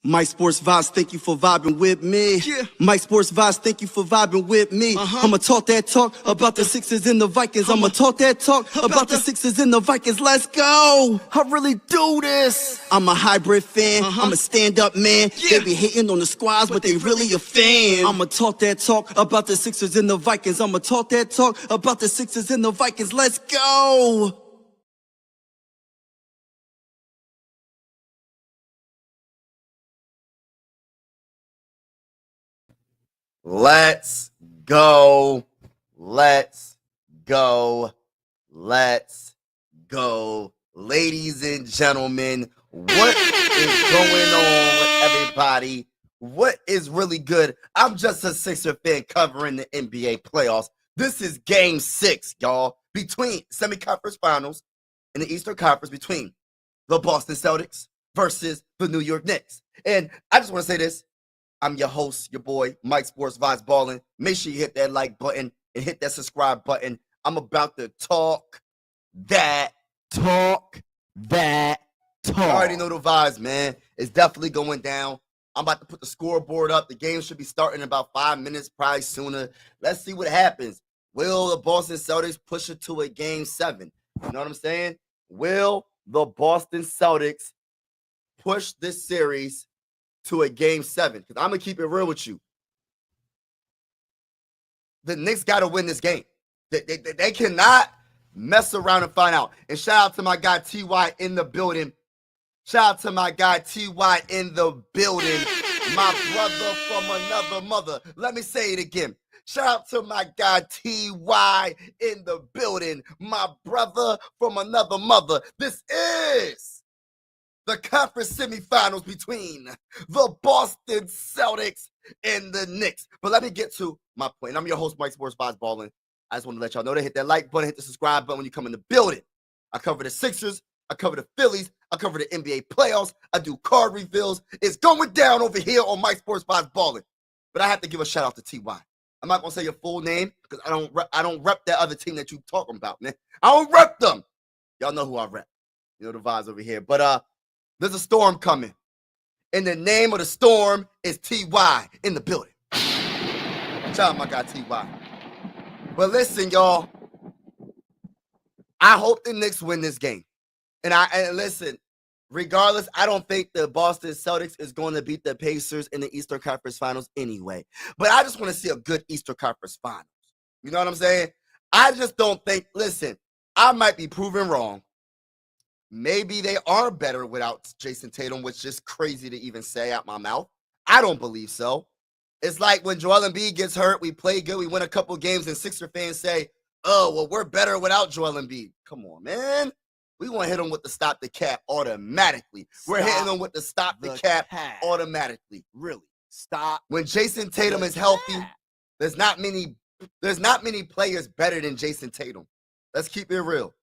Mike Sports Vibes, thank you for vibing with me. Yeah. Mike Sports Vibes, thank you for vibing with me. I'ma talk that talk about the Sixers and the Vikings. I'ma talk that talk about the Sixers and the Vikings. Let's go. I really do this. I'm a hybrid fan. I'm a stand-up man. Yeah. They be hating on the squads, but they really a fan. I'ma talk that talk about the Sixers and the Vikings. I'ma talk that talk about the Sixers and the Vikings. Let's go. Let's go. Let's go. Let's go. Ladies and gentlemen, what is going on with everybody? What is really good? I'm just a Sixer fan covering the NBA playoffs. This is game 6, y'all, between semi-conference finals in the Eastern Conference between the Boston Celtics versus the New York Knicks. And I just want to say this. I'm your host, your boy, Mike Sports Vibes Ballin'. Make sure you hit that like button and hit that subscribe button. I'm about to talk that talk. You already know the vibes, man. It's definitely going down. I'm about to put the scoreboard up. The game should be starting in about 5 minutes, probably sooner. Let's see what happens. Will the Boston Celtics push it to a game 7? You know what I'm saying? Will the Boston Celtics push this series to a game 7? Because I'm going to keep it real with you. The Knicks got to win this game. They cannot mess around and find out. And shout out to my guy T.Y. in the building. Shout out to my guy T.Y. in the building. My brother from another mother. Let me say it again. Shout out to my guy T.Y. in the building. My brother from another mother. This is the conference semifinals between the Boston Celtics and the Knicks. But let me get to my point. I'm your host, Mike Sports Vibes Ballin'. I just want to let y'all know to hit that like button, hit the subscribe button when you come in the building. I cover the Sixers. I cover the Phillies. I cover the NBA playoffs. I do card reveals. It's going down over here on Mike Sports Vibes Ballin'. But I have to give a shout out to T.Y. I'm not going to say your full name because I don't rep that other team that you talking about, man. I don't rep them. Y'all know who I rep. You know the vibes over here. But there's a storm coming. And the name of the storm is T.Y. in the building. Shout out my guy T.Y. But listen, y'all. I hope the Knicks win this game. And listen, regardless, I don't think the Boston Celtics is going to beat the Pacers in the Eastern Conference Finals anyway. But I just want to see a good Eastern Conference Finals. You know what I'm saying? I just don't think, listen, I might be proven wrong. Maybe they are better without Jason Tatum, which is crazy to even say out my mouth. I don't believe so. It's like when Joel Embiid gets hurt, we play good, we win a couple games, and Sixer fans say, oh, well, we're better without Joel Embiid. Come on, man. We want to hit them with the stop the cap automatically. We're hitting them with the stop the cap automatically. Really. Stop. When Jason Tatum is healthy, there's not many players better than Jason Tatum. Let's keep it real.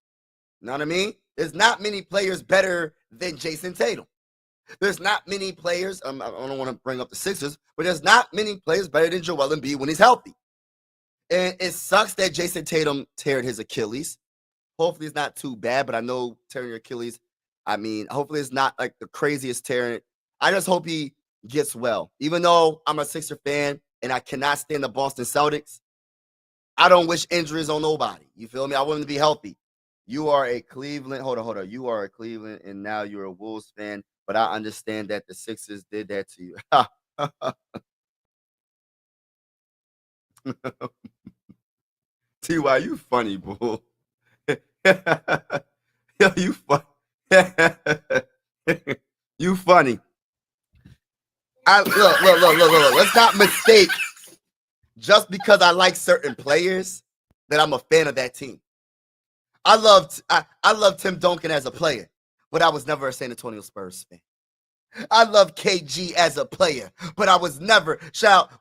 You know what I mean? There's not many players better than Jason Tatum. There's not many players, I don't want to bring up the Sixers, but there's not many players better than Joel Embiid when he's healthy. And it sucks that Jason Tatum teared his Achilles. Hopefully it's not too bad, but I know tearing your Achilles, I mean, hopefully it's not like the craziest tearing. I just hope he gets well. Even though I'm a Sixer fan and I cannot stand the Boston Celtics, I don't wish injuries on nobody. You feel me? I want him to be healthy. You are a Cleveland, hold on. You are a Cleveland and now you're a Wolves fan, but I understand that the Sixers did that to you. T.Y., you funny, bull. Yo, you funny. You funny. Look. Let's not mistake just because I like certain players that I'm a fan of that team. I love Tim Duncan as a player, but I was never a San Antonio Spurs fan. I love KG as a player, but I was never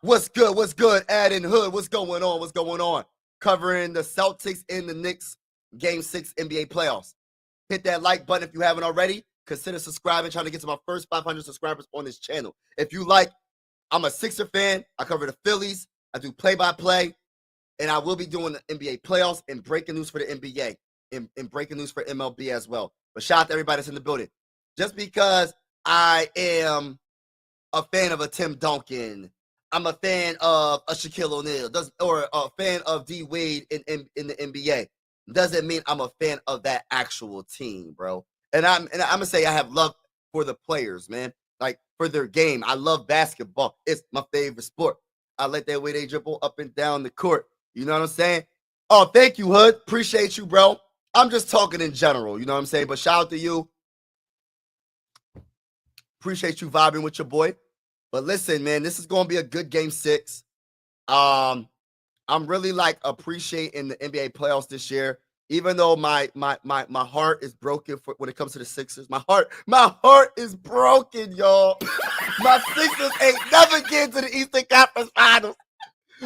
what's good, Adam Hood, what's going on? Covering the Celtics and the Knicks Game 6 NBA playoffs. Hit that like button if you haven't already. Consider subscribing, trying to get to my first 500 subscribers on this channel. If you like, I'm a Sixer fan. I cover the Phillies. I do play-by-play. And I will be doing the NBA playoffs and breaking news for the NBA and breaking news for MLB as well. But shout out to everybody that's in the building. Just because I am a fan of a Tim Duncan. I'm a fan of a Shaquille O'Neal, or a fan of D Wade in the NBA. Doesn't mean I'm a fan of that actual team, bro. And I'm gonna say I have love for the players, man. Like for their game. I love basketball. It's my favorite sport. I like that way they dribble up and down the court. You know what I'm saying? Oh, thank you, Hood. Appreciate you, bro. I'm just talking in general. You know what I'm saying? But shout out to you. Appreciate you vibing with your boy. But listen, man, this is going to be a good game 6. I'm really like appreciating the NBA playoffs this year. Even though my heart is broken when it comes to the Sixers. My heart is broken, y'all. My Sixers ain't never getting to the Eastern Conference Finals.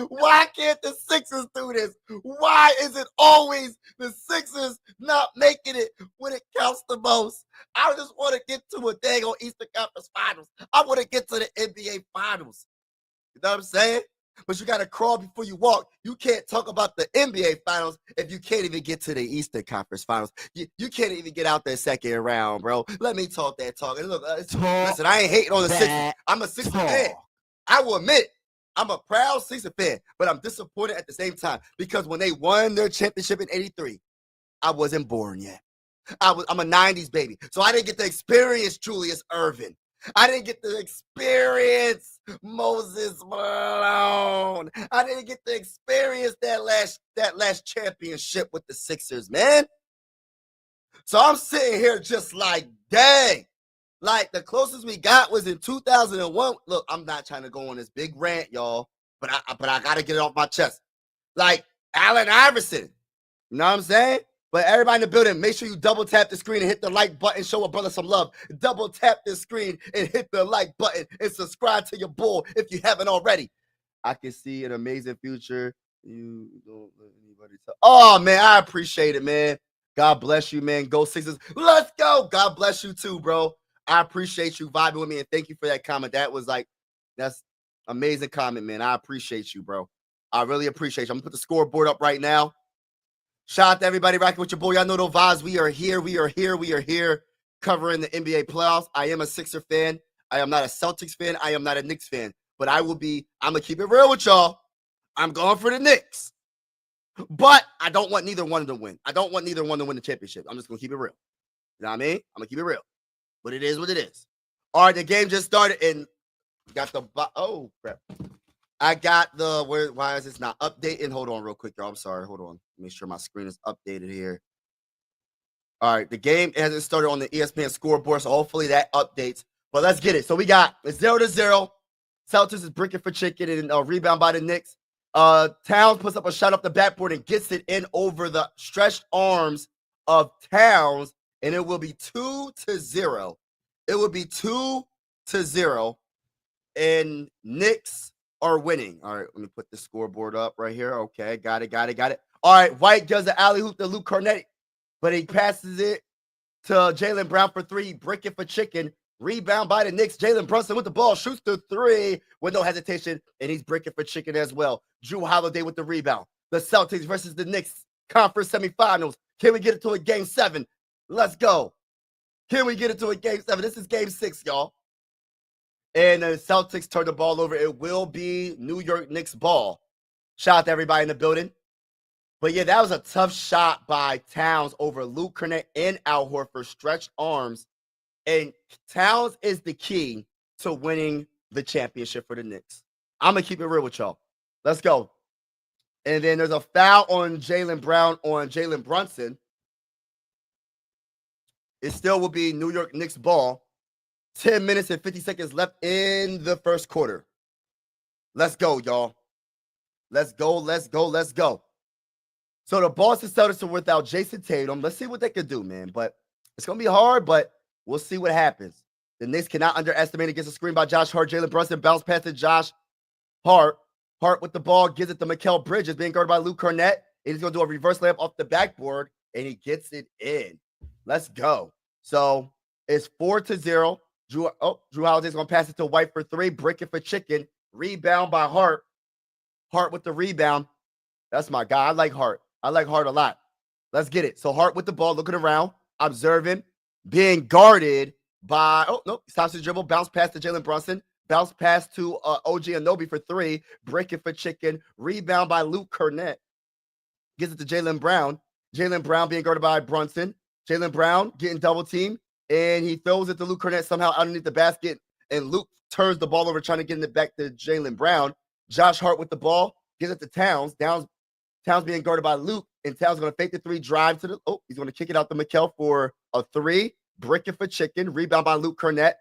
Why can't the Sixers do this? Why is it always the Sixers not making it when it counts the most? I just want to get to a dang on Eastern Conference Finals. I want to get to the NBA Finals. You know what I'm saying? But you got to crawl before you walk. You can't talk about the NBA Finals if you can't even get to the Eastern Conference Finals. You can't even get out that second round, bro. Let me talk that talk. And look, listen, I ain't hating on the Sixers. I'm a Sixers fan. I will admit, I'm a proud Sixers fan, but I'm disappointed at the same time because when they won their championship in '83, I wasn't born yet. I'm a 90s baby, so I didn't get to experience Julius Erving. I didn't get to experience Moses Malone. I didn't get to experience that last championship with the Sixers, man. So I'm sitting here just like, dang. Like, the closest we got was in 2001. Look, I'm not trying to go on this big rant, y'all, but I got to get it off my chest. Like, Allen Iverson. You know what I'm saying? But everybody in the building, make sure you double tap the screen and hit the like button. Show a brother some love. Double tap the screen and hit the like button and subscribe to your bull if you haven't already. I can see an amazing future. You don't let anybody tell. Oh, man, I appreciate it, man. God bless you, man. Go Sixers. Let's go. God bless you too, bro. I appreciate you vibing with me, and thank you for that comment. That's amazing comment, man. I appreciate you, bro. I really appreciate you. I'm going to put the scoreboard up right now. Shout out to everybody rocking with your boy. Y'all know those vibes. We are here covering the NBA playoffs. I am a Sixer fan. I am not a Celtics fan. I am not a Knicks fan. But I'm going to keep it real with y'all. I'm going for the Knicks. But I don't want neither one to win. I don't want neither one to win the championship. I'm just going to keep it real. You know what I mean? I'm going to keep it real. But it is what it is. All right, the game just started and got the oh crap. I got the why is this not updating? Hold on real quick, y'all. I'm sorry. Hold on. Make sure my screen is updated here. All right, the game hasn't started on the ESPN scoreboard, so hopefully that updates. But let's get it. So we got 0-0. Celtics is bricking for chicken and rebound by the Knicks. Towns puts up a shot up the backboard and gets it in over the stretched arms of Towns. And it will be 2-0. It will be 2-0. And Knicks are winning. All right, let me put the scoreboard up right here. Okay, got it. All right, White does the alley-oop to Luke Cornetti, but he passes it to Jaylen Brown for 3. Brick it for chicken. Rebound by the Knicks. Jalen Brunson with the ball. Shoots the 3 with no hesitation, and he's bricking for chicken as well. Drew Holiday with the rebound. The Celtics versus the Knicks conference semifinals. Can we get it to a game 7? Let's go. Can we get it to a game 7? This is game 6, y'all. And the Celtics turn the ball over. It will be New York Knicks ball. Shout out to everybody in the building. But yeah, that was a tough shot by Towns over Luke Cornett and Al Horford, stretched arms. And Towns is the key to winning the championship for the Knicks. I'm going to keep it real with y'all. Let's go. And then there's a foul on Jaylen Brown on Jalen Brunson. It still will be New York Knicks ball. 10 minutes and 50 seconds left in the first quarter. Let's go, y'all. Let's go. So the Boston Celtics are without Jason Tatum. Let's see what they can do, man. But it's going to be hard, but we'll see what happens. The Knicks cannot underestimate against a screen by Josh Hart. Jalen Brunson bounce pass to Josh Hart. Hart with the ball gives it to Mikal Bridges, being guarded by Luke Cornett. And he's going to do a reverse layup off the backboard, and he gets it in. Let's go. So it's 4-0. Drew Holiday's going to pass it to White for 3. Brick it for chicken. Rebound by Hart. Hart with the rebound. That's my guy. I like Hart a lot. Let's get it. So Hart with the ball, looking around, observing, being guarded by, he stops his dribble, bounce pass to Jalen Brunson. Bounce pass to OG Anunoby for 3. Break it for chicken. Rebound by Luke Cornett. Gives it to Jaylen Brown. Jaylen Brown being guarded by Brunson. Jaylen Brown getting double teamed. And he throws it to Luke Cornett somehow underneath the basket. And Luke turns the ball over trying to get it back to Jaylen Brown. Josh Hart with the ball. Gives it to Towns. Towns being guarded by Luke. And Towns going to fake the 3, drive to the... Oh, he's going to kick it out to Mikal for a 3. Brick it for chicken. Rebound by Luke Cornett.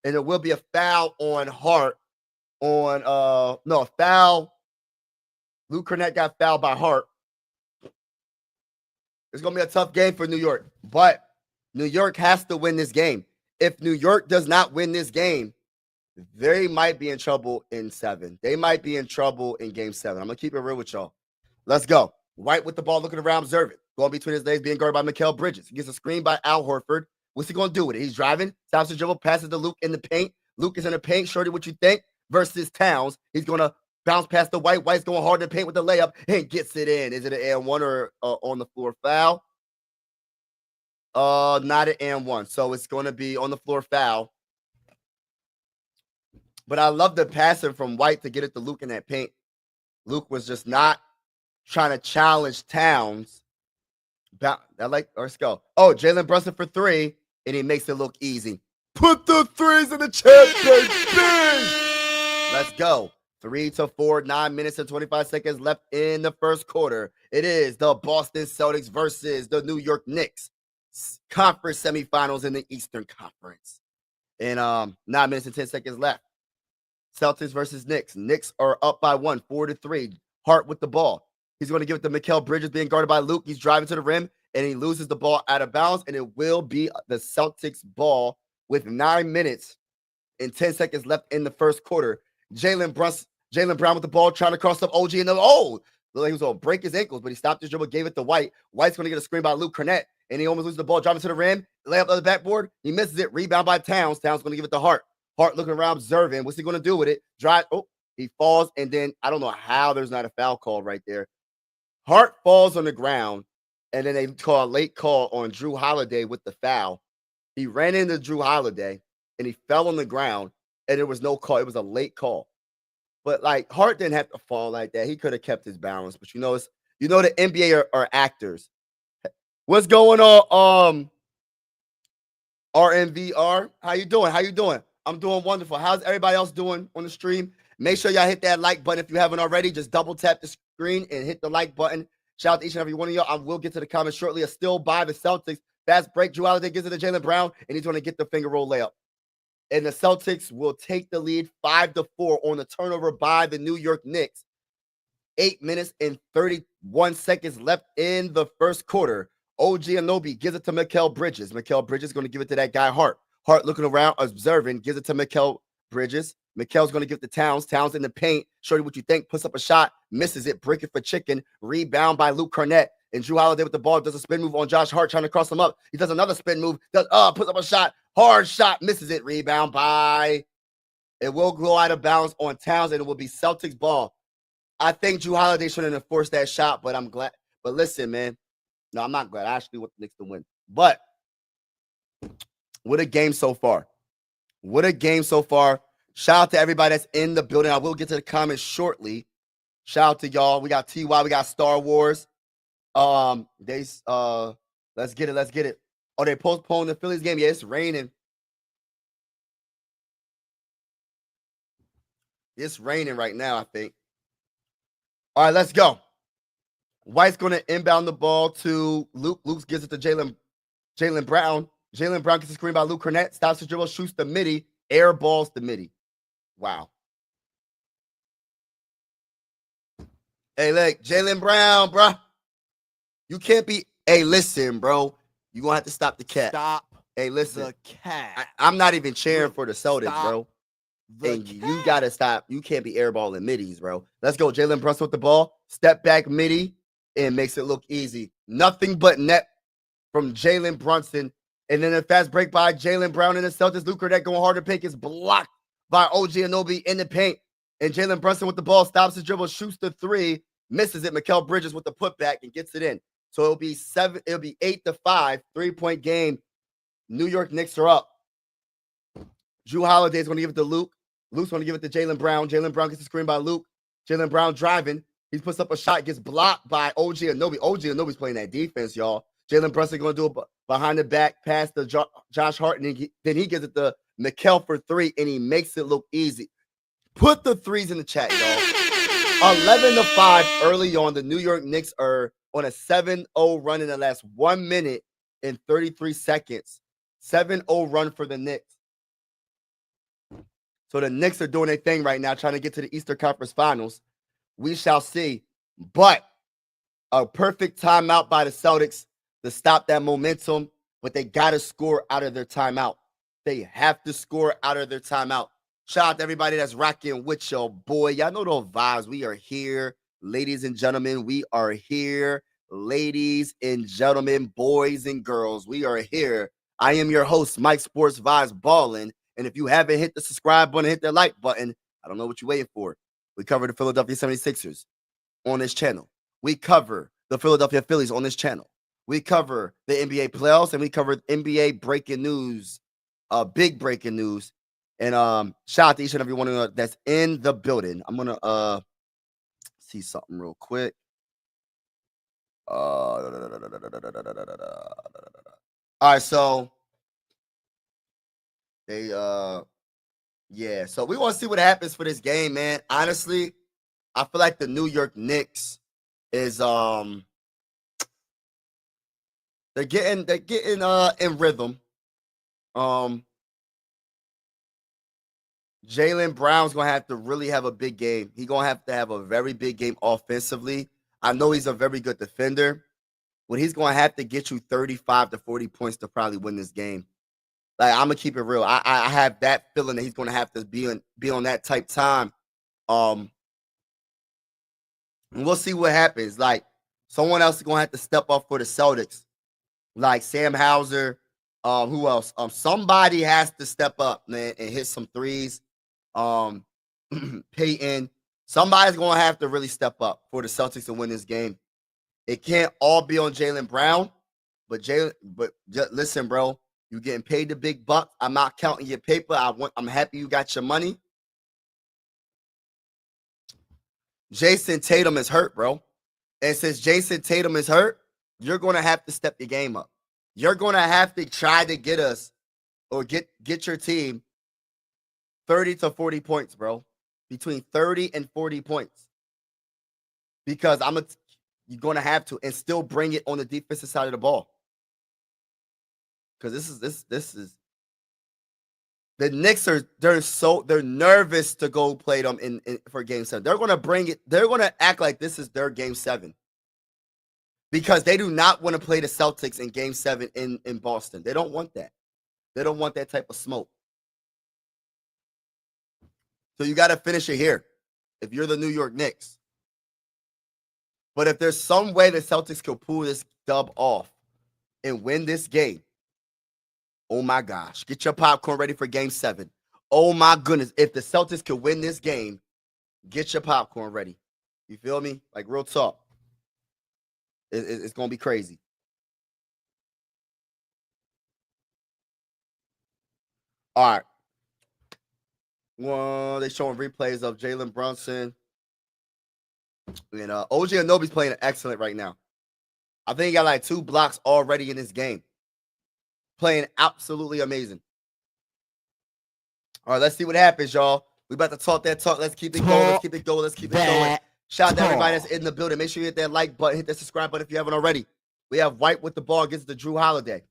And it will be a foul on Hart. A foul. Luke Cornett got fouled by Hart. It's going to be a tough game for New York. But New York has to win this game. If New York does not win this game, they might be in trouble in 7. They might be in trouble in game 7. I'm going to keep it real with y'all. Let's go. White with the ball, looking around, observing. Going between his legs, being guarded by Mikal Bridges. He gets a screen by Al Horford. What's he going to do with it? He's driving, stops the dribble, passes to Luke in the paint. Luke is in the paint. Shorty, what you think? Versus Towns. He's going to bounce past the White. White's going hard in the paint with the layup and gets it in. Is it an and 1 or on the floor foul? Not an and 1. So it's going to be on the floor foul. But I love the passing from White to get it to Luke in that paint. Luke was just not trying to challenge Towns. Let's go. Oh, Jalen Brunson for 3, and he makes it look easy. Put the 3s in the chest, baby. Let's go. 3-4, 9 minutes and 25 seconds left in the first quarter. It is the Boston Celtics versus the New York Knicks. Conference semifinals in the Eastern Conference. And 9 minutes and 10 seconds left. Celtics versus Knicks. Knicks are up by 1, 4-3. Hart with the ball. He's going to give it to Mikal Bridges being guarded by Luke. He's driving to the rim, and he loses the ball out of bounds, and it will be the Celtics ball with 9 minutes and 10 seconds left in the first quarter. Jaylen Brown with the ball, trying to cross up OG, and looked like he was going to break his ankles, but he stopped his dribble, gave it to White. White's going to get a screen by Luke Cornett, and he almost loses the ball, driving to the rim, layup on the backboard. He misses it, rebound by Towns. Towns going to give it to Hart. Hart looking around, observing. What's he going to do with it? Drive. Oh, he falls, and then I don't know how there's not a foul call right there. Hart falls on the ground, and then they call a late call on Drew Holiday with the foul. He ran into Drew Holiday, and he fell on the ground, and there was no call. It was a late call. But, like, Hart didn't have to fall like that. He could have kept his balance. But, the NBA are actors. What's going on, RMVR? How you doing? I'm doing wonderful. How's everybody else doing on the stream? Make sure y'all hit that like button if you haven't already. Just double tap the screen and hit the like button. Shout out to each and every one of y'all. I will get to the comments shortly. A still by the Celtics. Fast break. Drew Holiday gives it to Jaylen Brown, and he's going to get the finger roll layup. And the Celtics will take the lead 5-4 on the turnover by the New York Knicks. 8 minutes and 31 seconds left in the first quarter. OG Anunoby gives it to Mikal Bridges. Mikal Bridges is going to give it to that guy Hart. Hart looking around, observing, gives it to Mikal Bridges. Mikal's going to give it to Towns. Towns in the paint. Shorty, what you think? Puts up a shot, misses it, break it for chicken. Rebound by Luke Cornett. And Drew Holiday with the ball does a spin move on Josh Hart, trying to cross him up. He does another spin move. Puts up a shot. Hard shot, misses it. Rebound by. It will go out of bounds on Towns, and it will be Celtics ball. I think Drew Holiday shouldn't have forced that shot, but I'm glad. But listen, man. No, I'm not glad. I actually want the Knicks to win. But what a game so far. What a game so far. Shout out to everybody that's in the building. I will get to the comments shortly. Shout out to y'all. We got TY. We got Star Wars. Let's get it. Oh, they postponed the Phillies game. Yeah, it's raining. It's raining right now, I think. All right, let's go. White's going to inbound the ball to Luke. Luke gives it to Jaylen Brown. Jaylen Brown gets a screen by Luke Cornett. Stops the dribble, shoots the midi. Air balls the midi. Wow. Hey, look, Jaylen Brown, bro. You can't be. Hey, listen, bro. You're going to have to stop the cat. Stop. Hey, listen. The cat. I'm not even cheering for the Celtics, Stop bro. And cat. you got to stop. You can't be airballing middies, bro. Let's go. Jalen Brunson with the ball. Step back midi and makes it look easy. Nothing but net from Jalen Brunson. And then a fast break by Jaylen Brown in the Celtics. Luke Cornett going hard to pick is blocked by OG Anunoby in the paint. And Jalen Brunson with the ball stops his dribble, shoots the 3, misses it. Mikal Bridges with the putback and gets it in. So it'll be 8-5, 3-point game. New York Knicks are up. Drew Holiday is going to give it to Luke. Luke's going to give it to Jaylen Brown. Jaylen Brown gets the screen by Luke. Jaylen Brown driving. He puts up a shot, gets blocked by OG Anunoby. OG Anunoby's playing that defense, y'all. Jalen Brunson going to do a behind the back pass to Josh Hart, and then he gives it to Mikal for three, and he makes it look easy. Put the threes in the chat, y'all. 11-5 early on. The New York Knicks are on a 7-0 run in the last 1 minute and 33 seconds. 7-0 run for the Knicks. So the Knicks are doing their thing right now, trying to get to the Eastern Conference Finals. We shall see. But a perfect timeout by the Celtics to stop that momentum, but they got to score out of their timeout. They have to score out of their timeout. Shout out to everybody that's rocking with your boy. Y'all know those vibes. We are here, ladies and gentlemen. We are here, ladies and gentlemen, boys and girls. We are here. I am your host, Mike Sports Vibes Ballin'. And if you haven't hit the subscribe button, hit that like button. I don't know what you're waiting for. We cover the Philadelphia 76ers on this channel. We cover the Philadelphia Phillies on this channel. We cover the NBA playoffs, and we cover NBA breaking news, big breaking news. And shout out to each and every one that's in the building. I'm going to see something real quick. All right, so they yeah, so we want to see what happens for this game, man. Honestly, I feel like the New York Knicks is they're getting in rhythm. Jaylen Brown's gonna have to really have a big game. He's gonna have to have a very big game offensively. I know he's a very good defender, but he's gonna have to get you 35 to 40 points to probably win this game. Like, I'm gonna keep it real. I have that feeling that he's gonna have to be on that type time. And we'll see what happens. Like, someone else is gonna have to step up for the Celtics, like Sam Hauser. Who else? Somebody has to step up, man, and hit some threes. Peyton. Somebody's gonna have to really step up for the Celtics to win this game. It can't all be on Jaylen Brown, but listen, bro. You getting paid the big bucks. I'm not counting your paper. I'm happy you got your money. Jason Tatum is hurt, bro. And since Jason Tatum is hurt, you're going to have to step your game up. You're going to have to try to get us or get your team 30 to 40 points, bro. Between 30 and 40 points. Because you're going to have to and still bring it on the defensive side of the ball. Because this is the Knicks they're nervous to go play them in for game 7. They're gonna bring it, they're gonna act like this is their game 7. Because they do not want to play the Celtics in game 7 in Boston. They don't want that. They don't want that type of smoke. So you gotta finish it here if you're the New York Knicks. But if there's some way the Celtics could pull this dub off and win this game, oh my gosh, get your popcorn ready for game 7. Oh my goodness, if the Celtics could win this game, get your popcorn ready. You feel me? Like, real talk. It's going to be crazy. All right. Well, they're showing replays of Jalen Brunson. And OG Anunoby's playing excellent right now. I think he got like 2 blocks already in this game. Playing absolutely amazing. All right, let's see what happens, y'all. We about to talk that talk. Let's keep it going. Let's keep it going. Let's keep it going. Shout out to everybody that's in the building. Make sure you hit that like button, hit that subscribe button if you haven't already. We have White with the ball against the Drew Holiday.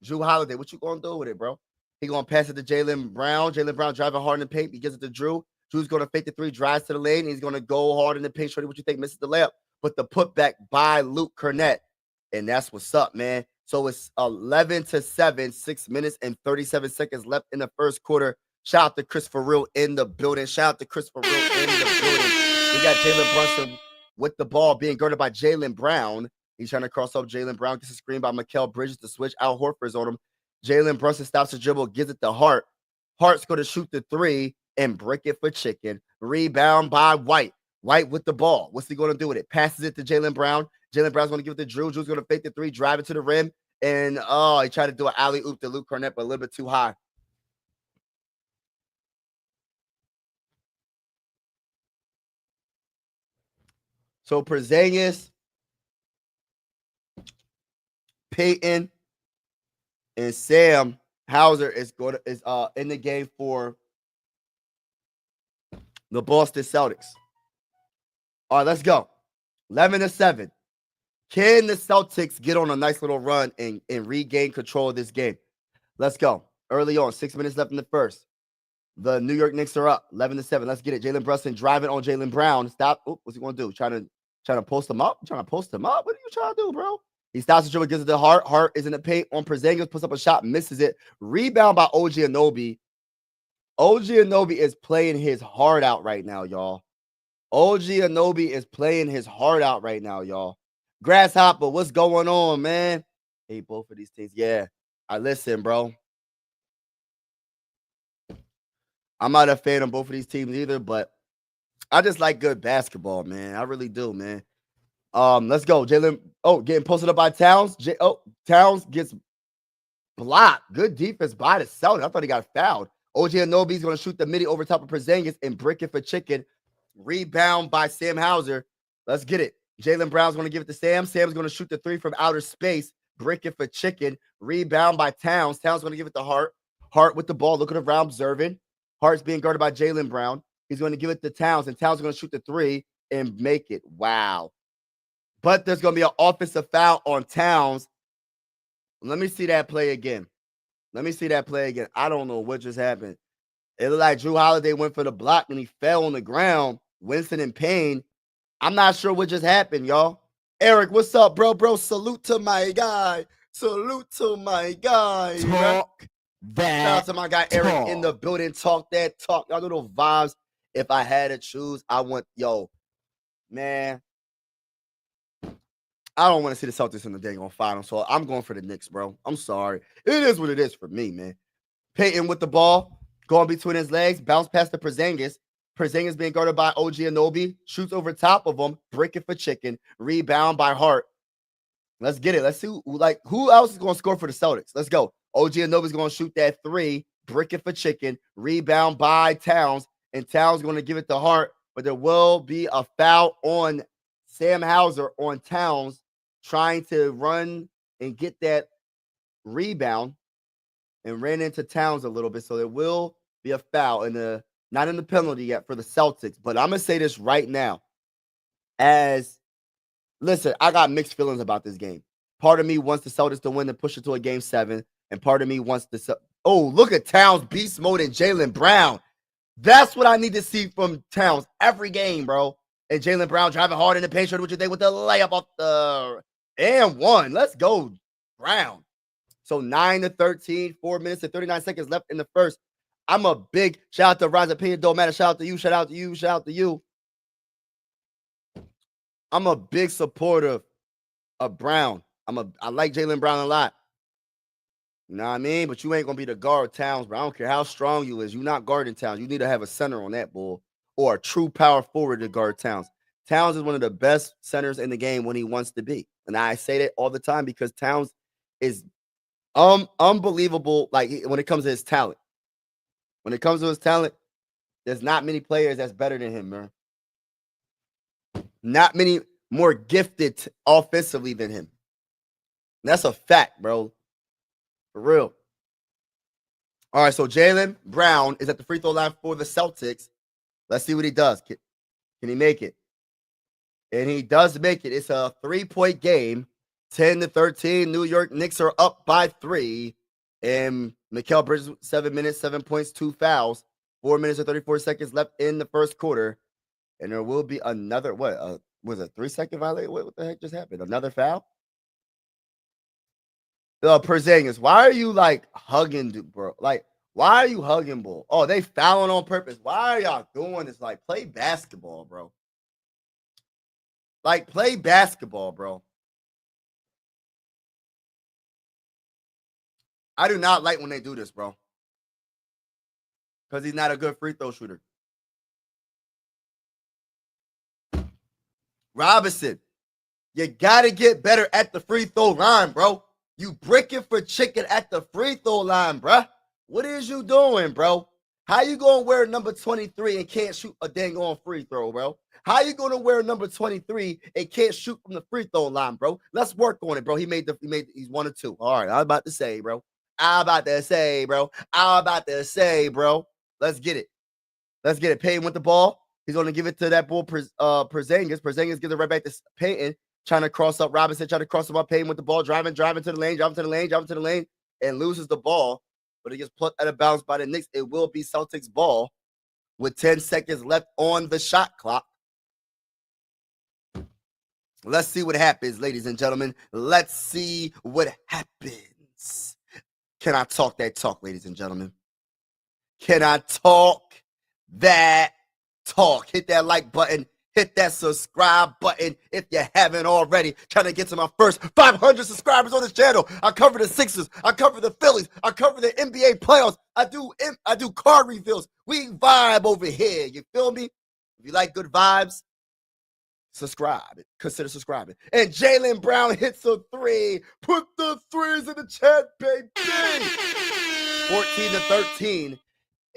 Drew Holiday, what you gonna do with it, bro? He gonna pass it to Jaylen Brown. Jaylen Brown driving hard in the paint. He gives it to Drew. Drew's gonna fake the 3, drives to the lane. And he's gonna go hard in the paint. Shorty, what you think? Misses the layup. But the putback by Luke Cornett. And that's what's up, man. So it's 11-7, 6 minutes and 37 seconds left in the first quarter. Shout out to Christopher Real in the building. Shout out to Christopher Real in the building. We got Jalen Brunson with the ball being guarded by Jaylen Brown. He's trying to cross up Jaylen Brown. Gets a screen by Mikal Bridges to switch. Al Horford's on him. Jalen Brunson stops the dribble, gives it to Hart. Hart's going to shoot the 3 and break it for chicken. Rebound by White. White with the ball. What's he going to do with it? Passes it to Jaylen Brown. Jaylen Brown's going to give it to Drew. Drew's going to fake the 3, drive it to the rim. And, he tried to do an alley-oop to Luke Cornett, but a little bit too high. So Porzingis, Peyton, and Sam Hauser is in the game for the Boston Celtics. All right, let's go. 11-7. Can the Celtics get on a nice little run and regain control of this game? Let's go. Early on, 6 minutes left in the first. The New York Knicks are up 11-7. Let's get it. Jalen Brunson driving on Jaylen Brown. Stop. Oop, what's he going to do? Trying to post him up? Trying to post him up? What are you trying to do, bro? He stops the dribble, gives it to Hart. Hart is in the paint on Porzingis, puts up a shot, misses it. Rebound by OG Anunoby. OG Anunoby is playing his heart out right now, y'all. OG Anunoby is playing his heart out right now, y'all. Grasshopper, what's going on, man? Hey, both of these teams. Yeah. I listen, bro. I'm not a fan of both of these teams either, but I just like good basketball, man. I really do, man. Let's go. Jalen. Oh, getting posted up by Towns. Towns gets blocked. Good defense by the Celtics. I thought he got fouled. OG Anunoby's going to shoot the midi over top of Porzingis and brick it for chicken. Rebound by Sam Hauser. Let's get it. Jaylen Brown's going to give it to Sam. Sam's going to shoot the three from outer space. Brick it for chicken. Rebound by Towns. Towns going to give it to Hart. Hart with the ball, looking around, observing. Hart's being guarded by Jaylen Brown. He's going to give it to Towns, and Towns is going to shoot the three and make it. Wow. But there's going to be an offensive foul on Towns. Let me see that play again. I don't know what just happened. It looked like Drew Holiday went for the block, and he fell on the ground. Winston in pain. I'm not sure what just happened, y'all. Eric, what's up, bro? Salute to my guy. Talk that. Shout out to my guy Eric in the building. Talk that talk. Y'all know those vibes. If I had to choose, I want, man. I don't want to see the Celtics in the dang on final, so I'm going for the Knicks, bro. I'm sorry. It is what it is for me, man. Peyton with the ball, going between his legs, bounce past the Porzingis. Porzingis being guarded by OG Anunoby, shoots over top of him, break it for chicken, rebound by Hart. Let's get it. Let's see who else is going to score for the Celtics. Let's go. OG Anunoby's going to shoot that three, brick it for chicken, rebound by Towns, and Towns going to give it to Hart, but there will be a foul on Sam Hauser on Towns trying to run and get that rebound and ran into Towns a little bit. So there will be a foul and not in the penalty yet for the Celtics. But I'm going to say this right now. Listen, I got mixed feelings about this game. Part of me wants the Celtics to win and push it to a game 7. And part of me wants to look at Towns beast mode and Jaylen Brown. That's what I need to see from Towns every game, bro. And Jaylen Brown driving hard in the paint, what you think with the layup off the and one. Let's go, Brown. So 9-13, 4 minutes and 39 seconds left in the first. I'm a big shout out to Rise Opinion. Don't matter. Shout out to you. Shout out to you. Shout out to you. I'm a big supporter of Brown. I like Jaylen Brown a lot. You know what I mean? But you ain't gonna be the guard Towns, bro. I don't care how strong you is. You're not guarding Towns. You need to have a center on that bull or a true power forward to guard Towns. Towns is one of the best centers in the game when he wants to be. And I say that all the time because Towns is unbelievable. Like when it comes to his talent. When it comes to his talent, there's not many players that's better than him, man. Not many more gifted offensively than him. And that's a fact, bro. For real. All right, so Jaylen Brown is at the free throw line for the Celtics. Let's see what he does. Can he make it? And he does make it. It's a 3-point game. 10-13. New York Knicks are up by 3. And Mikal Bridges, 7 minutes, 7 points, 2 fouls. 4 minutes and 34 seconds left in the first quarter. And there will be another, was a 3-second violation? What the heck just happened? Another foul? Porzingis, why are you hugging, bro? Why are you hugging, bull? Oh, they fouling on purpose. Why are y'all doing this? Play basketball, bro. Play basketball, bro. I do not like when they do this, bro. Because he's not a good free throw shooter. Robinson, you got to get better at the free throw line, bro. You bricking for chicken at the free throw line, bro. What is you doing, bro? How you gonna wear number 23 and can't shoot a dang on free throw, bro? How you gonna wear number 23 and can't shoot from the free throw line, bro? Let's work on it, bro. He's 1 or 2. All right, I was about to say, bro. Let's get it. Payton with the ball. He's gonna give it to that bull Porzingis. Porzingis gives it right back to Payton, trying to cross up Robinson, trying to cross up Payton with the ball, driving to the lane, and loses the ball. But it gets plucked out of bounds by the Knicks. It will be Celtics ball with 10 seconds left on the shot clock. Let's see what happens, ladies and gentlemen. Let's see what happens. Can I talk that talk, ladies and gentlemen? Can I talk that talk? Hit that like button. Hit that subscribe button if you haven't already. Trying to get to my first 500 subscribers on this channel. I cover the Sixers. I cover the Phillies. I cover the NBA playoffs. I do card reveals. We vibe over here. You feel me? If you like good vibes, subscribe. Consider subscribing. And Jaylen Brown hits a 3. Put the threes in the chat, baby. 14-13.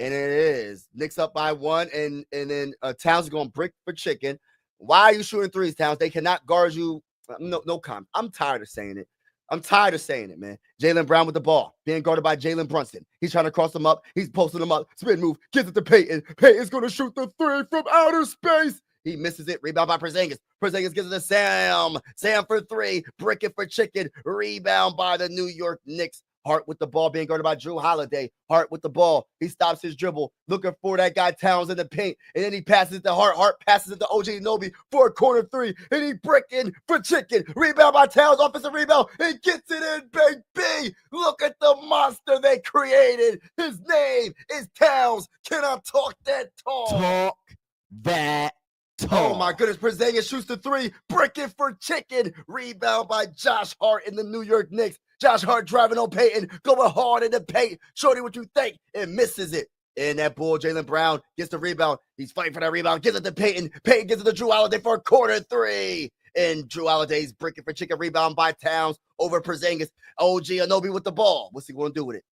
And it is Knicks up by 1, and then Towns is going brick for chicken. Why are you shooting threes, Towns? They cannot guard you. No comment. I'm tired of saying it. Man. Jaylen Brown with the ball, being guarded by Jalen Brunson. He's trying to cross him up. He's posting him up. Spin move. Gives it to Payton. Payton's going to shoot the 3 from outer space. He misses it. Rebound by Porzingis. Porzingis gives it to Sam. Sam for 3. Brick it for chicken. Rebound by the New York Knicks. Hart with the ball, being guarded by Drew Holiday. Hart with the ball. He stops his dribble, looking for that guy Towns in the paint. And then he passes it to Hart. Hart passes it to OG Anunoby for a corner 3. And he bricking for chicken. Rebound by Towns. Offensive rebound. He gets it in, baby. Look at the monster they created. His name is Towns. Can I talk that talk? Talk that talk. Oh my goodness. Porzingis shoots the 3. Bricking for chicken. Rebound by Josh Hart in the New York Knicks. Josh Hart driving on Payton, going hard in the paint. Shorty, what you think? And misses it. And that bull, Jaylen Brown, gets the rebound. He's fighting for that rebound. Gives it to Payton. Payton gives it to Drew Holiday for a corner 3. And Drew Holiday's bricking for chicken. Rebound by Towns over Porzingis. OG Anunoby with the ball. What's he going to do with it?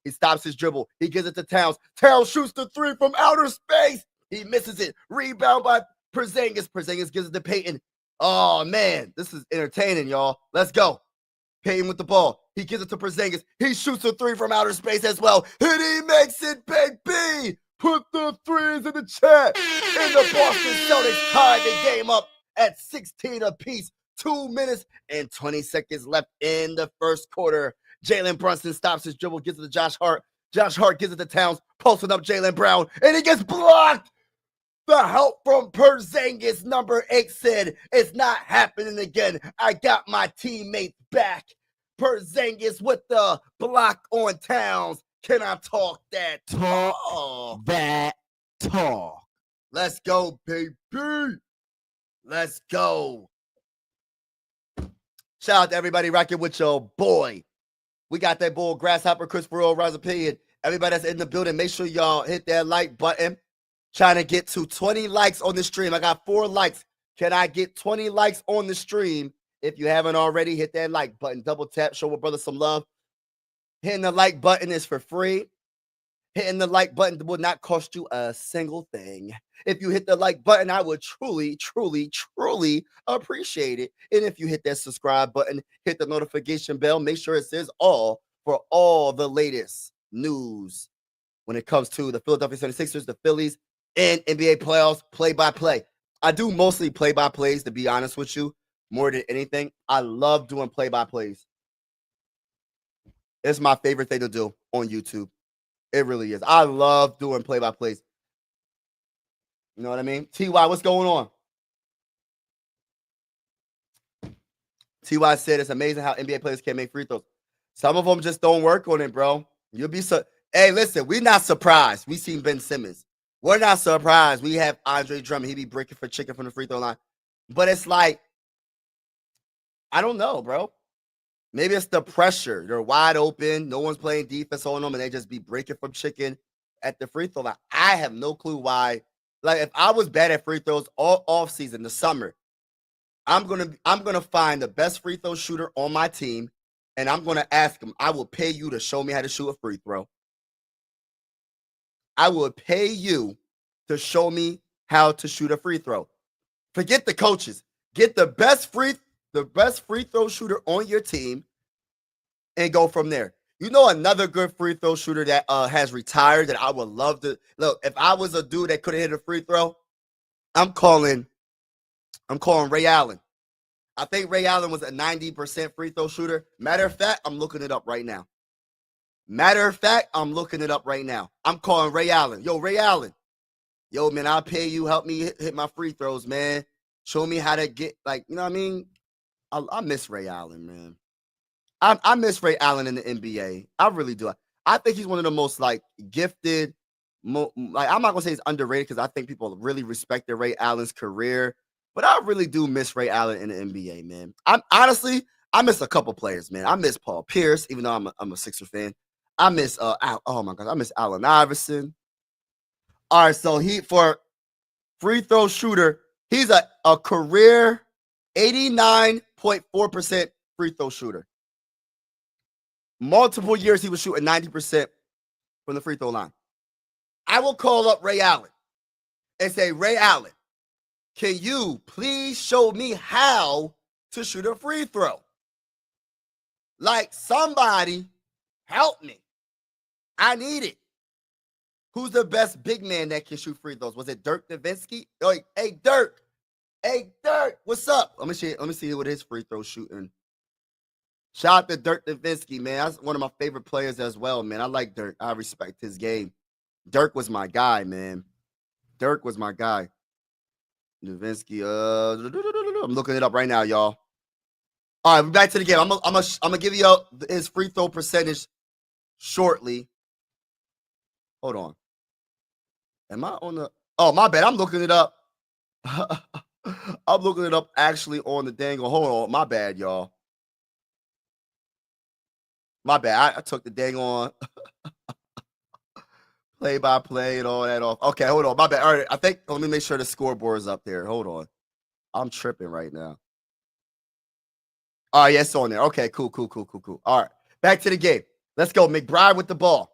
He stops his dribble. He gives it to Towns. Towns shoots the 3 from outer space. He misses it. Rebound by Porzingis. Porzingis gives it to Payton. Oh, man. This is entertaining, y'all. Let's go. Payton with the ball. He gives it to Porzingis. He shoots a 3 from outer space as well. And he makes it, baby. Put the threes in the chat. And the Boston Celtics tied the game up at 16 apiece. 2 minutes and 20 seconds left in the first quarter. Jalen Brunson stops his dribble, gives it to Josh Hart. Josh Hart gives it to Towns, posting up Jaylen Brown, and he gets blocked. The help from Porzingis, number 8, said, it's not happening again. I got my teammates back. Porzingis with the block on Towns. Can I talk that talk? That talk. Let's go, baby. Let's go. Shout out to everybody rocking with your boy. We got that bull, Grasshopper, Christopher Earl, Rise Opinion. Everybody that's in the building, make sure y'all hit that like button. Trying to get to 20 likes on the stream. I got 4 likes. Can I get 20 likes on the stream? If you haven't already, hit that like button. Double tap. Show a brother some love. Hitting the like button is for free. Hitting the like button will not cost you a single thing. If you hit the like button, I would truly, truly, truly appreciate it. And if you hit that subscribe button, hit the notification bell, make sure it says all for all the latest news when it comes to the Philadelphia 76ers, the Phillies, and NBA playoffs play-by-play. I do mostly play-by-plays, to be honest with you, more than anything. I love doing play-by-plays. It's my favorite thing to do on YouTube. It really is. I love doing play-by-plays. You know what I mean? TY, what's going on? TY said it's amazing how NBA players can make free throws. Some of them just don't work on it, bro. You'll be so. Hey, listen, we're not surprised. We seen Ben Simmons. We're not surprised. We have Andre Drummond. He be breaking for chicken from the free throw line. But it's like, I don't know, bro. Maybe it's the pressure. They're wide open. No one's playing defense on them, and they just be breaking from chicken at the free throw line. I have no clue why. Like, if I was bad at free throws all off season, the summer, I'm gonna find the best free throw shooter on my team, and I'm gonna ask him. I will pay you to show me how to shoot a free throw. I will pay you to show me how to shoot a free throw. Forget the coaches. Get the best free throw shooter on your team and go from there. You know another good free throw shooter that has retired that I would love to look. If I was a dude that couldn't hit a free throw, I'm calling Ray Allen. I think Ray Allen was a 90% free throw shooter. Matter of fact, I'm looking it up right now. I'm calling Ray Allen. Yo, Ray Allen. Yo, man, I'll pay you. Help me hit my free throws, man. Show me how to get, like, you know what I mean? I miss Ray Allen, man. I miss Ray Allen in the NBA. I really do. I think he's one of the most, like, gifted, like, I'm not going to say he's underrated because I think people really respected Ray Allen's career. But I really do miss Ray Allen in the NBA, man. I miss a couple players, man. I miss Paul Pierce, even though I'm a Sixer fan. I miss oh my God, I miss Allen Iverson. All right, so for free throw shooter, he's a career 89.4% free throw shooter. Multiple years he was shooting 90% from the free throw line. I will call up Ray Allen and say, Ray Allen, can you please show me how to shoot a free throw? Like, somebody help me. I need it. Who's the best big man that can shoot free throws? Was it Dirk Nowitzki? Like, hey, Dirk, what's up? Let me see what his free throw shooting. Shout out to Dirk Nowitzki, man. That's one of my favorite players as well, man. I like Dirk. I respect his game. Dirk was my guy, man. Nowitzki. I'm looking it up right now, y'all. All right, we're back to the game. I'm gonna give you his free throw percentage shortly. Hold on. Am I on the? Oh, my bad. I'm looking it up. I'm looking it up actually on the dangle. Hold on. My bad, y'all. My bad. I took the dang on play by play and all that off. Okay, hold on. My bad. All right. Let me make sure the scoreboard is up there. Hold on. I'm tripping right now. All right, yes, on there. Okay, cool. All right, back to the game. Let's go. McBride with the ball.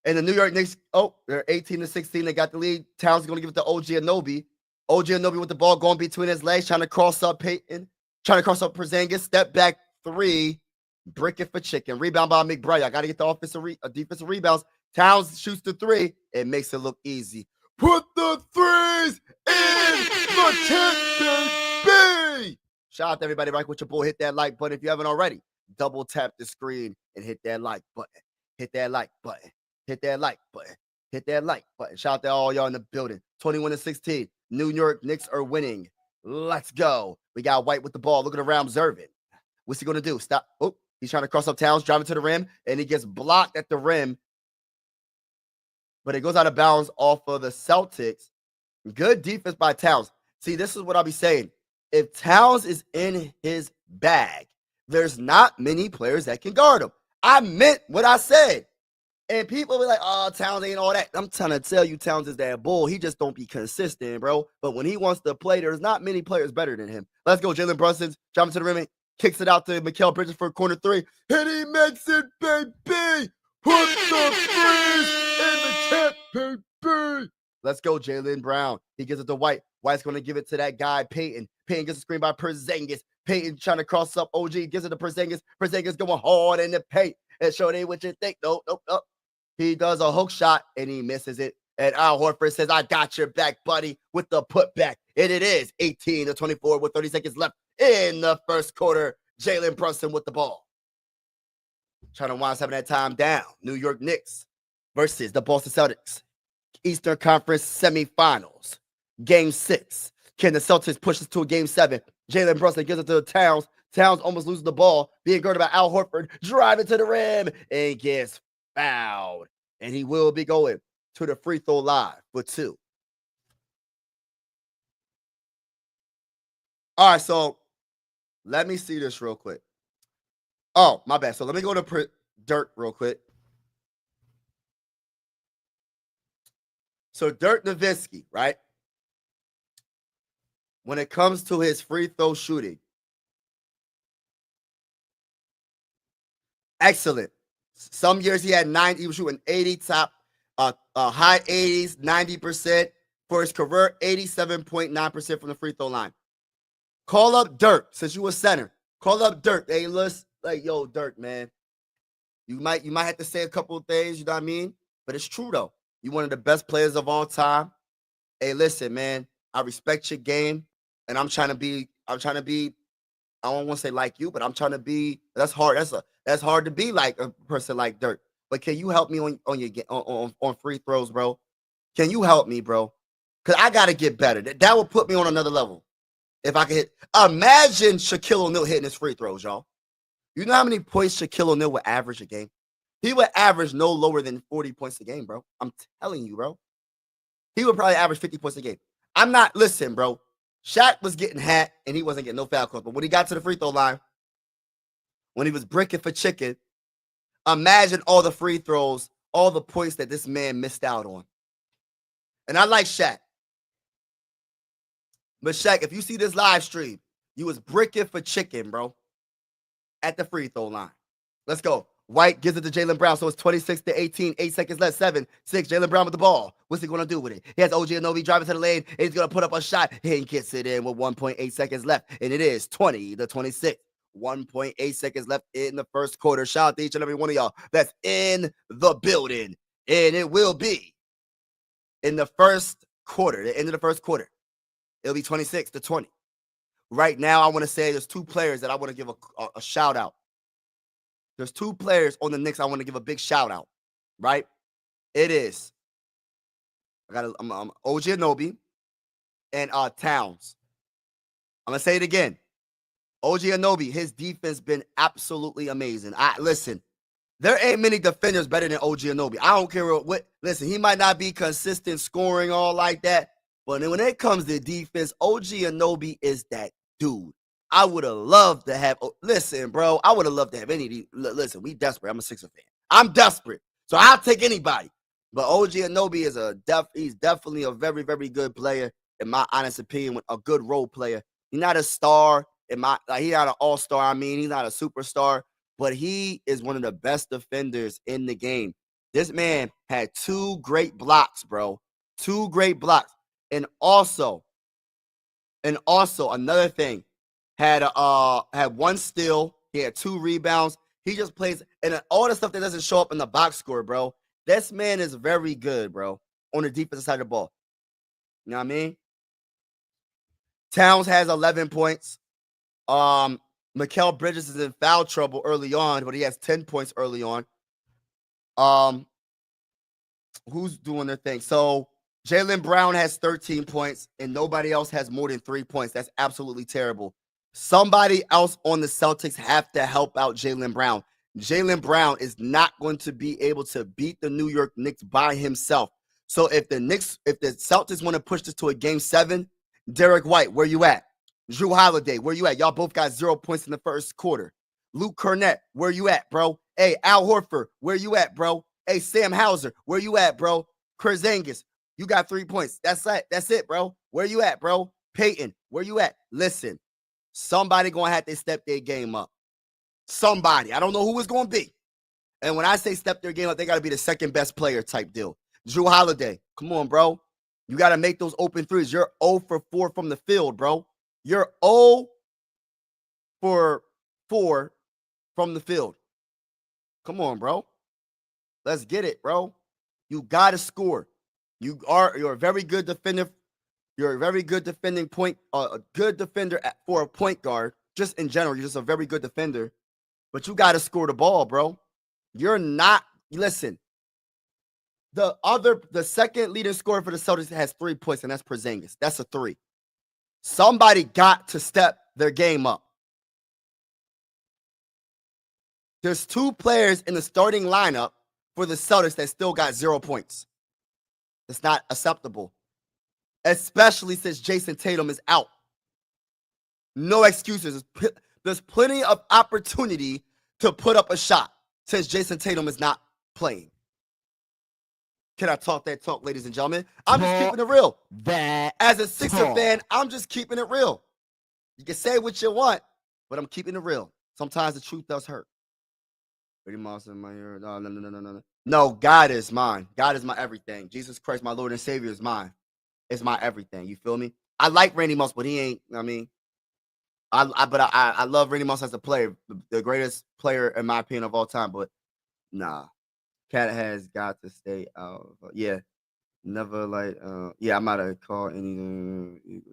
And the New York Knicks, they're 18-16. They got the lead. Towns is going to give it to OG Anunoby. OG Anunoby with the ball going between his legs, trying to cross up Peyton, trying to cross up Porzingis. Step back three. Brick it for chicken. Rebound by McBride. I got to get the defensive rebounds. Towns shoots the three. It makes it look easy. Put the threes in the tent, baby. Shout out to everybody right with your boy. Hit that like button if you haven't already. Double tap the screen and hit that like button. Hit that like button. Shout out to all y'all in the building. 21-16. New York Knicks are winning. Let's go. We got White with the ball. Looking around, observing. What's he going to do? Stop. Oh, he's trying to cross up Towns, driving to the rim, and he gets blocked at the rim. But it goes out of bounds off of the Celtics. Good defense by Towns. See, this is what I'll be saying. If Towns is in his bag, there's not many players that can guard him. I meant what I said. And people be like, oh, Towns ain't all that. I'm trying to tell you, Towns is that bull. He just don't be consistent, bro. But when he wants to play, there's not many players better than him. Let's go. Jalen Brunson's driving to the rim, kicks it out to Mikal Bridges for a corner three. And he makes it, baby. Put the threes in the tent, baby. Let's go, Jaylen Brown. He gives it to White. White's going to give it to that guy, Peyton. Peyton gets a screen by Porzingis. Peyton trying to cross up OG. Gives it to Porzingis. Porzingis going hard in the paint. And show they what you think. Nope. He does a hook shot, and he misses it. And Al Horford says, I got your back, buddy, with the putback. And it is 18-24 with 30 seconds left in the first quarter. Jalen Brunson with the ball. Trying to wind some of that time down. New York Knicks versus the Boston Celtics. Eastern Conference Semifinals. Game 6. Can the Celtics push us to a Game 7? Jalen Brunson gives it to Towns. Towns almost loses the ball. Being guarded by Al Horford. Driving to the rim. And gets fouled. And he will be going to the free throw line for 2. All right, so let me see this real quick. Oh, my bad. So let me go to Dirk real quick. So Dirk Nowitzki, right? When it comes to his free throw shooting, excellent. Some years he had 9. He was shooting 80 top high 80s, 90%. For his career, 87.9% from the free throw line. Call up Dirk, since you a center. Call up Dirk. Hey, listen, like, yo, Dirk, man. You might have to say a couple of things, you know what I mean? But it's true, though. You're one of the best players of all time. Hey, listen, man. I respect your game, and I'm trying to be, I don't want to say like you, but I'm trying to be, that's hard. That's hard to be like a person like Dirk. But can you help me on your on free throws, bro? Can you help me, bro? Because I got to get better. That would put me on another level. If I could hit, imagine Shaquille O'Neal hitting his free throws, y'all. You know how many points Shaquille O'Neal would average a game? He would average no lower than 40 points a game, bro. I'm telling you, bro. He would probably average 50 points a game. Listen, bro. Shaq was getting hat and he wasn't getting no foul calls. But when he got to the free throw line, when he was bricking for chicken, imagine all the free throws, all the points that this man missed out on. And I like Shaq. But Shaq, if you see this live stream, you was bricking for chicken, bro, at the free throw line. Let's go. White gives it to Jaylen Brown, so it's 26-18, 8 seconds left, 7, 6. Jaylen Brown with the ball. What's he going to do with it? He has OG Anunoby driving to the lane, and he's going to put up a shot. He gets it in with 1.8 seconds left, and it is 20-26. 1.8 seconds left in the first quarter. Shout out to each and every one of y'all that's in the building, and it will be in the first quarter, the end of the first quarter. It'll be 26-20. Right now, I want to say there's two players that I want to give a shout out. There's two players on the Knicks I want to give a big shout out, right? It is. I'm OG Anunoby and Towns. I'm gonna say it again. OG Anunoby, his defense been absolutely amazing. Listen, there ain't many defenders better than OG Anunoby. I don't care what. Listen, he might not be consistent scoring all like that, but when it comes to defense, OG Anunoby is that dude. I would have loved to have, listen, bro, I would have loved to have any of these. Listen, we desperate. I'm a Sixers fan. I'm desperate. So I'll take anybody. But OG Anunoby is he's definitely a very, very good player, in my honest opinion, a good role player. He's not a star, he's not an all-star. He's not a superstar, but he is one of the best defenders in the game. This man had 2 great blocks, bro. 2 great blocks. And also another thing, had 1 steal. He had 2 rebounds. He just plays, and all the stuff that doesn't show up in the box score, bro. This man is very good, bro, on the defensive side of the ball. You know what I mean? Towns has 11 points. Mikal Bridges is in foul trouble early on, but he has 10 points early on. Who's doing their thing? So Jaylen Brown has 13 points, and nobody else has more than 3 points. That's absolutely terrible. Somebody else on the Celtics have to help out Jaylen Brown. Jaylen Brown is not going to be able to beat the New York Knicks by himself. So if the Celtics want to push this to a game 7, Derek White, where you at? Drew Holiday, where you at? Y'all both got 0 points in the first quarter. Luke Cornett, where you at, bro? Hey, Al Horford, where you at, bro? Hey, Sam Hauser, where you at, bro? Kurzangis, you got 3 points. That's it, bro. Where you at, bro? Peyton, where you at? Listen. Somebody going to have to step their game up. Somebody. I don't know who it's going to be. And when I say step their game up, they got to be the second best player type deal. Drew Holiday. Come on, bro. You got to make those open threes. You're 0 for 4 from the field, bro. You're 0 for 4 from the field. Come on, bro. Let's get it, bro. You got to score. You're a very good defender. You're a very good defending a good defender for a point guard. Just in general, you're just a very good defender. But you got to score the ball, bro. You're not. Listen, the second leading scorer for the Celtics has 3 points, and that's Porzingis. That's a 3. Somebody got to step their game up. There's 2 players in the starting lineup for the Celtics that still got 0 points. It's not acceptable. Especially since Jason Tatum is out. No excuses. There's plenty of opportunity to put up a shot since Jason Tatum is not playing. Can I talk that talk, ladies and gentlemen? I'm just keeping it real. As a Sixer fan, I'm just keeping it real. You can say what you want, but I'm keeping it real. Sometimes the truth does hurt. 30 miles in my ear. No. No, God is mine. God is my everything. Jesus Christ, my Lord and Savior, is mine. Is my everything. You feel me? I like Randy Moss, but he ain't. I mean, I love Randy Moss as a player, the greatest player in my opinion of all time. But nah, Cat has got to stay out. Yeah, never like. Yeah, I might have called any.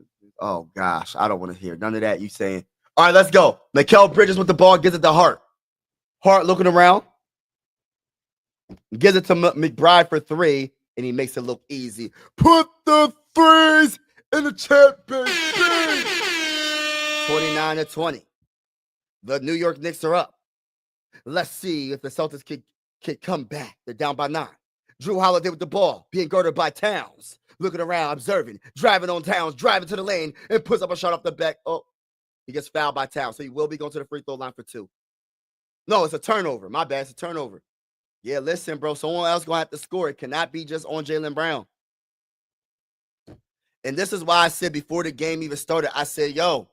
Oh gosh, I don't want to hear none of that. You saying? All right, let's go. Mikal Bridges with the ball, gets it to Hart. Hart looking around, gives it to McBride for three, and he makes it look easy. Put the threes in the chat, baby. 29-20. The New York Knicks are up. Let's see if the Celtics can come back. They're down by 9. Drew Holiday with the ball, being guarded by Towns. Looking around, observing, driving on Towns, driving to the lane, and puts up a shot off the back. Oh, he gets fouled by Towns, so he will be going to the free throw line for 2. No, it's a turnover. My bad, it's a turnover. Yeah, listen, bro, someone else going to have to score. It cannot be just on Jaylen Brown. And this is why I said before the game even started, I said, yo,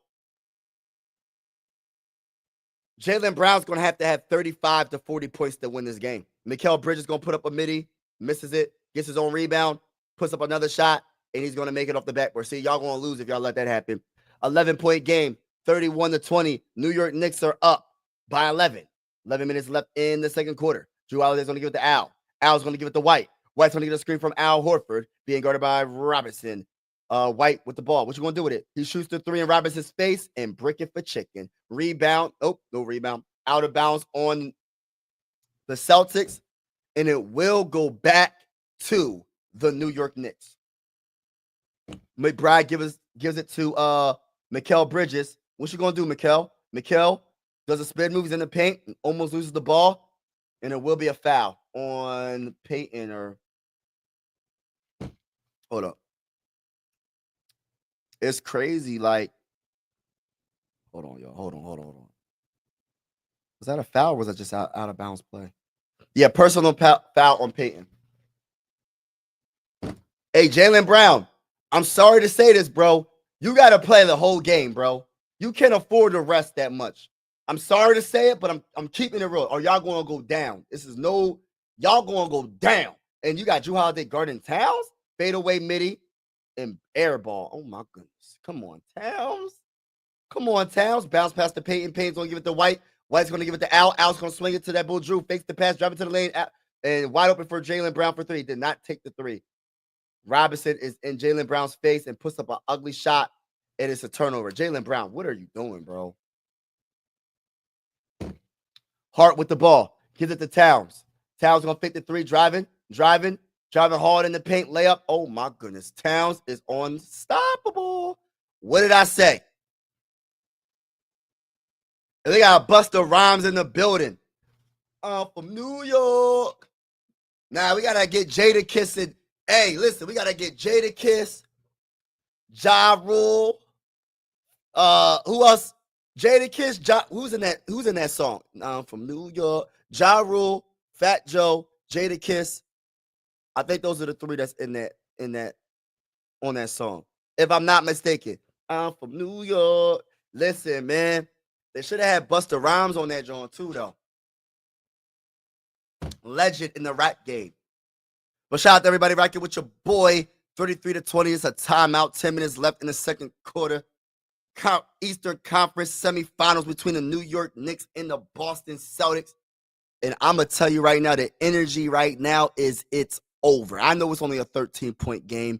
Jaylen Brown's going to have 35 to 40 points to win this game. Mikal Bridges is going to put up a midi, misses it, gets his own rebound, puts up another shot, and he's going to make it off the backboard. See, y'all going to lose if y'all let that happen. 11-point game, 31-20. New York Knicks are up by 11. 11 minutes left in the second quarter. Drew Holiday's going to give it to Al. Al's going to give it to White. White's going to get a screen from Al Horford, being guarded by Robinson. White with the ball. What you going to do with it? He shoots the 3 in Robinson's face and brick it for chicken. Rebound. Oh, no rebound. Out of bounds on the Celtics, and it will go back to the New York Knicks. McBride gives it to Mikal Bridges. What you going to do, Mikal? Mikal does a spin moves in the paint, and almost loses the ball, and it will be a foul on Peyton or hold up. It's crazy. Like, hold on, y'all. Hold on. Was that a foul or was that just out of bounds play? Yeah, personal foul on Peyton. Hey, Jaylen Brown, I'm sorry to say this, bro. You got to play the whole game, bro. You can't afford to rest that much. I'm sorry to say it, but I'm keeping it real. Or y'all going to go down. Y'all going to go down. And you got Drew Holiday guarding Towns, fadeaway midi, and air ball. Oh, my goodness. Come on, Towns. Bounce past the Peyton. Peyton's going to give it to White. White's going to give it to Al. Al's going to swing it to that bull Drew. Fakes the pass, drive it to the lane, and wide open for Jaylen Brown for 3. Did not take the 3. Robinson is in Jaylen Brown's face and puts up an ugly shot, and it's a turnover. Jaylen Brown, what are you doing, bro? Hart with the ball. Gives it to Towns. Towns going to fake the 3, driving hard in the paint, layup. Oh, my goodness. Towns is unstoppable. What did I say? And they got Busta Rhymes in the building. From New York. Now, we got to get Jadakiss and hey, listen, we got to get Jadakiss, Ja Rule. Who else? Jadakiss, who's in that song? From New York. Ja Rule, Fat Joe, Jadakiss. I think those are the 3 that's on that song. If I'm not mistaken. I'm from New York. Listen, man. They should have had Busta Rhymes on that joint too, though. Legend in the rap game. But shout out to everybody rocking with your boy. 33-20. It's a timeout. 10 minutes left in the second quarter. Eastern Conference semifinals between the New York Knicks and the Boston Celtics. And I'm going to tell you right now, the energy right now is it's over. I know it's only a 13-point game.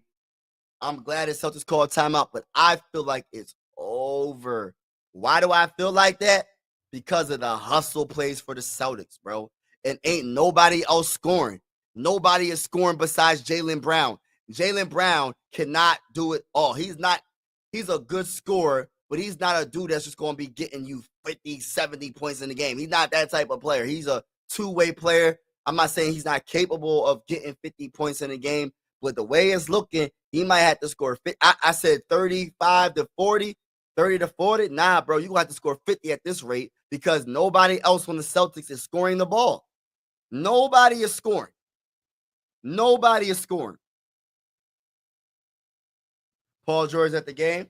I'm glad the Celtics called timeout, but I feel like it's over. Why do I feel like that? Because of the hustle plays for the Celtics, bro. And ain't nobody else scoring. Nobody is scoring besides Jaylen Brown. Jaylen Brown cannot do it all. He's a good scorer, but he's not a dude that's just going to be getting you 50, 70 points in the game. He's not that type of player. He's a two-way player. I'm not saying he's not capable of getting 50 points in a game, but the way it's looking, he might have to score 50. I said 35 to 40, 30 to 40. Nah, bro, you're going to have to score 50 at this rate because nobody else on the Celtics is scoring the ball. Nobody is scoring. Paul George at the game.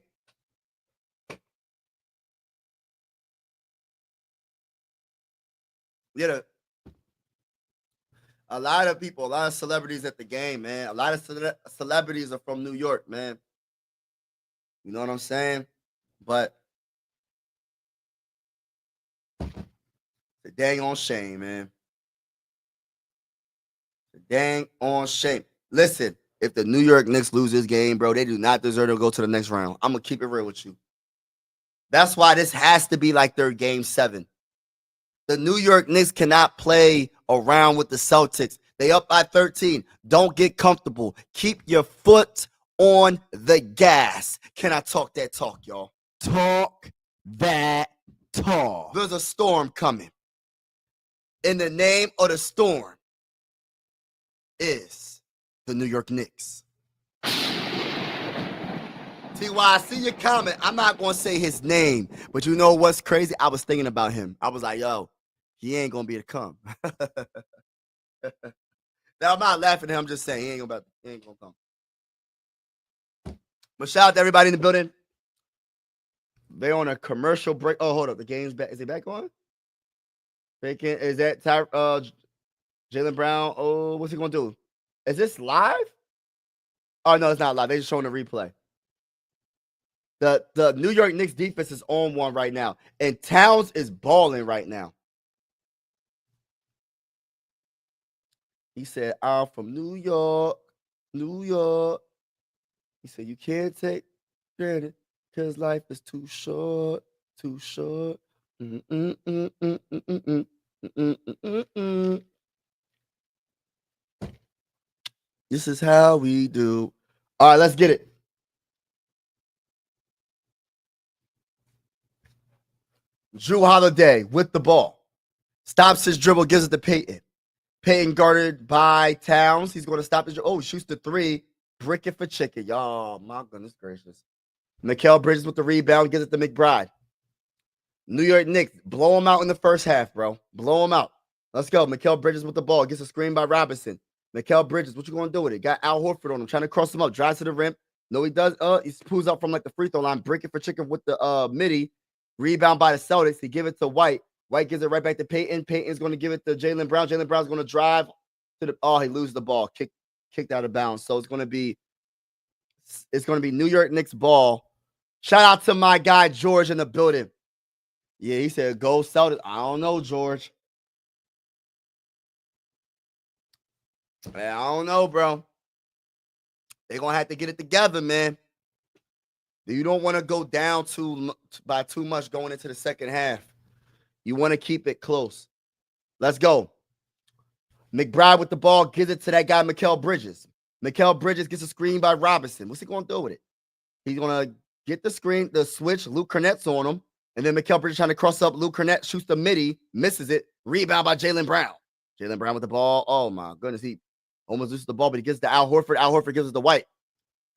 Yeah, A lot of people, a lot of celebrities at the game, man. A lot of celebrities are from New York, man. You know what I'm saying? But the dang on shame, man. The dang on shame. Listen, if the New York Knicks lose this game, bro, they do not deserve to go to the next round. I'm gonna keep it real with you. That's why this has to be like their game 7. The New York Knicks cannot play around with the Celtics. They up by 13. Don't get comfortable. Keep your foot on the gas. Can I talk that talk, y'all? Talk that talk. There's a storm coming. And the name of the storm is the New York Knicks. TY, I see your comment. I'm not going to say his name, but you know what's crazy? I was thinking about him. I was like, yo, he ain't going to be able to come. Now, I'm not laughing at him. I'm just saying he ain't going to come. But shout out to everybody in the building. They're on a commercial break. Oh, hold up. The game's back. Is it back on? Is that Jaylen Brown? Oh, what's he going to do? Is this live? Oh, no, it's not live. They're just showing the replay. The New York Knicks defense is on one right now. And Towns is balling right now. He said, I'm from New York. New York. He said, you can't take credit because life is too short. Too short. This is how we do. All right, let's get it. Drew Holiday with the ball. Stops his dribble, gives it to Peyton. Peyton guarded by Towns. He's going to stop his dribble. Oh, shoots the 3. Brick it for chicken. Y'all, my goodness gracious. Mikal Bridges with the rebound, gives it to McBride. New York Knicks, blow him out in the first half, bro. Blow him out. Let's go. Mikal Bridges with the ball. Gets a screen by Robinson. Mikal Bridges, what you going to do with it? Got Al Horford on him, trying to cross him up. Drives to the rim. No, he does. He pulls up from like the free throw line. Brick it for chicken with the midi. Rebound by the Celtics. He give it to White. White gives it right back to Peyton. Peyton's going to give it to Jaylen Brown. Jaylen Brown's going to drive to the. Oh, he loses the ball. Kicked out of bounds. So it's going to be New York Knicks ball. Shout out to my guy George in the building. Yeah, he said go Celtics. I don't know, George. I don't know, bro. They're going to have to get it together, man. You don't want to go down by too much going into the second half. You want to keep it close. Let's go. McBride with the ball, gives it to that guy, Mikal Bridges. Mikal Bridges gets a screen by Robinson. What's he going to do with it? He's going to get the screen, the switch. Luke Cornett's on him. And then Mikal Bridges trying to cross up. Luke Cornett shoots the midi, misses it. Rebound by Jaylen Brown. Jaylen Brown with the ball. Oh, my goodness. He almost loses the ball, but he gives it to Al Horford. Al Horford gives it to White.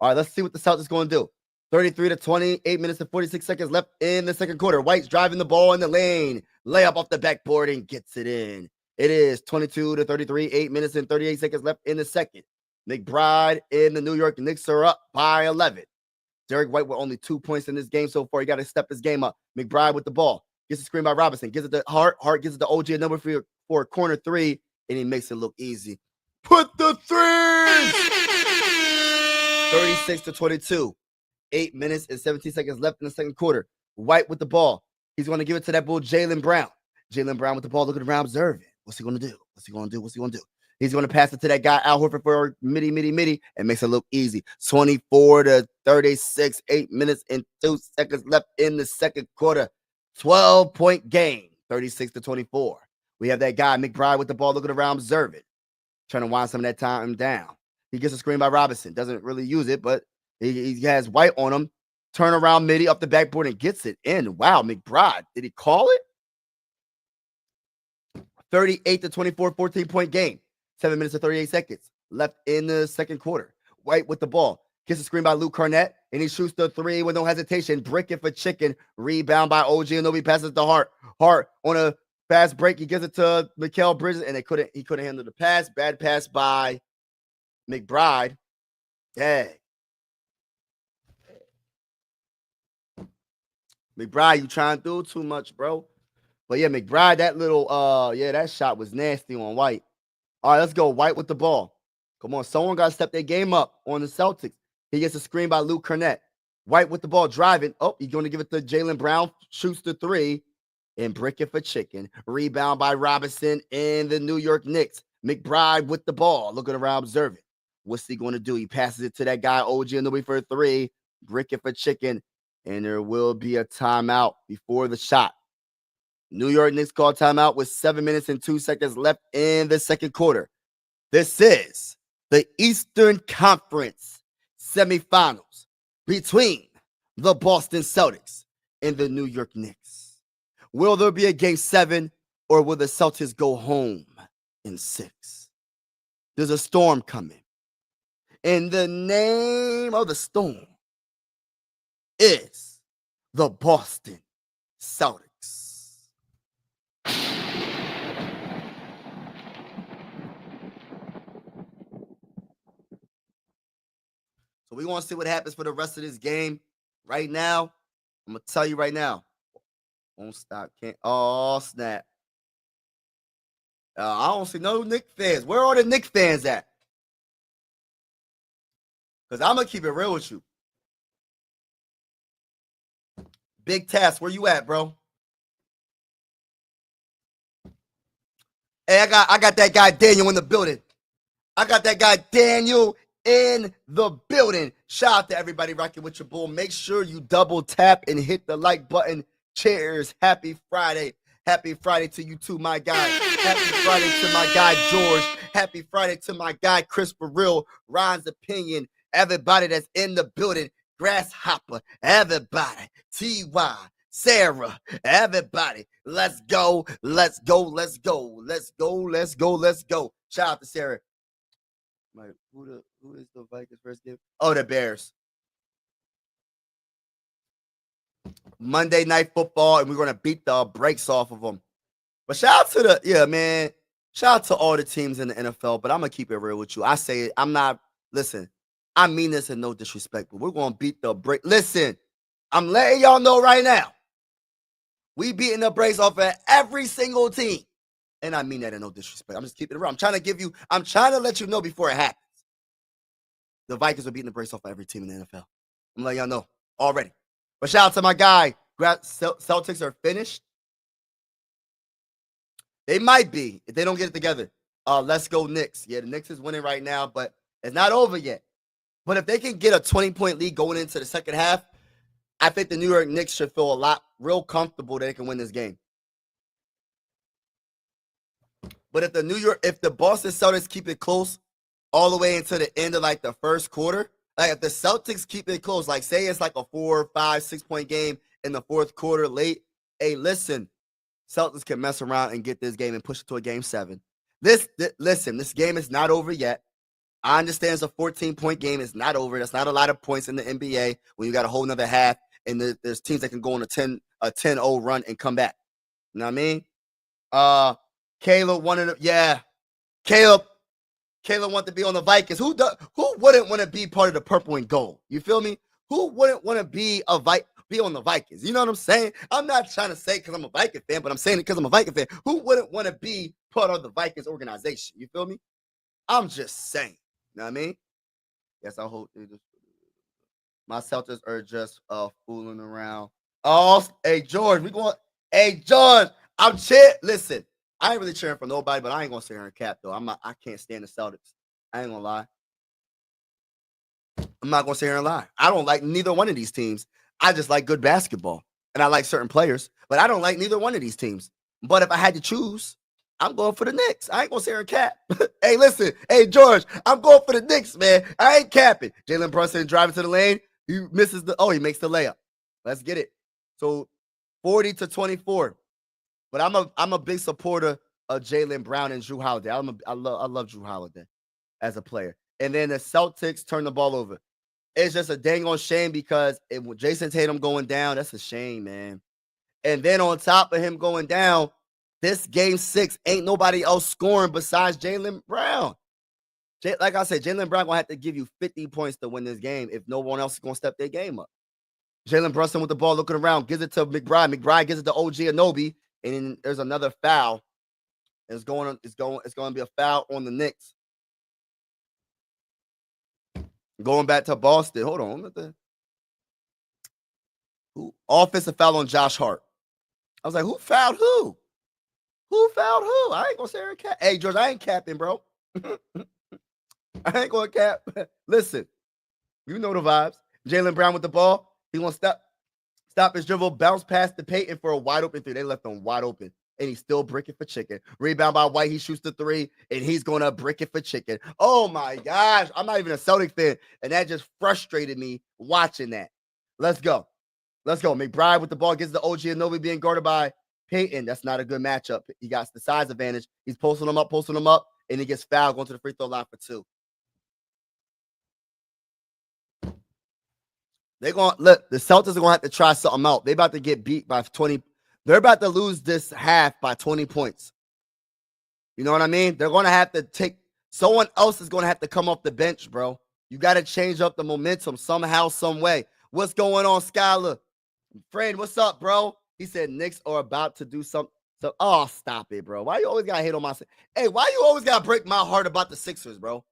All right, let's see what the Celtics going to do. 33-20, 8 minutes and 46 seconds left in the second quarter. White's driving the ball in the lane. Layup off the backboard and gets it in. It is 22-33, 8 minutes and 38 seconds left in the second. McBride and the New York Knicks are up by 11. Derek White with only 2 points in this game so far. He got to step his game up. McBride with the ball. Gets a screen by Robinson. Gives it to Hart. Hart gives it to OG, a number for a corner 3, and he makes it look easy. Put the 3! 36-22. 8 minutes and 17 seconds left in the second quarter. White with the ball. He's going to give it to that bull, Jaylen Brown. Jaylen Brown with the ball, looking around, observing. What's he going to do? What's he going to do? He's going to pass it to that guy, Al Horford, for midi, and makes it look easy. 24-36, 8 minutes and 2 seconds left in the second quarter. 12-point game, 36-24. We have that guy, McBride, with the ball, looking around, observing. Trying to wind some of that time down. He gets a screen by Robinson. Doesn't really use it, but he has White on him. Turn around midi up the backboard and gets it in. Wow, McBride. Did he call it? 38-24, 14-point game. 7 minutes and 38 seconds left in the second quarter. White with the ball. Gets a screen by Luke Cornett, and he shoots the 3 with no hesitation. Brick it for chicken. Rebound by OG, and nobody passes to Hart. Hart on a fast break. He gives it to Mikal Bridges, and he couldn't handle the pass. Bad pass by McBride. Dang. McBride, you trying to do too much, bro. But yeah, McBride, that little that shot was nasty on White. All right, let's go. White with the ball. Come on. Someone got to step their game up on the Celtics. He gets a screen by Luke Cornett. White with the ball driving. Oh, he's going to give it to Jaylen Brown. Shoots the three. And brick it for chicken. Rebound by Robinson in the New York Knicks. McBride with the ball. Looking around, observing. What's he going to do? He passes it to that guy, OG Anunoby, for a three. Brick it for chicken. And there will be a timeout before the shot. New York Knicks call timeout with 7 minutes and 2 seconds left in the second quarter. This is the Eastern Conference Semifinals between the Boston Celtics and the New York Knicks. Will there be a game 7 or will the Celtics go home in 6? There's a storm coming. And the name of the storm is the Boston Celtics. So we want to see what happens for the rest of this game. Right now, I'm going to tell you right now. Won't stop. Can't. Oh, snap. I don't see no Knicks fans. Where are the Knicks fans at? Because I'm going to keep it real with you. Big Task, where you at, bro? Hey, I got that guy Daniel in the building. I got that guy Daniel in the building. Shout out to everybody rocking with your bull. Make sure you double tap and hit the like button. Cheers. Happy Friday. Happy Friday to you too, my guy. Happy Friday to my guy George. Happy Friday to my guy Chris for real. Ron's opinion. Everybody that's in the building. Grasshopper. Everybody. T.Y. Sarah. Everybody. Let's go. Let's go. Let's go. Let's go. Let's go. Let's go. Shout out to Sarah. Like, who is the Vikings first game? Oh, the Bears. Monday Night Football, and we're going to beat the brakes off of them. But shout out to shout out to all the teams in the NFL, but I'm going to keep it real with you. I say it, listen, I mean this in no disrespect, but we're going to beat the brakes. Listen, I'm letting y'all know right now, we beating the brakes off of every single team. And I mean that in no disrespect. I'm just keeping it real. I'm trying to let you know before it happens. The Vikings are beating the brakes off of every team in the NFL. I'm letting y'all know already. But shout out to my guy. Celtics are finished. They might be if they don't get it together. Let's go Knicks. Yeah, the Knicks is winning right now, but it's not over yet. But if they can get a 20-point lead going into the second half, I think the New York Knicks should feel real comfortable that they can win this game. But if the Boston Celtics keep it close all the way into the end of like the first quarter, like if the Celtics keep it close, like say it's like a 4, 5, 6 point game in the fourth quarter late. Hey, listen, Celtics can mess around and get this game and push it to a game 7. This game is not over yet. I understand it's a 14-point game. It's not over. That's not a lot of points in the NBA when you got a whole nother half and there's teams that can go on a 10-0 run and come back. You know what I mean? Caleb wanted to, yeah. Caleb wanted to be on the Vikings. Who wouldn't want to be part of the purple and gold? You feel me? Who wouldn't want to be on the Vikings? You know what I'm saying? I'm not trying to say because I'm a Viking fan, but I'm saying it because I'm a Viking fan. Who wouldn't want to be part of the Vikings organization? You feel me? I'm just saying. You know what I mean? Yes, I hope my Celtics are just fooling around. Oh, hey George, Hey George, I'm cheering. Listen, I ain't really cheering for nobody, but I ain't gonna sit here and cap though. I can't stand the Celtics. I ain't gonna lie. I'm not gonna sit here and lie. I don't like neither one of these teams. I just like good basketball, and I like certain players, but I don't like neither one of these teams. But if I had to choose, I'm going for the Knicks. I ain't gonna sit here and cap. Hey, listen, hey George, I'm going for the Knicks, man. I ain't capping. Jalen Brunson driving to the lane. He makes the layup. Let's get it. So 40-24. But I'm a big supporter of Jaylen Brown and Jrue Holiday. I love Jrue Holiday as a player. And then the Celtics turn the ball over. It's just a dang on shame because with Jason Tatum going down, that's a shame, man. And then on top of him going down, this game 6 ain't nobody else scoring besides Jaylen Brown. Like I said, Jaylen Brown gonna have to give you 50 points to win this game if no one else is gonna step their game up. Jalen Brunson with the ball looking around, gives it to McBride. McBride gives it to OG Anunoby, and then there's another foul It's going to be a foul on the Knicks. Going back to Boston. Hold on. Offensive foul on Josh Hart. I was like, who fouled who? Who fouled who? I ain't gonna say cap. Hey, George, I ain't capping, bro. I ain't gonna cap. Listen, you know the vibes. Jaylen Brown with the ball. He gonna stop his dribble, bounce past the Payton for a wide open three. They left him wide open, and he's still bricking for chicken. Rebound by White. He shoots the three, and he's gonna brick it for chicken. Oh my gosh, I'm not even a Celtics fan, and that just frustrated me watching that. Let's go. McBride with the ball gets the OG Anunoby being guarded by Payton. That's not a good matchup. He got the size advantage. He's posting him up, and he gets fouled going to the free throw line for 2. They're going to look, the Celtics are going to have to try something out. They're about to get beat by 20. They're about to lose this half by 20 points. You know what I mean? They're going to have to take someone else is going to have to come off the bench, bro. You got to change up the momentum somehow, some way. What's going on, Skylar? Friend, what's up, bro? He said Knicks are about to do something. So, oh, stop it, bro. Why you always got to hate on my Hey, why you always got to break my heart about the Sixers, bro?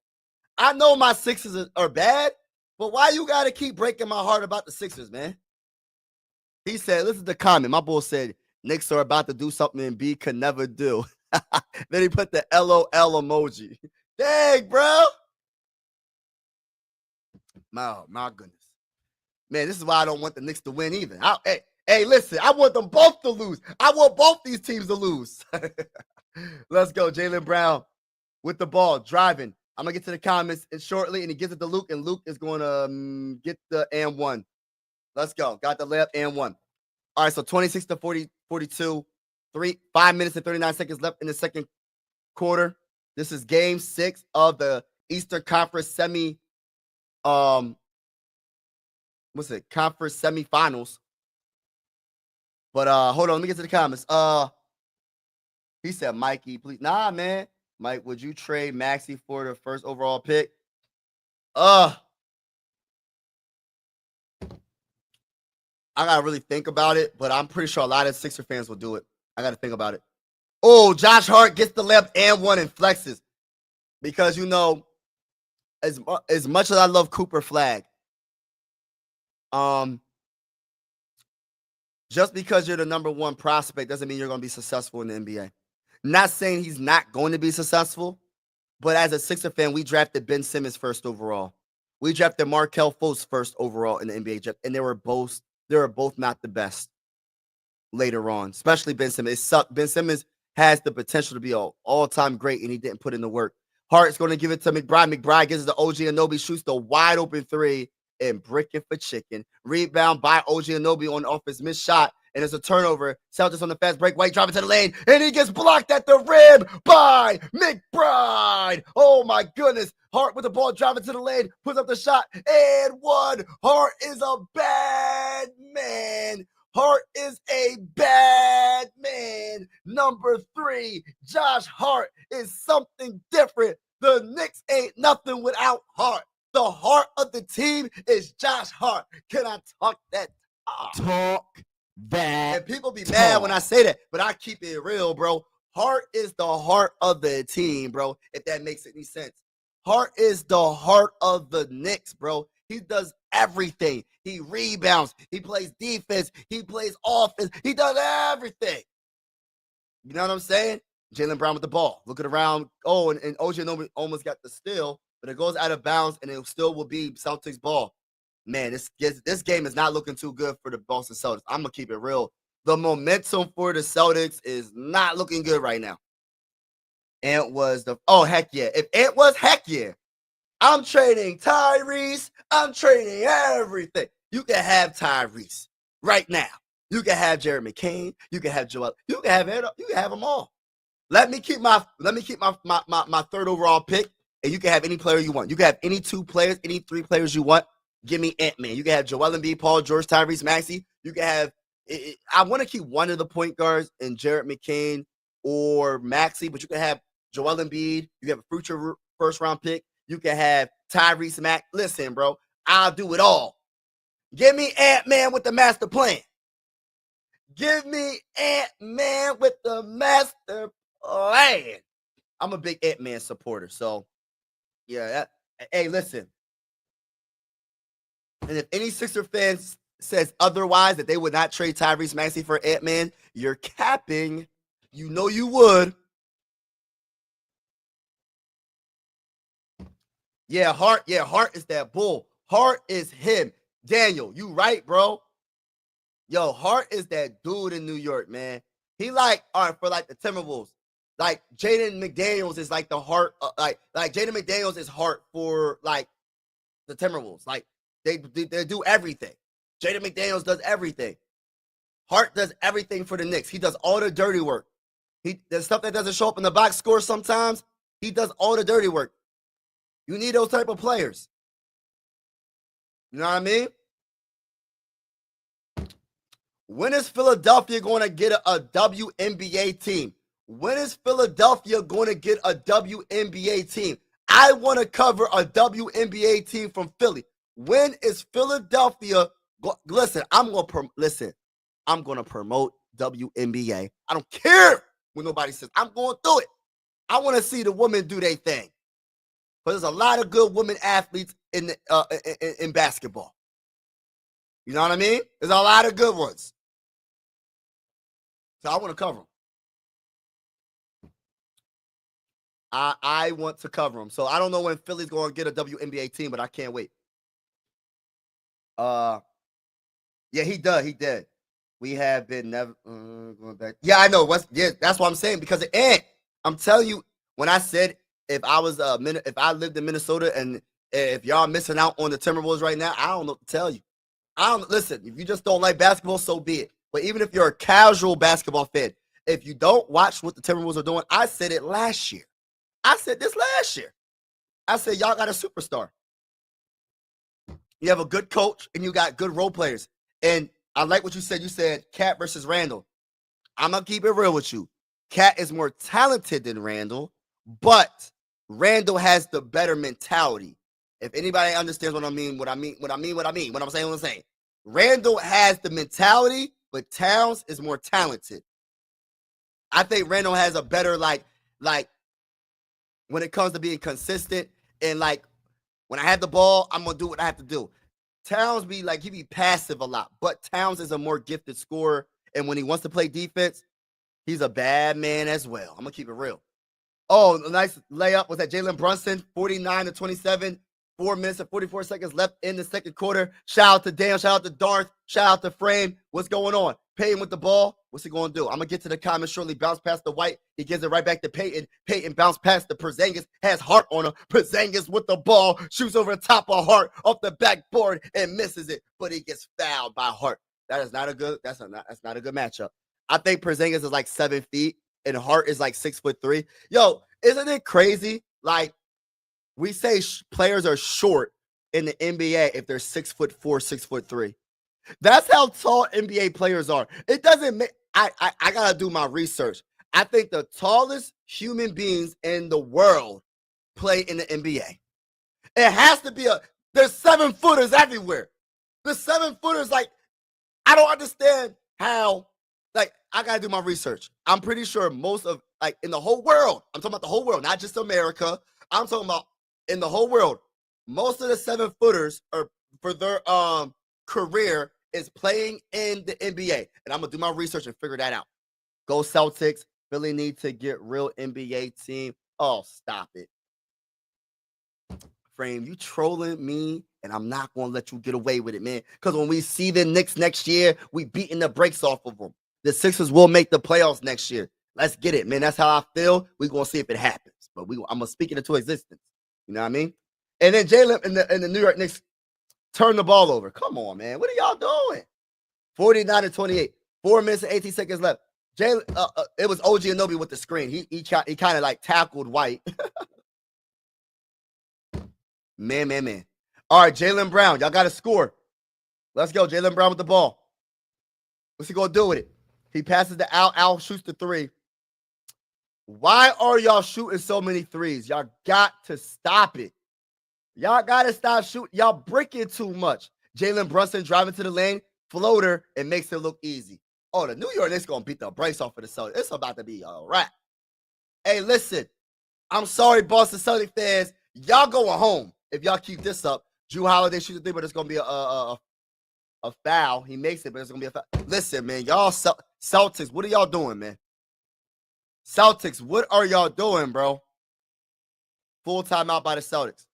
I know my Sixers are bad, but why you got to keep breaking my heart about the Sixers, man? He said, listen to the comment. My boy said, Knicks are about to do something and B could never do. Then he put the LOL emoji. Dang, bro. My goodness. Man, this is why I don't want the Knicks to win either. Hey, listen, I want them both to lose. I want both these teams to lose. Let's go. Jaylen Brown with the ball, driving. I'm going to get to the comments shortly, and he gives it to Luke, and Luke is going to get the and 1. Let's go. Got the layup and 1. All right, so 26 to 42. 5 minutes and 39 seconds left in the second quarter. This is game 6 of the Eastern Conference Conference semifinals. But hold on, let me get to the comments. He said, Mikey, please. Nah, man. Mike, would you trade Maxey for the first overall pick? I gotta really think about it, but I'm pretty sure a lot of Sixer fans will do it. I gotta think about it. Oh, Josh Hart gets the left and 1 and flexes. Because, you know, as much as I love Cooper Flag, just because you're the number 1 prospect doesn't mean you're going to be successful in the NBA. Not saying he's not going to be successful, but as a Sixer fan, we drafted Ben Simmons first overall. We drafted Markelle Fultz first overall in the NBA draft, and they were both not the best later on, especially Ben Simmons. It sucked. Ben Simmons has the potential to be an all-time great, and he didn't put in the work. Hart's going to give it to McBride. McBride gives it to OG Anunoby, shoots the wide open 3, and bricking for chicken. Rebound by OG Anunoby on off his missed shot, and it's a turnover. Celtics on the fast break. White driving to the lane, and he gets blocked at the rim by McBride. Oh, my goodness. Hart with the ball driving to the lane, puts up the shot, and 1. Hart is a bad man. Hart is a bad man. Number 3, Josh Hart is something different. The Knicks ain't nothing without Hart. The heart of the team is Josh Hart. Can I talk that talk? And people be mad when I say that, but I keep it real, bro. Hart is the heart of the team, bro, if that makes any sense. Hart is the heart of the Knicks, bro. He does everything. He rebounds. He plays defense. He plays offense. He does everything. You know what I'm saying? Jaylen Brown with the ball. Looking around. Oh, and OG almost got the steal, but it goes out of bounds, and it still will be Celtics ball. Man, this game is not looking too good for the Boston Celtics. I'm going to keep it real. The momentum for the Celtics is not looking good right now. Ant was heck yeah. If Ant was, heck yeah. I'm trading Tyrese. I'm trading everything. You can have Tyrese right now. You can have Jared McCain. You can have Joel. You can have Ed. You can have them all. Let me keep my third overall pick, and you can have any player you want. You can have any 2 players, any 3 players you want. Give me Ant-Man. You can have Joel Embiid, Paul George, Tyrese Maxey. You can have. I want to keep one of the point guards in Jared McCain or Maxey, but you can have Joel Embiid. You have a future first round pick. You can have Tyrese Mack. Listen, bro, I'll do it all. Give me Ant-Man with the master plan. Give me Ant-Man with the master. land. I'm a big Ant-Man supporter, so yeah. Hey, listen. And if any Sixer fans says otherwise, that they would not trade Tyrese Maxey for Ant-Man, you're capping. You know you would. Yeah, Hart is that bull. Hart is him. Daniel, you right, bro. Yo, Hart is that dude in New York, man. He like, all right, for like the Timberwolves. Like Jaden McDaniels is like the Hart, like Jaden McDaniels is Hart for like the Timberwolves. Like they do everything. Jaden McDaniels does everything. Hart does everything for the Knicks. He does all the dirty work. The stuff that doesn't show up in the box score sometimes, he does all the dirty work. You need those type of players. You know what I mean? When is Philadelphia going to get a WNBA team? When is Philadelphia going to get a WNBA team? I want to cover a WNBA team from Philly. When is Philadelphia? Listen, I'm going to promote WNBA. I don't care when nobody says. I'm going through it. I want to see the women do their thing. But there's a lot of good women athletes in basketball. You know what I mean? There's a lot of good ones. So I want to cover them. I want to cover them. So I don't know when Philly's going to get a WNBA team, but I can't wait. Yeah, he does. He did. We have been never going back. Yeah, I know. That's what I'm saying, because of Ant. I'm telling you, when I said if I lived in Minnesota and if y'all missing out on the Timberwolves right now, I don't know what to tell you. Listen, if you just don't like basketball, so be it. But even if you're a casual basketball fan, if you don't watch what the Timberwolves are doing, I said it last year. I said this last year. I said, y'all got a superstar. You have a good coach and you got good role players. And I like what you said. You said Cat versus Randall. I'm going to keep it real with you. Cat is more talented than Randall, but Randall has the better mentality. If anybody understands what I'm saying. Randall has the mentality, but Towns is more talented. I think Randall has a better, like when it comes to being consistent and like when I have the ball, I'm going to do what I have to do. Towns he be passive a lot, but Towns is a more gifted scorer. And when he wants to play defense, he's a bad man as well. I'm going to keep it real. Oh, a nice layup was that Jalen Brunson, 49-27, 4 minutes and 44 seconds left in the second quarter. Shout out to Dan, shout out to Darth, shout out to Frame. What's going on? Peyton with the ball. What's he going to do? I'm going to get to the comments shortly. Bounce past the White. He gives it right back to Peyton. Peyton bounce past the Porzingis. Has Hart on him. Porzingis with the ball. Shoots over the top of Hart off the backboard and misses it. But he gets fouled by Hart. That's not a good matchup. I think Porzingis is like 7 feet and Hart is like 6'3". Yo, isn't it crazy? Like, we say players are short in the NBA if they're 6'4", 6'3". That's how tall NBA players are. It doesn't make. I gotta do my research. I think the tallest human beings in the world play in the NBA. It has to be there's 7-footers everywhere. The 7-footers, like, I don't understand how. Like, I gotta do my research. I'm pretty sure most of, like, in the whole world, I'm talking about the whole world, not just America. I'm talking about in the whole world, most of the 7-footers are for their career is playing in the NBA. And I'm gonna do my research and figure that out. Go Celtics. Philly need to get real NBA team. Oh, stop it. Frame, you trolling me, and I'm not gonna let you get away with it, man. Because when we see the Knicks next year, we beating the brakes off of them. The Sixers will make the playoffs next year. Let's get it, man. That's how I feel. We're gonna see if it happens. But I'm gonna speak it into existence. You know what I mean? And then Jalen and the New York Knicks turn the ball over. Come on, man. What are y'all doing? 49-28. 4 minutes and 18 seconds left. Jalen, it was OG Anunoby with the screen. He kind of like tackled White. Man. All right, Jaylen Brown. Y'all got to score. Let's go. Jaylen Brown with the ball. What's he going to do with it? He passes to Al. Al shoots the 3. Why are y'all shooting so many threes? Y'all got to stop it. Y'all got to stop shooting. Y'all breaking too much. Jalen Brunson driving to the lane, floater, and makes it look easy. Oh, the New York Knicks going to beat the brakes off of the Celtics. It's about to be all right. Hey, listen. I'm sorry, Boston Celtics fans. Y'all going home if y'all keep this up. Drew Holiday shoots a three, but it's gonna be a foul. He makes it, but it's gonna be a foul. Listen, man, y'all Celtics, what are y'all doing, man? Celtics, what are y'all doing, bro? Full timeout by the Celtics.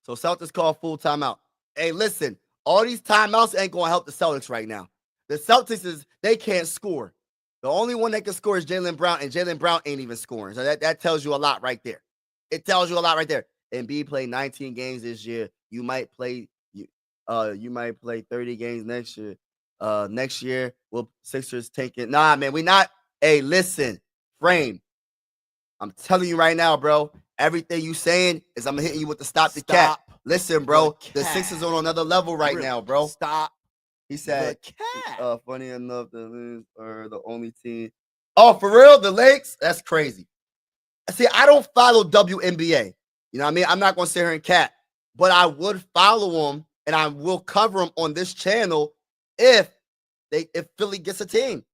So Celtics call full timeout. Hey, listen, all these timeouts ain't gonna help the Celtics right now. The Celtics they can't score. The only one that can score is Jaylen Brown, and Jaylen Brown ain't even scoring. So that tells you a lot right there. It tells you a lot right there. Embiid played 19 games this year. You might play 30 games next year. Next year, will Sixers take it? Nah, man, we not. Hey, listen, Frame. I'm telling you right now, bro. Everything you saying is I'm hitting you with the stop the cap. Listen, bro. The Sixers on another level right now, bro. Stop. He said, the funny enough, the Lakers are the only team. Oh, for real? The Lakers? That's crazy. See, I don't follow WNBA. You know what I mean? I'm not going to sit here and cap, but I would follow them and I will cover them on this channel if Philly gets a team.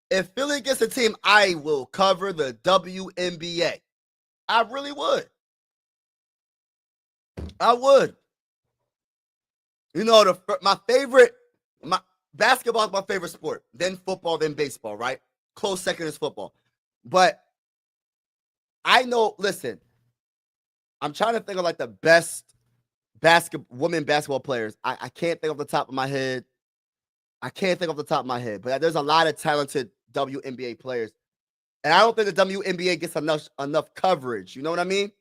If Philly gets a team, I will cover the WNBA. I really would. I would. You know, my basketball is my favorite sport. Then football, then baseball, right? Close second is football. But I know, listen, I'm trying to think of like the best women basketball players. I can't think off the top of my head. But there's a lot of talented WNBA players. And I don't think the WNBA gets enough coverage. You know what I mean?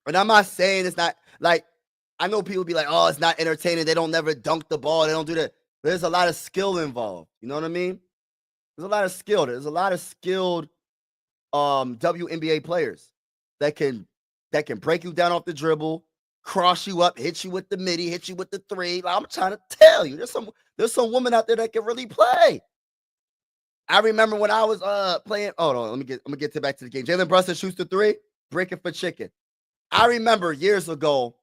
And I'm not saying it's not like, I know people be like, oh, it's not entertaining. They don't never dunk the ball. They don't do that. There's a lot of skill involved. You know what I mean? There's a lot of skill. There's a lot of skilled WNBA players that can break you down off the dribble, cross you up, hit you with the midi, hit you with the three. Like, I'm trying to tell you, there's some women out there that can really play. I remember when I was playing. Hold on, I'm gonna get back to the game. Jalen Brunson shoots the three, breaking for chicken. I remember years ago,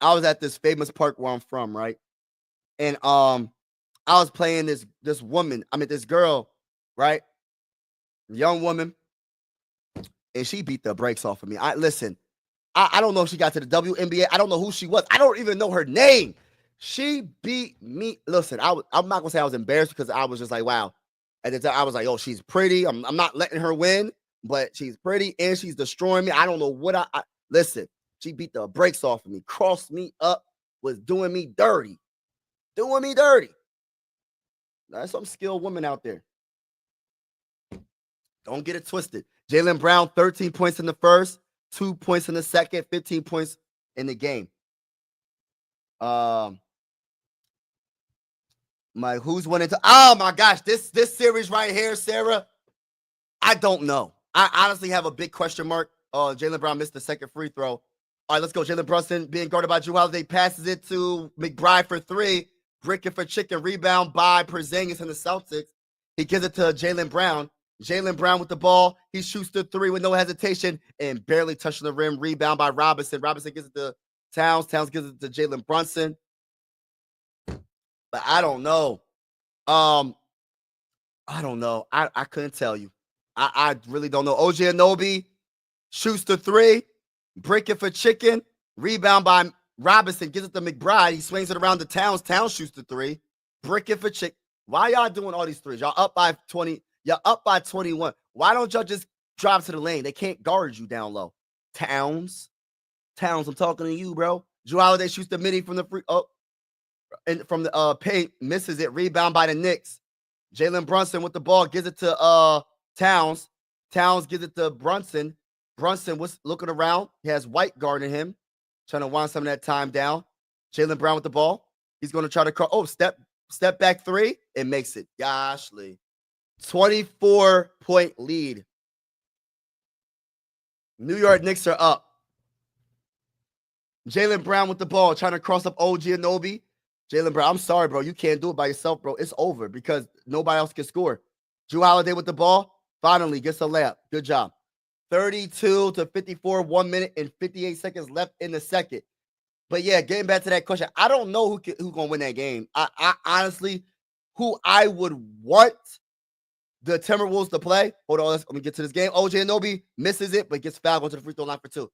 I was at this famous park where I'm from, right? And I was playing this girl, right? Young woman, and she beat the brakes off of me. I don't know if she got to the WNBA. I don't know who she was. I don't even know her name. She beat me. Listen, I'm not gonna say I was embarrassed because I was just like, wow. At the time, I was like, oh, she's pretty. I'm not letting her win, but she's pretty and she's destroying me. I don't know what I listen. She beat the brakes off of me, crossed me up, was doing me dirty. There's some skilled women out there. Don't get it twisted. Jaylen Brown, 13 points in the first, 2 points in the second, 15 points in the game. Who's winning? Oh my gosh, this series right here, Sarah. I don't know. I honestly have a big question mark. Jaylen Brown missed the second free throw. All right, let's go. Jalen Brunson being guarded by Drew Holiday, passes it to McBride for three. Bricking for chicken. Rebound by Porzingis and the Celtics. He gives it to Jaylen Brown. Jaylen Brown with the ball. He shoots the three with no hesitation and barely touching the rim. Rebound by Robinson. Robinson gives it to Towns. Towns gives it to Jalen Brunson. But I don't know. I don't know. I couldn't tell you. I really don't know. OG Anunoby shoots the three. Breaking for chicken. Rebound by Robinson. Gives it to McBride. He swings it around to Towns. Towns shoots the three. Breaking for chicken. Why y'all doing all these threes? Y'all up by 20. Y'all up by 21. Why don't y'all just drive to the lane? They can't guard you down low. Towns, I'm talking to you, bro. Drew Holiday shoots the midi from the free. Oh, and from the paint, misses it. Rebound by the Knicks. Jalen Brunson with the ball gives it to Towns. Towns gives it to Brunson. Brunson was looking around. He has White guarding him, trying to wind some of that time down. Jaylen Brown with the ball. He's going to try to cross. Oh, step back three and makes it. Goshly. 24-point lead. New York Knicks are up. Jaylen Brown with the ball, trying to cross up OG Anunoby. Jaylen Brown, I'm sorry, bro. You can't do it by yourself, bro. It's over because nobody else can score. Drew Holiday with the ball. Finally gets a layup. Good job. 32 to 54, 1 minute and 58 seconds left in the second. But yeah, getting back to that question, I don't know who's going to win that game. I honestly, who I would want the Timberwolves to play. Hold on, let me get to this game. OJ Anunoby misses it, but gets fouled, going to the free throw line for 2.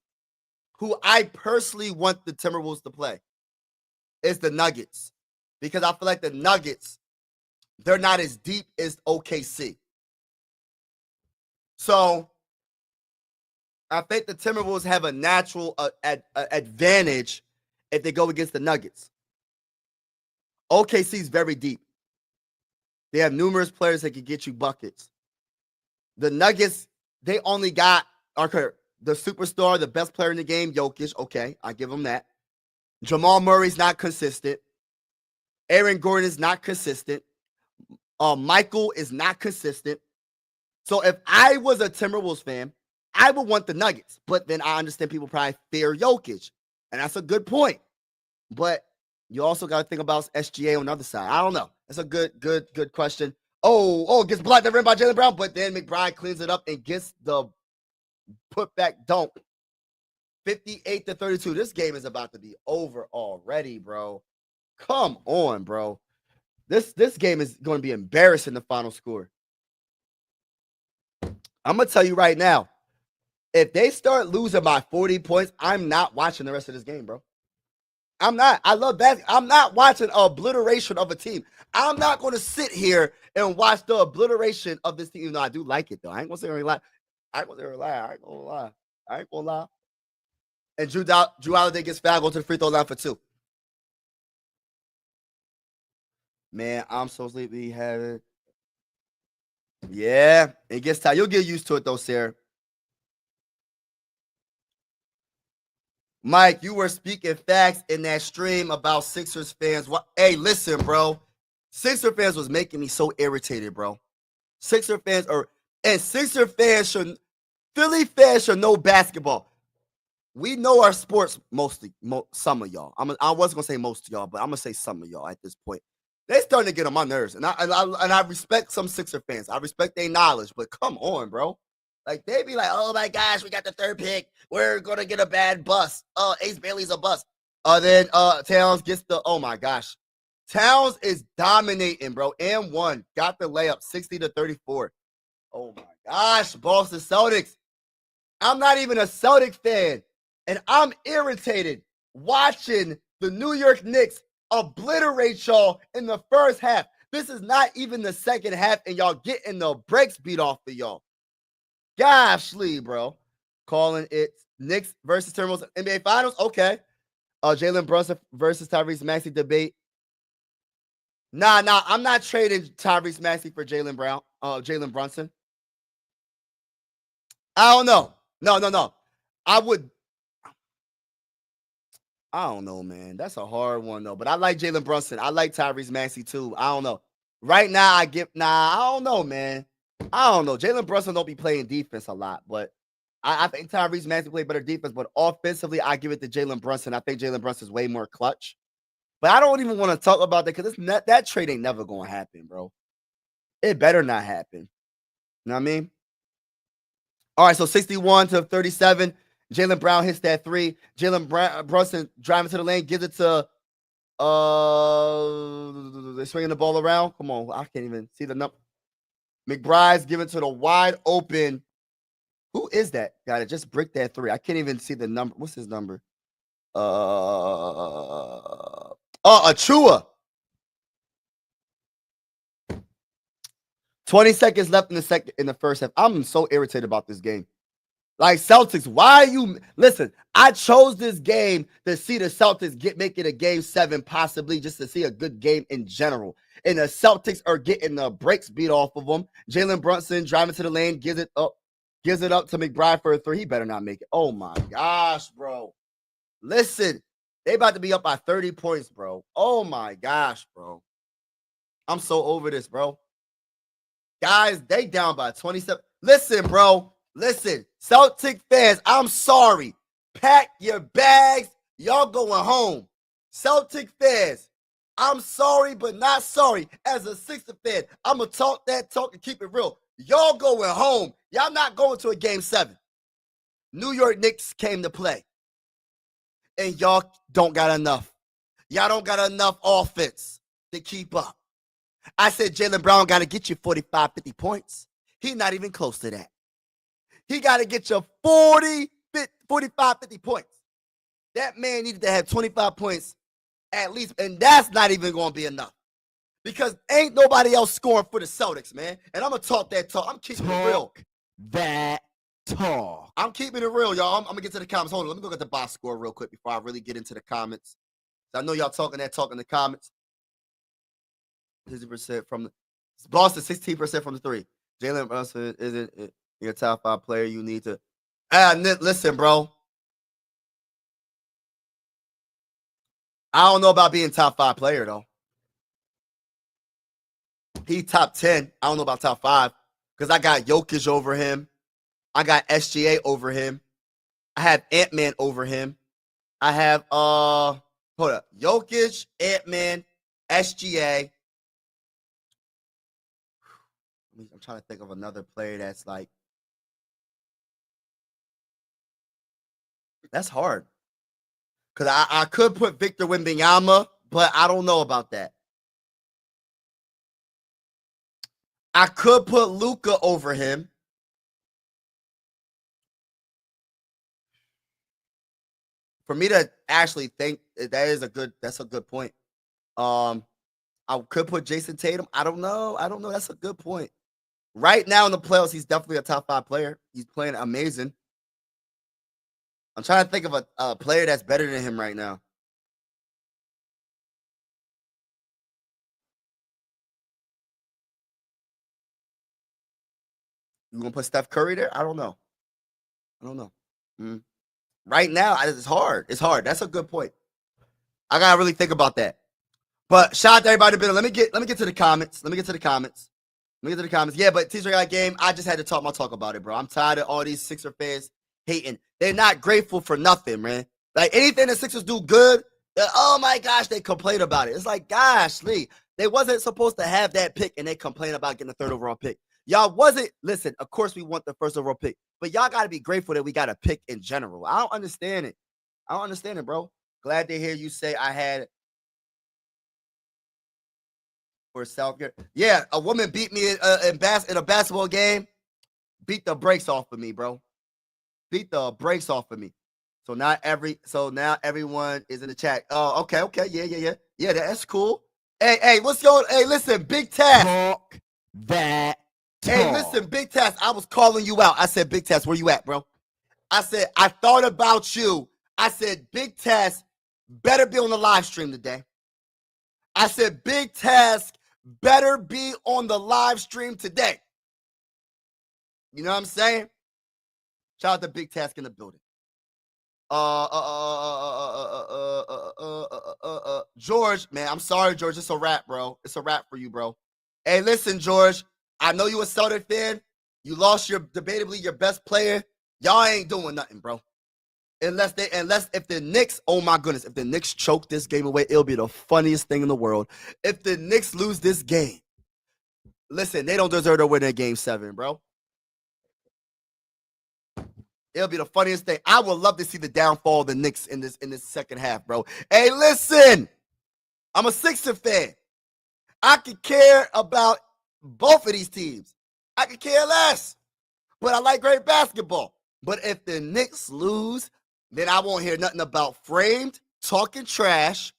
Who I personally want the Timberwolves to play is the Nuggets, because I feel like the Nuggets, they're not as deep as OKC. So I think the Timberwolves have a natural advantage if they go against the Nuggets. OKC is very deep. They have numerous players that can get you buckets. The Nuggets, they only got the superstar, the best player in the game, Jokic. Okay, I give them that. Jamal Murray's not consistent. Aaron Gordon is not consistent. Michael is not consistent. So if I was a Timberwolves fan, I would want the Nuggets. But then I understand people probably fear Jokic. And that's a good point. But you also got to think about SGA on the other side. I don't know. That's a good question. Gets blocked at the rim by Jaylen Brown, but then McBride cleans it up and gets the putback dunk. 58-32. This game is about to be over already, bro. Come on, bro. This game is going to be embarrassing, the final score. I'm going to tell you right now, if they start losing by 40 points, I'm not watching the rest of this game, bro. I'm not. I love basketball. I'm not watching obliteration of a team. I'm not going to sit here and watch the obliteration of this team. Even though I do like it, though. I ain't going to say any lie. I ain't going to lie. And Drew Holiday gets fouled, go to the free throw line for 2. Man, I'm so sleepy. Yeah, it gets tired. You'll get used to it, though, Sarah. Mike, you were speaking facts in that stream about Sixers fans. Hey, listen, bro. Sixer fans was making me so irritated, bro. Philly fans should know basketball. We know our sports mostly, some of y'all. I wasn't going to say most of y'all, but I'm going to say some of y'all at this point. They starting to get on my nerves. And I respect some Sixer fans. I respect their knowledge, but come on, bro. Like, they be like, oh, my gosh, we got the 3rd pick. We're going to get a bad bust. Ace Bailey's a bust. Then Towns gets oh, my gosh. Towns is dominating, bro. And one. Got the layup, 60-34. Oh, my gosh, Boston Celtics. I'm not even a Celtic fan, and I'm irritated watching the New York Knicks obliterate y'all in the first half. This is not even the second half, and y'all getting the brakes beat off of y'all. Goshly, bro. Calling it Knicks versus Timberwolves NBA Finals. Okay. Jalen Brunson versus Tyrese Maxey debate. Nah, I'm not trading Tyrese Maxey for Jalen Brunson. I don't know. No. I don't know, man. That's a hard one, though. But I like Jalen Brunson. I like Tyrese Maxey, too. I don't know. Right now, I don't know, man. I don't know. Jalen Brunson don't be playing defense a lot, but I think Tyrese Maxey play better defense. But offensively, I give it to Jalen Brunson. I think Jalen Brunson is way more clutch. But I don't even want to talk about that because that trade ain't never going to happen, bro. It better not happen. You know what I mean? All right, so 61-37. Jaylen Brown hits that 3. Brunson driving to the lane, gives it to they're swinging the ball around. Come on, I can't even see the number. McBride's giving to the wide open. Who is that guy that just bricked that 3? I can't even see the number. What's his number? Achua. 20 seconds left in the first half. I'm so irritated about this game. Like, Celtics, why are you listen? I chose this game to see the Celtics make it a game 7, possibly just to see a good game in general. And the Celtics are getting the brakes beat off of them. Jalen Brunson driving to the lane, gives it up to McBride for a 3. He better not make it. Oh my gosh, bro. Listen, they about to be up by 30 points, bro. Oh my gosh, bro. I'm so over this, bro. Guys, they down by 27. Listen, bro. Listen, Celtic fans, I'm sorry. Pack your bags. Y'all going home. Celtic fans, I'm sorry, but not sorry. As a Sixers fan, I'm going to talk that talk and keep it real. Y'all going home. Y'all not going to a game 7. New York Knicks came to play. And y'all don't got enough. Y'all don't got enough offense to keep up. I said Jaylen Brown got to get you 45, 50 points. He's not even close to that. He got to get you 40, 50, 45, 50 points. That man needed to have 25 points at least, and that's not even going to be enough. Because ain't nobody else scoring for the Celtics, man. And I'm going to talk that talk. I'm keeping it real. That talk. I'm keeping it real, y'all. I'm going to get to the comments. Hold on. Let me look at the box score real quick before I really get into the comments. I know y'all talking that talk in the comments. 60% from the Boston, 16% from the three. Jalen Brunson isn't your top 5 player. You need to listen, bro. I don't know about being top 5 player though. He top 10. I don't know about top 5 because I got Jokic over him. I got SGA over him. I have Ant-Man over him. I have hold up, Jokic, Ant-Man, SGA. I'm trying to think of another player that's like, that's hard. Because I could put Victor Wembanyama, but I don't know about that. I could put Luka over him. For me to actually think that's a good point. I could put Jason Tatum. I don't know. That's a good point. Right now in the playoffs, he's definitely a top 5 player. He's playing amazing. I'm trying to think of a player that's better than him right now. You gonna put Steph Curry there? I don't know. Right now, it's hard. That's a good point. I gotta really think about that. But shout out to everybody. Let me get to the comments. Yeah, but T-shirt got game. I just had to talk about it, bro. I'm tired of all these Sixer fans hating. They're not grateful for nothing, man. Like anything the Sixers do good, oh my gosh, they complain about it. It's like, gosh, Lee, they wasn't supposed to have that pick, and they complain about getting the 3rd overall pick. Y'all wasn't. Listen, of course we want the 1st overall pick, but y'all got to be grateful that we got a pick in general. I don't understand it, bro. Glad to hear you say I had for South Carolina. Yeah, a woman beat me in a basketball game. Beat the brakes off of me, bro. So now everyone is in the chat. Oh, okay. Yeah, that's cool. Hey, listen, Big Task. Talk that talk. Hey, listen, Big Task. I was calling you out. I said, Big Task, where you at, bro? I said, I thought about you. I said, Big Task better be on the live stream today. I said, Big Task better be on the live stream today. You know what I'm saying? Shout out to Big Task in the building. George, man, I'm sorry, George. It's a wrap, bro. It's a wrap for you, bro. Hey, listen, George. I know you a Celtics fan. You lost debatably your best player. Y'all ain't doing nothing, bro. Unless if the Knicks, oh my goodness, if the Knicks choke this game away, it'll be the funniest thing in the world. If the Knicks lose this game, listen, they don't deserve to win that game 7, bro. It'll be the funniest thing. I would love to see the downfall of the Knicks in this second half, bro. Hey, listen, I'm a Sixer fan. I could care about both of these teams. I could care less, but I like great basketball. But if the Knicks lose, then I won't hear nothing about Framed talking trash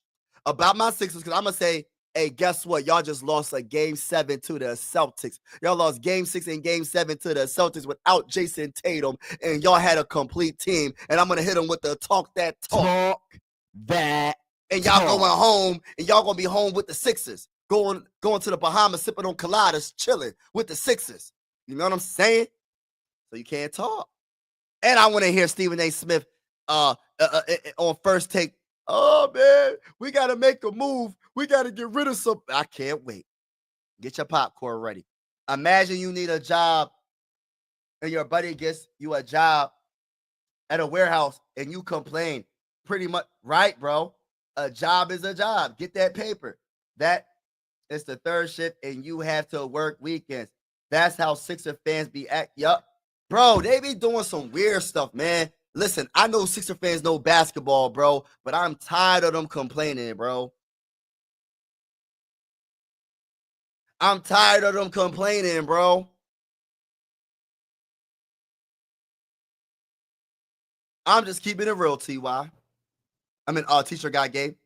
about my Sixers because I'm going to say, hey, guess what? Y'all just lost a Game 7 to the Celtics. Y'all lost Game 6 and Game 7 to the Celtics without Jason Tatum, and y'all had a complete team. And I'm going to hit them with the talk that talk. Talk that And y'all talk. going home, and y'all going to be home with the Sixers. Going to the Bahamas, sipping on coladas, chilling with the Sixers. You know what I'm saying? So you can't talk. And I want to hear Stephen A. Smith on First Take. Oh, man, we got to make a move. We got to get rid of some. I can't wait. Get your popcorn ready. Imagine you need a job and your buddy gets you a job at a warehouse and you complain. Pretty much, right, bro? A job is a job. Get that paper. That is the 3rd shift and you have to work weekends. That's how Sixer fans be yup. Bro, they be doing some weird stuff, man. Listen, I know Sixer fans know basketball, bro, but I'm tired of them complaining, bro. I'm tired of them complaining, bro. I'm just keeping it real, T.Y. I mean, teacher got game.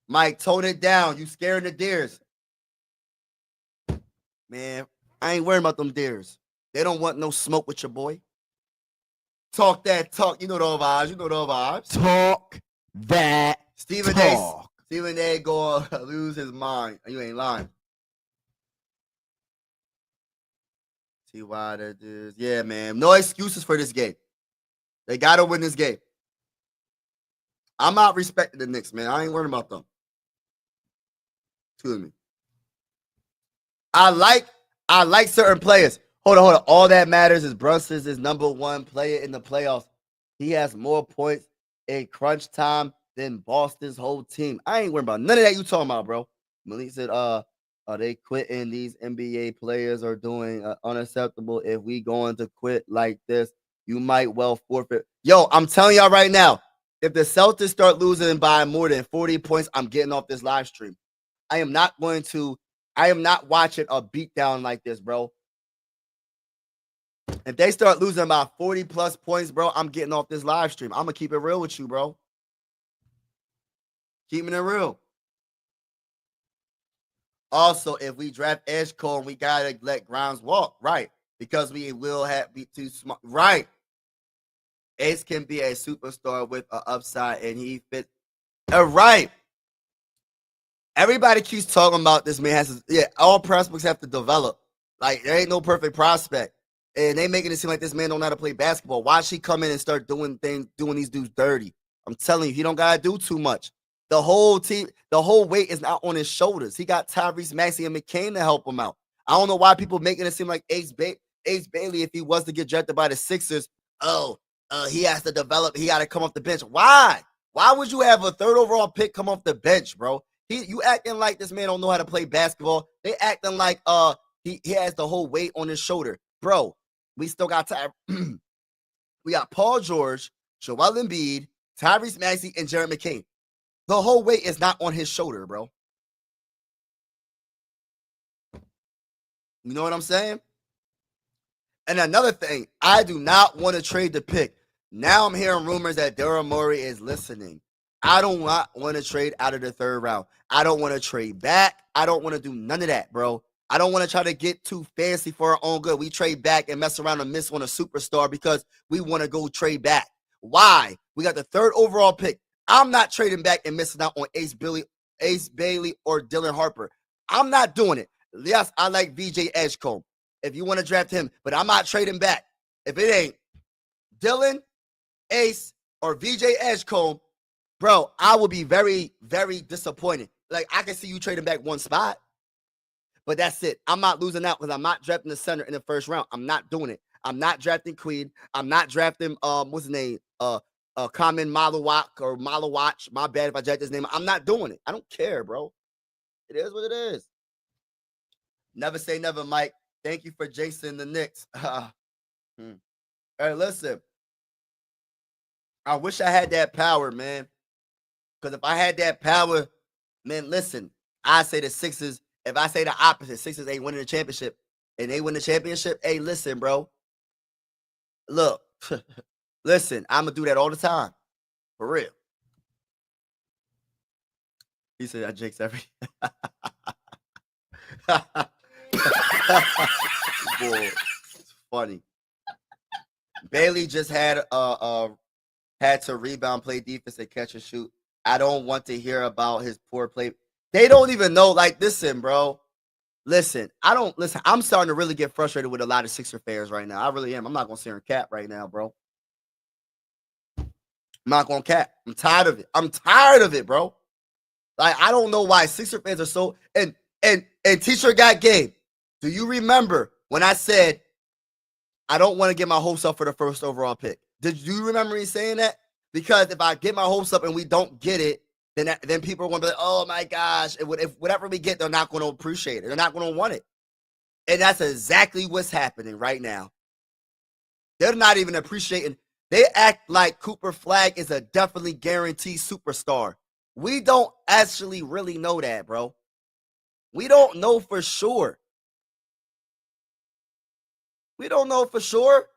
Mike, tone it down. You scaring the deers. Man, I ain't worrying about them deers. They don't want no smoke with your boy. Talk that talk. You know the vibes. You know the vibes. Talk that Stephen talk. Stephen A. gonna lose his mind. You ain't lying. T.Y. that is. Yeah, man. No excuses for this game. They gotta win this game. I'm not respecting the Knicks, man. I ain't worrying about them. Excuse me. I like certain players. Hold on. All that matters is Brunson's is number one player in the playoffs. He has more points in crunch time than Boston's whole team. I ain't worried about none of that you talking about, bro. Malik said, are they quitting? These NBA players are doing unacceptable. If we going to quit like this, you might well forfeit. Yo, I'm telling y'all right now, if the Celtics start losing by more than 40 points, I'm getting off this live stream. I am not watching a beatdown like this, bro. If they start losing by 40 plus points, bro, I'm getting off this live stream. I'm going to keep it real with you, bro. Keeping it real. Also, if we draft Edgecombe, we got to let Grimes walk, right? Because we will be too smart, right? Ace can be a superstar with an upside, and he fits. Right. Everybody keeps talking about this man all prospects have to develop. Like, there ain't no perfect prospect. And they making it seem like this man don't know how to play basketball. Why should he come in and start doing these dudes dirty? I'm telling you, he don't gotta do too much. The whole team, the whole weight is not on his shoulders. He got Tyrese Maxey and McCain to help him out. I don't know why people making it seem like Ace Bailey, if he was to get drafted by the Sixers, he has to develop. He got to come off the bench. Why? Why would you have a third overall pick come off the bench, bro? You acting like this man don't know how to play basketball. They acting like he has the whole weight on his shoulder, bro. We still got time. We got Paul George, Joel Embiid, Tyrese Maxey, and Jared McCain. The whole weight is not on his shoulder, bro. You know what I'm saying? And another thing, I do not want to trade the pick. Now I'm hearing rumors that Daryl Morey is listening. I don't want to trade out of the third round. I don't want to trade back. I don't want to do none of that, bro. I don't want to try to get too fancy for our own good. We trade back and mess around and miss on a superstar because we want to go trade back. Why? We got the third overall pick. I'm not trading back and missing out on Ace Bailey, or Dylan Harper. I'm not doing it. Yes, I like VJ Edgecombe if you want to draft him, but I'm not trading back. If it ain't Dylan, Ace, or VJ Edgecombe, bro, I will be very, very disappointed. Like, I can see you trading back one spot, but that's it. I'm not losing out because I'm not drafting the center in the first round. I'm not doing it. I'm not drafting Queen. I'm not drafting, what's his name? Common Malawach. My bad if I draft his name. I'm not doing it. I don't care, bro. It is what it is. Never say never, Mike. Thank you for Jason the Knicks. Hey, listen. I wish I had that power, man. Because if I had that power, man, listen, I say the Sixers. If I say the opposite, Sixers ain't winning the championship, and they win the championship, hey, listen, bro. Look, listen, I'm going to do that all the time. For real. He said, I jinx every. Boy, it's funny. Bailey just had to rebound, play defense, and catch and shoot. I don't want to hear about his poor play. They don't even know. Like, listen, bro. Listen. I'm starting to really get frustrated with a lot of Sixer fans right now. I really am. I'm not gonna sit here and cap right now, bro. I'm not gonna cap. I'm tired of it. I'm tired of it, bro. Like, I don't know why Sixer fans are so and teacher got game. Do you remember when I said I don't want to get my hopes up for the first overall pick? Did you remember me saying that? Because if I get my hopes up and we don't get it, then people are going to be like, oh my gosh, if whatever we get, they're not going to appreciate it. They're not going to want it. And that's exactly what's happening right now. They're not even appreciating. They act like Cooper Flagg is a definitely guaranteed superstar. We don't actually really know that, bro. We don't know for sure. We don't know for sure.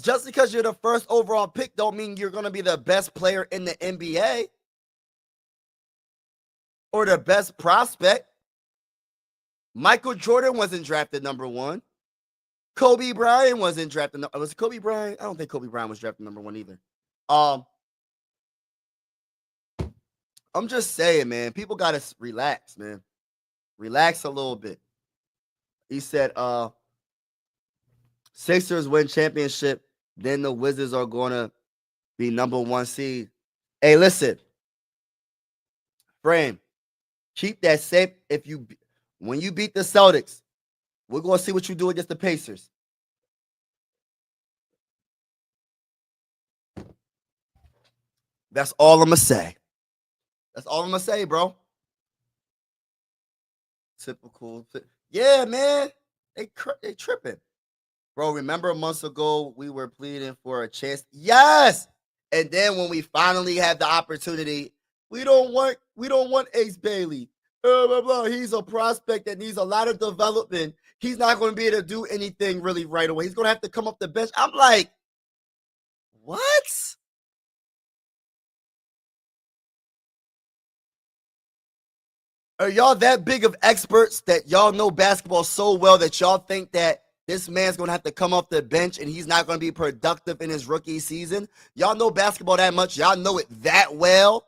Just because you're the first overall pick don't mean you're going to be the best player in the NBA or the best prospect. Michael Jordan wasn't drafted number 1. Kobe Bryant wasn't drafted. Was it Kobe Bryant? I don't think Kobe Bryant was drafted number 1 either. I'm just saying, man, people got to relax, man. Relax a little bit. He said, Sixers win championship, then the Wizards are going to be number 1 seed. Hey, listen, Frame, keep that same. When you beat the Celtics, we're going to see what you do against the Pacers. That's all I'm going to say. That's all I'm going to say, bro. Typical. Yeah, man. They tripping. Bro, remember months ago we were pleading for a chance? Yes. And then when we finally had the opportunity, we don't want Ace Bailey. Blah, blah, blah. He's a prospect that needs a lot of development. He's not going to be able to do anything really right away. He's going to have to come up the bench. I'm like, what? Are y'all that big of experts that y'all know basketball so well that y'all think that this man's going to have to come off the bench and he's not going to be productive in his rookie season? Y'all know basketball that much? Y'all know it that well?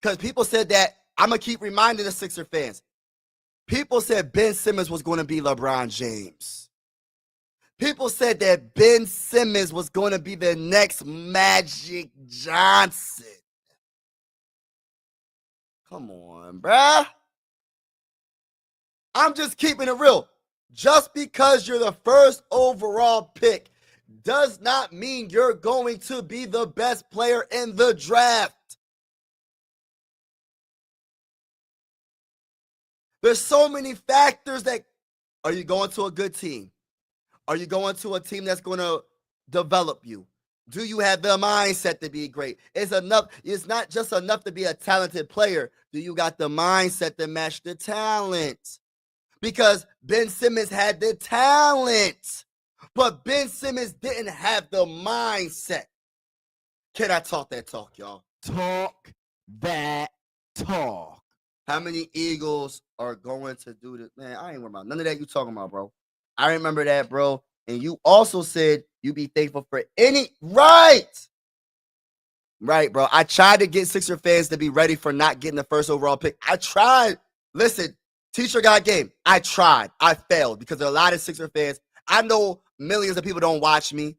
Because people said that, I'm going to keep reminding the Sixer fans. People said Ben Simmons was going to be LeBron James. People said that Ben Simmons was going to be the next Magic Johnson. Come on, bruh. I'm just keeping it real. Just because you're the first overall pick does not mean you're going to be the best player in the draft. There's so many factors that, are you going to a good team? Are you going to a team that's going to develop you? Do you have the mindset to be great? It's not just enough to be a talented player. Do you got the mindset to match the talent? Because Ben Simmons had the talent, but Ben Simmons didn't have the mindset. Can I talk that talk, y'all? Talk that talk. How many Eagles are going to do this? Man, I ain't worried about none of that you talking about, bro. I remember that, bro. And you also said you be thankful for any right. Right, bro. I tried to get Sixer fans to be ready for not getting the first overall pick. I tried. Listen, teacher got game. I tried. I failed because there are a lot of Sixer fans. I know millions of people don't watch me.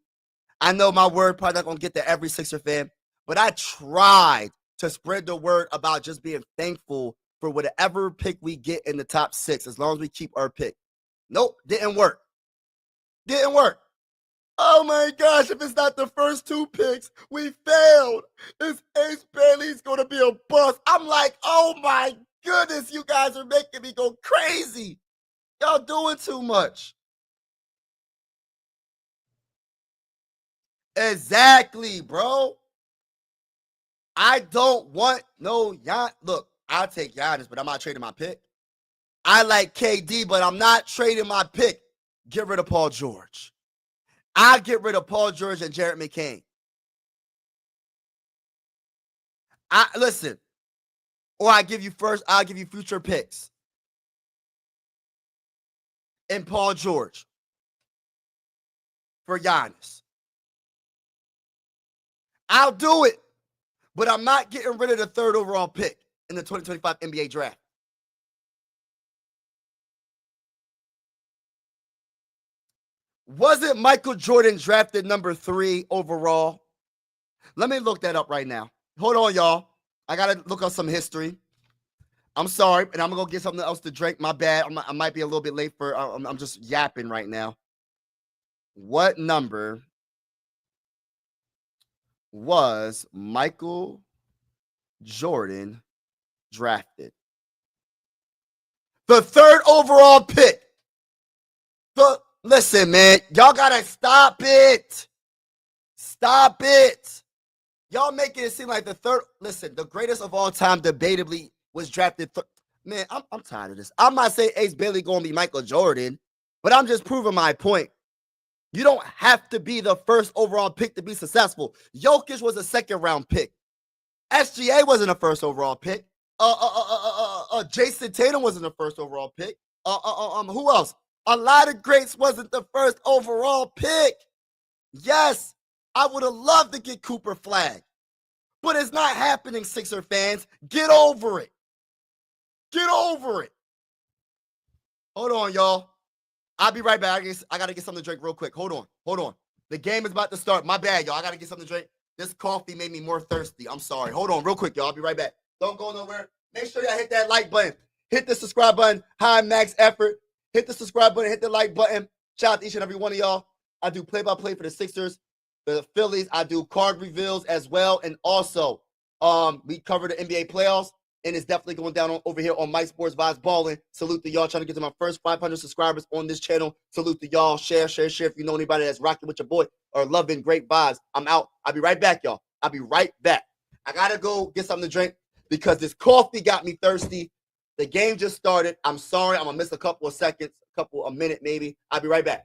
I know my word probably not going to get to every Sixer fan, but I tried to spread the word about just being thankful for whatever pick we get in the top 6, as long as we keep our pick. Nope, didn't work. Didn't work. Oh my gosh, if it's not the first 2 picks, we failed. This Ace Bailey's going to be a bust. I'm like, oh my goodness, you guys are making me go crazy. Y'all doing too much. Exactly, bro. I don't want no Giannis. Look, I'll take Giannis, but I'm not trading my pick. I like KD, but I'm not trading my pick. Get rid of Paul George. I'll get rid of Paul George and Jared McCain. Listen, or I'll give you future picks. And Paul George for Giannis. I'll do it, but I'm not getting rid of the 3rd overall pick in the 2025 NBA draft. Wasn't Michael Jordan drafted number 3 overall? Let me look that up right now. Hold on, y'all. I got to look up some history. I'm sorry, and I'm going to go get something else to drink. My bad. I might be a little bit late for, I'm just yapping right now. What number was Michael Jordan drafted? The 3rd overall pick. Listen, man, y'all gotta stop it. Stop it. Y'all making it seem like the 3rd. Listen, the greatest of all time debatably was drafted. Man, I'm tired of this. I'm not saying Ace Bailey going to be Michael Jordan, but I'm just proving my point. You don't have to be the first overall pick to be successful. Jokic was a second-round pick. SGA wasn't a first overall pick. Jason Tatum wasn't the first overall pick. Who else? A lot of greats wasn't the first overall pick. Yes, I would have loved to get Cooper Flag, but it's not happening, Sixer fans. Get over it. Get over it. Hold on, y'all. I'll be right back. I got to get something to drink real quick. Hold on. The game is about to start. My bad, y'all. I got to get something to drink. This coffee made me more thirsty. I'm sorry. Hold on real quick, y'all. I'll be right back. Don't go nowhere. Make sure y'all hit that like button. Hit the subscribe button. High max effort. Hit the subscribe button. Hit the like button. Shout out to each and every one of y'all. I do play-by-play for the Sixers, the Phillies. I do card reveals as well. And also, we cover the NBA playoffs. And it's definitely going down over here on My Sports Vibes Ballin'. Salute to y'all trying to get to my first 500 subscribers on this channel. Salute to y'all. Share. If you know anybody that's rocking with your boy or loving great vibes, I'm out. I'll be right back, y'all. I'll be right back. I got to go get something to drink because this coffee got me thirsty. The game just started. I'm sorry. I'm going to miss a couple of seconds, a minute maybe. I'll be right back.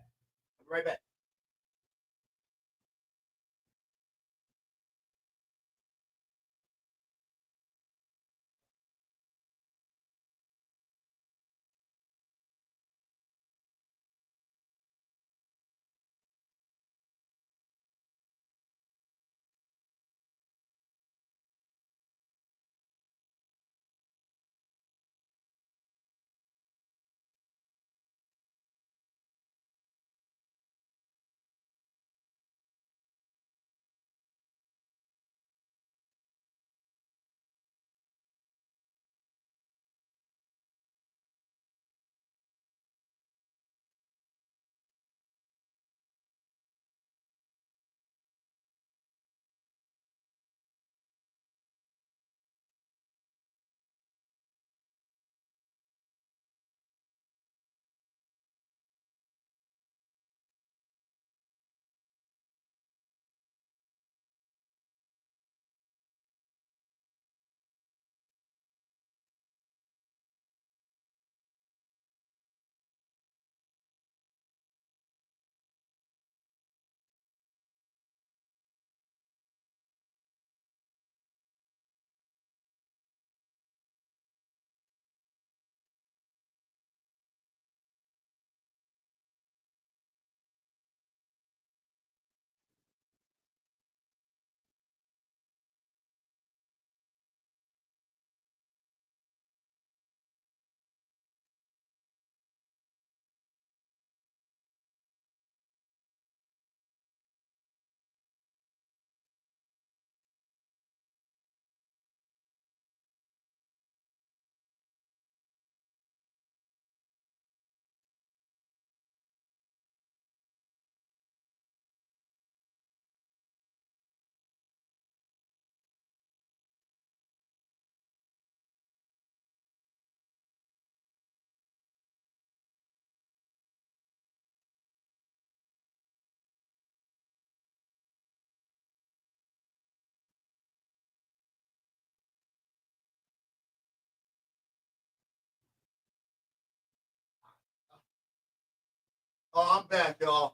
Oh, I'm back, y'all.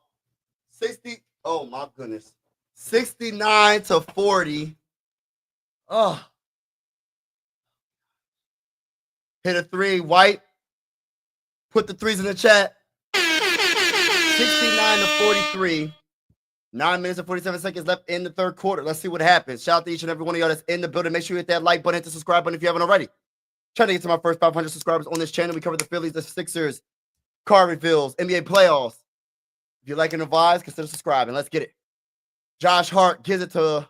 60. Oh, my goodness. 69-40. Oh. Hit a three. White. Put the threes in the chat. 69-43. 9 minutes and 47 seconds left in the third quarter. Let's see what happens. Shout out to each and every one of y'all that's in the building. Make sure you hit that like button, hit the subscribe button if you haven't already. Trying to get to my first 500 subscribers on this channel. We cover the Phillies, the Sixers, card reveals, NBA playoffs. If you're liking the vibes, consider subscribing. Let's get it. Josh Hart gives it to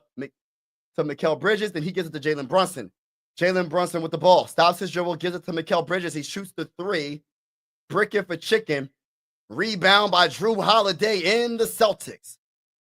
Mikal Bridges, then he gives it to Jalen Brunson. Jalen Brunson with the ball. Stops his dribble, gives it to Mikal Bridges. He shoots the three. Bricking for chicken. Rebound by Drew Holiday in the Celtics.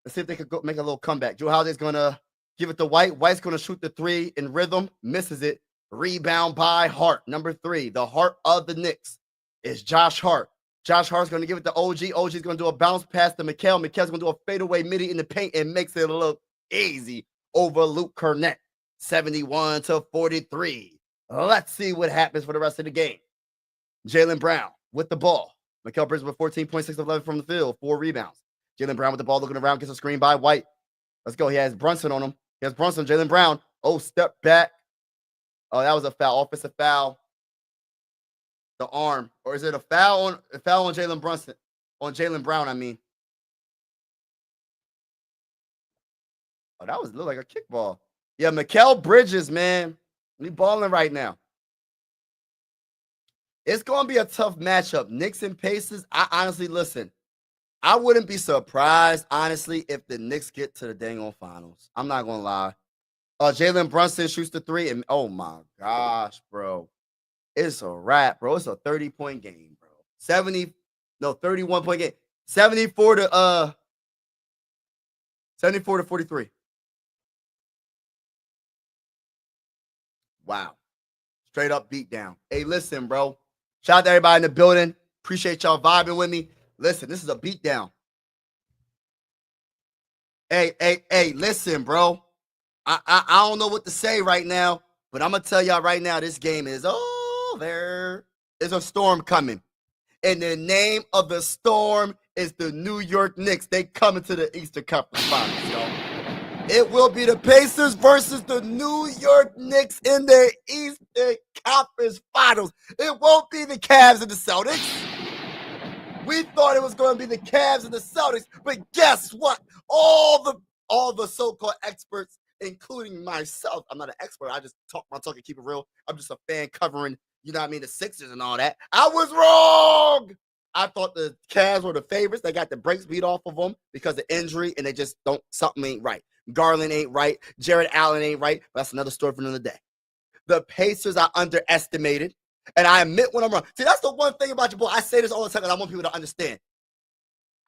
Let's see if they could go make a little comeback. Drew Holiday's going to give it to White. White's going to shoot the three in rhythm. Misses it. Rebound by Hart. Number 3. The heart of the Knicks is Josh Hart. Josh Hart's going to give it to OG. OG's going to do a bounce pass to Mikal. Mikal's going to do a fadeaway midi in the paint and makes it look easy over Luke Cornett. 71-43. Let's see what happens for the rest of the game. Jaylen Brown with the ball. Mikal Bridges with 14.6 of 11 from the field, 4 rebounds. Jaylen Brown with the ball looking around, gets a screen by White. Let's go. He has Brunson on him. He has Brunson, Jaylen Brown. Oh, step back. Oh, that was a foul, offensive foul. The arm. Or is it a foul on Jalen Brunson? On Jaylen Brown, I mean. Oh, that was look like a kickball. Yeah, Mikal Bridges, man. We balling right now. It's going to be a tough matchup. Knicks and Pacers, I honestly, listen, I wouldn't be surprised, honestly, if the Knicks get to the dang on finals. I'm not going to lie. Jalen Brunson shoots the 3, and oh my gosh, bro. It's a wrap, bro. It's a 30-point game, bro. 31-point game. 74 to 43. Wow. Straight up beat down. Hey, listen, bro. Shout out to everybody in the building. Appreciate y'all vibing with me. Listen, this is a beat down. Hey, listen, bro. I don't know what to say right now, but I'm going to tell y'all right now, this game is over. There's a storm coming. And the name of the storm is the New York Knicks. They coming to the Eastern Conference Finals, y'all. It will be the Pacers versus the New York Knicks in the Eastern Conference Finals. It won't be the Cavs and the Celtics. We thought it was going to be the Cavs and the Celtics, but guess what? All the so-called experts, including myself, I'm not an expert. I just talk my talk and keep it real. I'm just a fan covering, you know what I mean, the Sixers and all that. I was wrong. I thought the Cavs were the favorites. They got the brakes beat off of them because of injury, and they just something ain't right. Garland ain't right. Jared Allen ain't right. But that's another story for another day. The Pacers are underestimated, and I admit when I'm wrong. See, that's the one thing about your boy. I say this all the time because I want people to understand.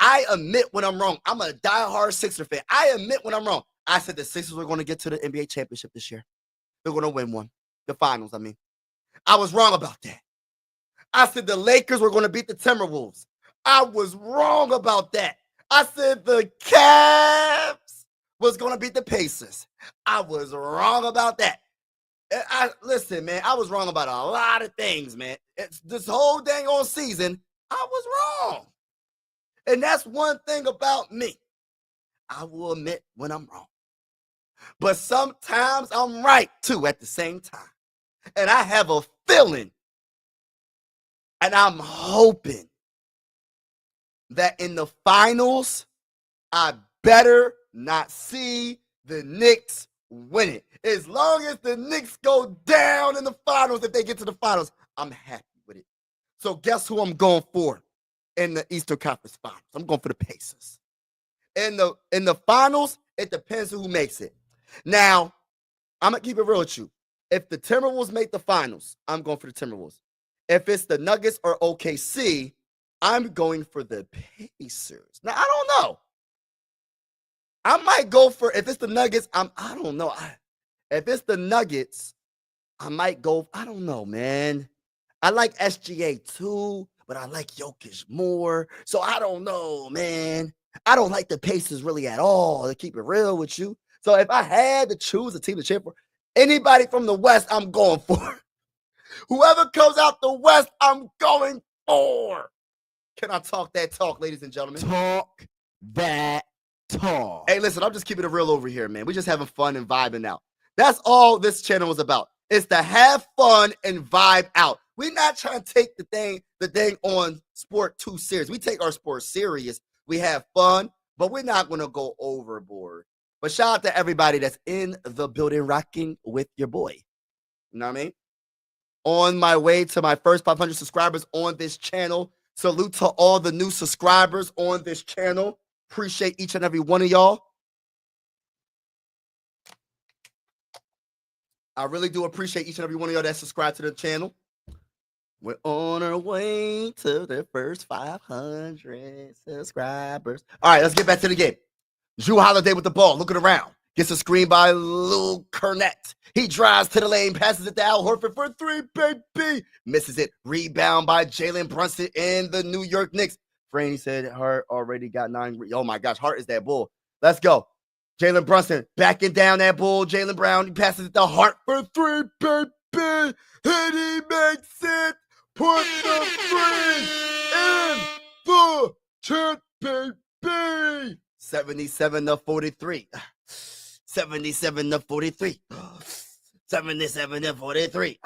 I admit when I'm wrong. I'm a diehard Sixer fan. I admit when I'm wrong. I said the Sixers were going to get to the NBA championship this year. They're going to win one. The finals, I mean. I was wrong about that. I said the Lakers were going to beat the Timberwolves. I was wrong about that. I said the Cavs was going to beat the Pacers. I was wrong about that. Listen, man, I was wrong about a lot of things, man. This whole dang on season, I was wrong. And that's one thing about me. I will admit when I'm wrong. But sometimes I'm right, too, at the same time. And I have a feeling, and I'm hoping that in the finals, I better not see the Knicks win it. As long as the Knicks go down in the finals, if they get to the finals, I'm happy with it. So guess who I'm going for in the Eastern Conference Finals? I'm going for the Pacers. In the finals, it depends on who makes it. Now, I'm going to keep it real with you. If the Timberwolves make the finals, I'm going for the Timberwolves. If it's the Nuggets or OKC, I'm going for the Pacers. Now, I don't know. I might go for, if it's the Nuggets, I don't know. If it's the Nuggets, I might go, I don't know, man. I like SGA too, but I like Jokic more. So I don't know, man. I don't like the Pacers really at all, to keep it real with you. So if I had to choose a team to cheer for, anybody from the West, I'm going for. Whoever comes out the West, I'm going for. Can I talk that talk, ladies and gentlemen? Talk that talk. Hey, listen, I'm just keeping it real over here, man. We're just having fun and vibing out. That's all this channel is about. It's to have fun and vibe out. We're not trying to take the thing on sport too serious. We take our sport serious. We have fun, but we're not going to go overboard. But shout out to everybody that's in the building rocking with your boy. You know what I mean? On my way to my first 500 subscribers on this channel. Salute to all the new subscribers on this channel. Appreciate each and every one of y'all. I really do appreciate each and every one of y'all that subscribe to the channel. We're on our way to the first 500 subscribers. All right, let's get back to the game. Jrue Holiday with the ball, looking around. Gets a screen by Lou Cornette. He drives to the lane, passes it to Al Horford for 3, baby. Misses it. Rebound by Jalen Brunson and the New York Knicks. Franny said Hart already got 9. Oh, my gosh, Hart is that bull. Let's go. Jalen Brunson backing down that bull. Jalen Brown, he passes it to Hart for 3, and he makes it. Put the three in the chat, baby. 77-43. 77-43. 77-43.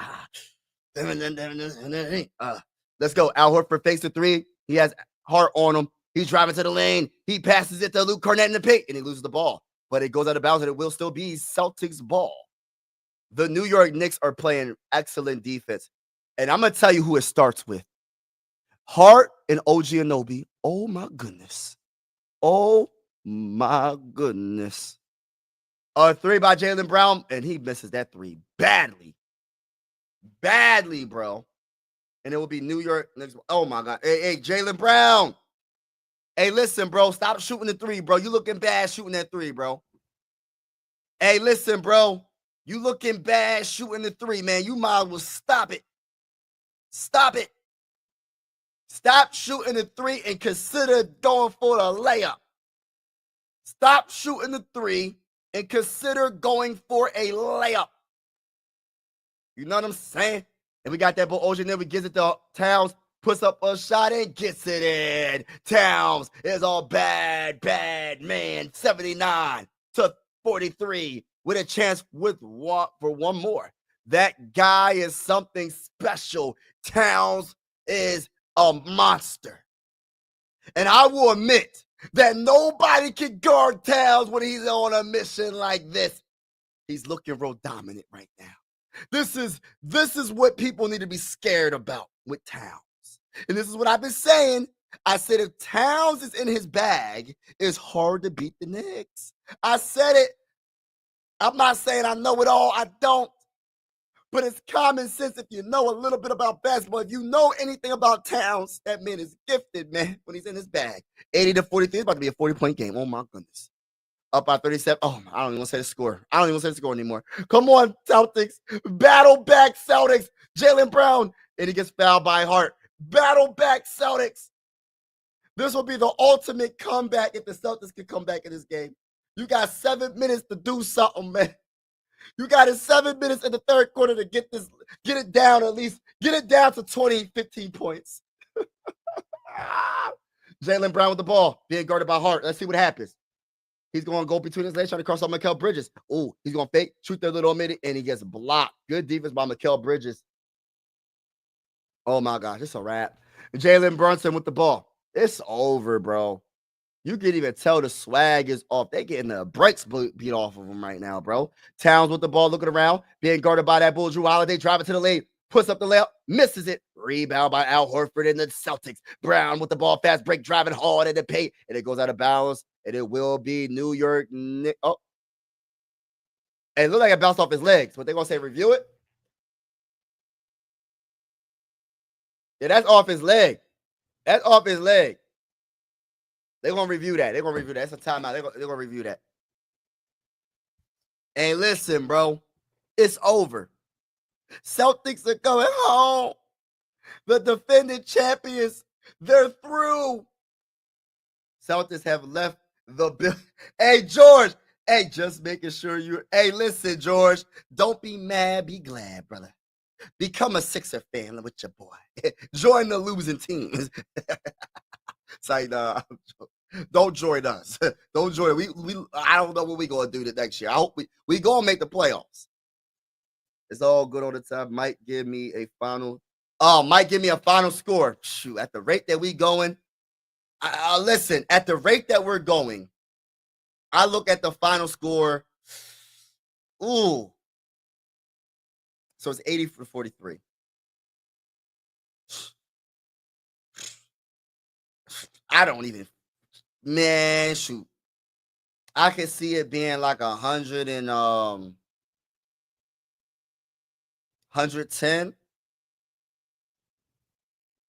Let's go. Al Horford fakes the three. He has Hart on him. He's driving to the lane. He passes it to Luke Cornett in the paint, and he loses the ball. But it goes out of bounds, and it will still be Celtics ball. The New York Knicks are playing excellent defense. And I'm going to tell you who it starts with. Hart and OG Anunoby. Oh, my goodness. Oh, my goodness. A three by Jaylen Brown, and he misses that three badly. Badly, bro. And it will be New York Knicks. Oh, my God. Hey, Jaylen Brown. Hey, listen, bro. Stop shooting the three, bro. You looking bad shooting that three, bro. Hey, listen, bro. You looking bad shooting the three, man. You might as well stop it. Stop it. Stop shooting the three and consider going for the layup. Stop shooting the three and consider going for a layup. You know what I'm saying? And we got that ball. OG never gives it to Towns. Puts up a shot and gets it in. Towns is all bad man. 79-43 with a chance for one more. That guy is something special. Towns is a monster. And I will admit that nobody can guard Towns when he's on a mission like this. He's looking real dominant right now. This is what people need to be scared about with Towns. And this is what I've been saying. I said if Towns is in his bag, it's hard to beat the Knicks. I said it. I'm not saying I know it all. I don't. But it's common sense if you know a little bit about basketball. If you know anything about Towns, that man is gifted, man, when he's in his bag. 80-43. It's about to be a 40-point game. Oh, my goodness. Up by 37. Oh, I don't even want to say the score. I don't even want to say the score anymore. Come on, Celtics. Battle back, Celtics. Jaylen Brown. And he gets fouled by Hart. Battle back, Celtics. This will be the ultimate comeback if the Celtics can come back in this game. You got 7 minutes to do something, man. You got 7 minutes in the third quarter to get it down at least. Get it down to 20, 15 points. Jaylen Brown with the ball, being guarded by Hart. Let's see what happens. He's going to go between his legs, trying to cross out Mikal Bridges. Oh, he's going to fake, shoot that little minute, and he gets blocked. Good defense by Mikal Bridges. Oh, my gosh, it's a wrap. Jalen Brunson with the ball. It's over, bro. You can even tell the swag is off. They're getting the brakes beat off of them right now, bro. Towns with the ball, looking around, being guarded by that bull. Drew Holiday driving to the lane, puts up the layup, misses it. Rebound by Al Horford and the Celtics. Brown with the ball, fast break, driving hard at the paint, and it goes out of bounds, and it will be New York Knicks. Oh, and it looked like it bounced off his legs. What they gonna say? Review it. Yeah, that's off his leg. That's off his leg. They're going to review that. They're going to review that. It's a timeout. They're going to review that. And listen, bro, it's over. Celtics are going home. The defending champions, they're through. Celtics have left the building. Hey, George. Hey, just making sure you. Hey, listen, George. Don't be mad. Be glad, brother. Become a Sixer fan with your boy. Join the losing teams. It's like, don't join us. Don't join. We I don't know what we're gonna do the next year. I hope we gonna make the playoffs. It's all good all the time. Might give me a final score. Shoot, at the rate that we going, listen, at the rate that we're going, I look at the final score. Ooh. So it's 80-43. I don't even, man, shoot. I can see it being like 100 and 110,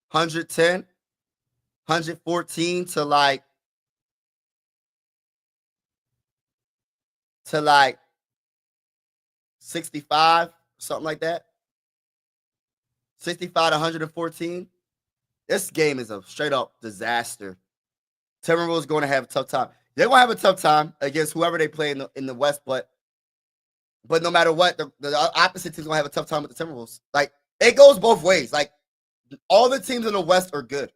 114 to like 65, something like that. 65 to 114. This game is a straight up disaster. Timberwolves going to have a tough time. They're going to have a tough time against whoever they play in the West, but But no matter what, the opposite team's gonna have a tough time with the Timberwolves. Like it goes both ways. Like all the teams in the West are good.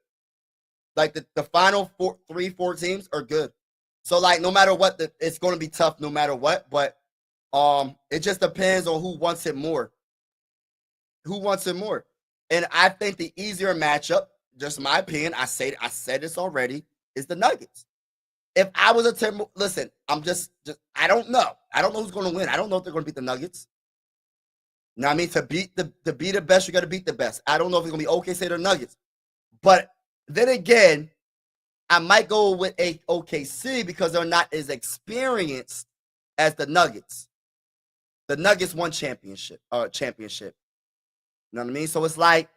Like the final 4 teams are good. So like no matter what, it's going to be tough no matter what. But it just depends on who wants it more. Who wants it more? And I think the easier matchup, just my opinion, I said this already, is the Nuggets. If I was a Timber, listen, I'm just I don't know. I don't know who's going to win. I don't know if they're going to beat the Nuggets. Now I mean to be the best, you got to beat the best. I don't know if it's going to be OKC or Nuggets. But then again, I might go with a OKC because they're not as experienced as the Nuggets. The Nuggets won championship. You know what I mean? So it's like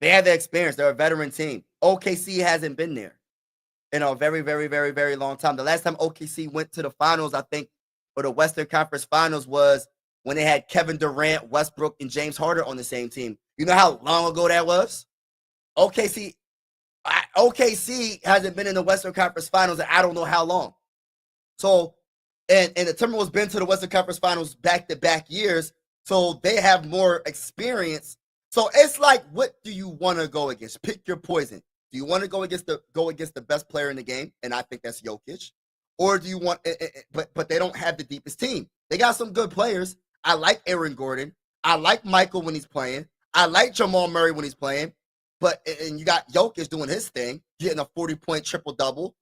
they have the experience. They're a veteran team. OKC hasn't been there in a very, very, very, very long time. The last time OKC went to the finals, I think, or the Western Conference Finals was when they had Kevin Durant, Westbrook, and James Harden on the same team. You know how long ago that was? OKC hasn't been in the Western Conference Finals in I don't know how long. So, and the Timberwolves been to the Western Conference Finals back-to-back years, so they have more experience. So it's like, what do you want to go against? Pick your poison. Do you want to go against the best player in the game? And I think that's Jokic. Or do you want? But they don't have the deepest team. They got some good players. I like Aaron Gordon. I like Michael when he's playing. I like Jamal Murray when he's playing. And you got Jokic doing his thing, getting a 40-point triple-double.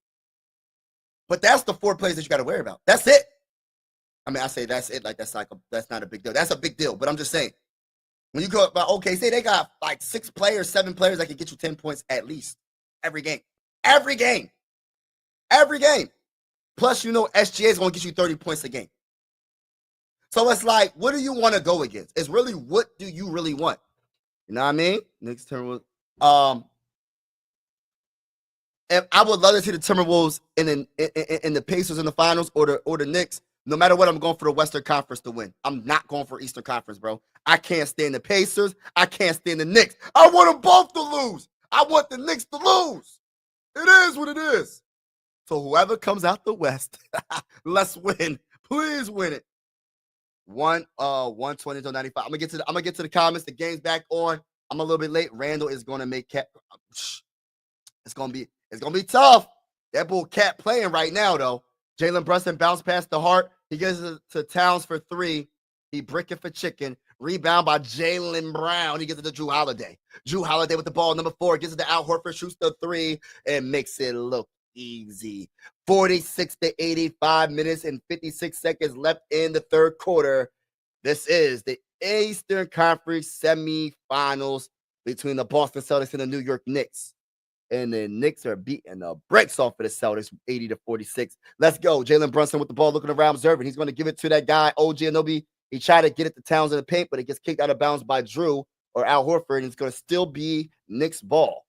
But that's the 4 plays that you got to worry about. That's it. I mean, I say that's it. Like that's not a big deal. That's a big deal. But I'm just saying, when you go about OKC, they got like 6 players, 7 players that can get you 10 points at least every game. Every game. Plus, SGA is going to get you 30 points a game. So it's like, what do you want to go against? It's really, what do you really want? You know what I mean? Next turn was if I would love to see the Timberwolves in the Pacers in the finals or the Knicks. No matter what, I'm going for the Western Conference to win. I'm not going for Eastern Conference, bro. I can't stand the Pacers. I can't stand the Knicks. I want them both to lose. I want the Knicks to lose. It is what it is. So whoever comes out the West, let's win. Please win it. 120 to 95. I'm gonna get to the comments. The game's back on. I'm a little bit late. Randall is gonna make Cat. It's gonna be tough. That bull Cat playing right now though. Jalen Brunson bounced past the Hart. He gives it to Towns for 3. He bricking for chicken. Rebound by Jaylen Brown. He gives it to Drew Holiday. Drew Holiday with the ball, number 4. Gives it to Al Horford. Shoots the 3 and makes it look easy. 46 to 85 minutes and 56 seconds left in the third quarter. This is the Eastern Conference Semifinals between the Boston Celtics and the New York Knicks. And the Knicks are beating the brakes off of the Celtics 80 to 46. Let's go. Jalen Brunson with the ball, looking around, observing. He's going to give it to that guy, OG Anunoby. He tried to get it to Towns in the paint, but it gets kicked out of bounds by Drew or Al Horford, and it's going to still be Knicks ball.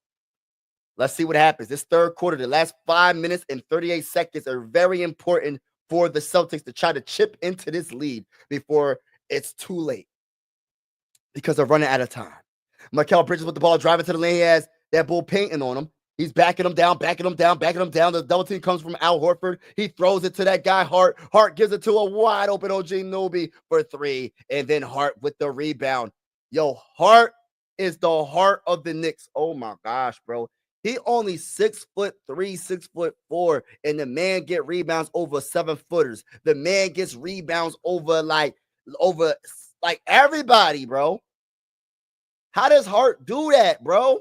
Let's see what happens. This third quarter, the last 5 minutes and 38 seconds are very important for the Celtics to try to chip into this lead before it's too late because they're running out of time. Mikal Bridges with the ball, driving to the lane. He has that bull painting on him. He's backing him down. The double team comes from Al Horford. He throws it to that guy, Hart. Hart gives it to a wide open OG Anunoby for 3. And then Hart with the rebound. Yo, Hart is the heart of the Knicks. Oh my gosh, bro. He only 6'3", 6'4", and the man get rebounds over 7-footers. The man gets rebounds over everybody, bro. How does Hart do that, bro?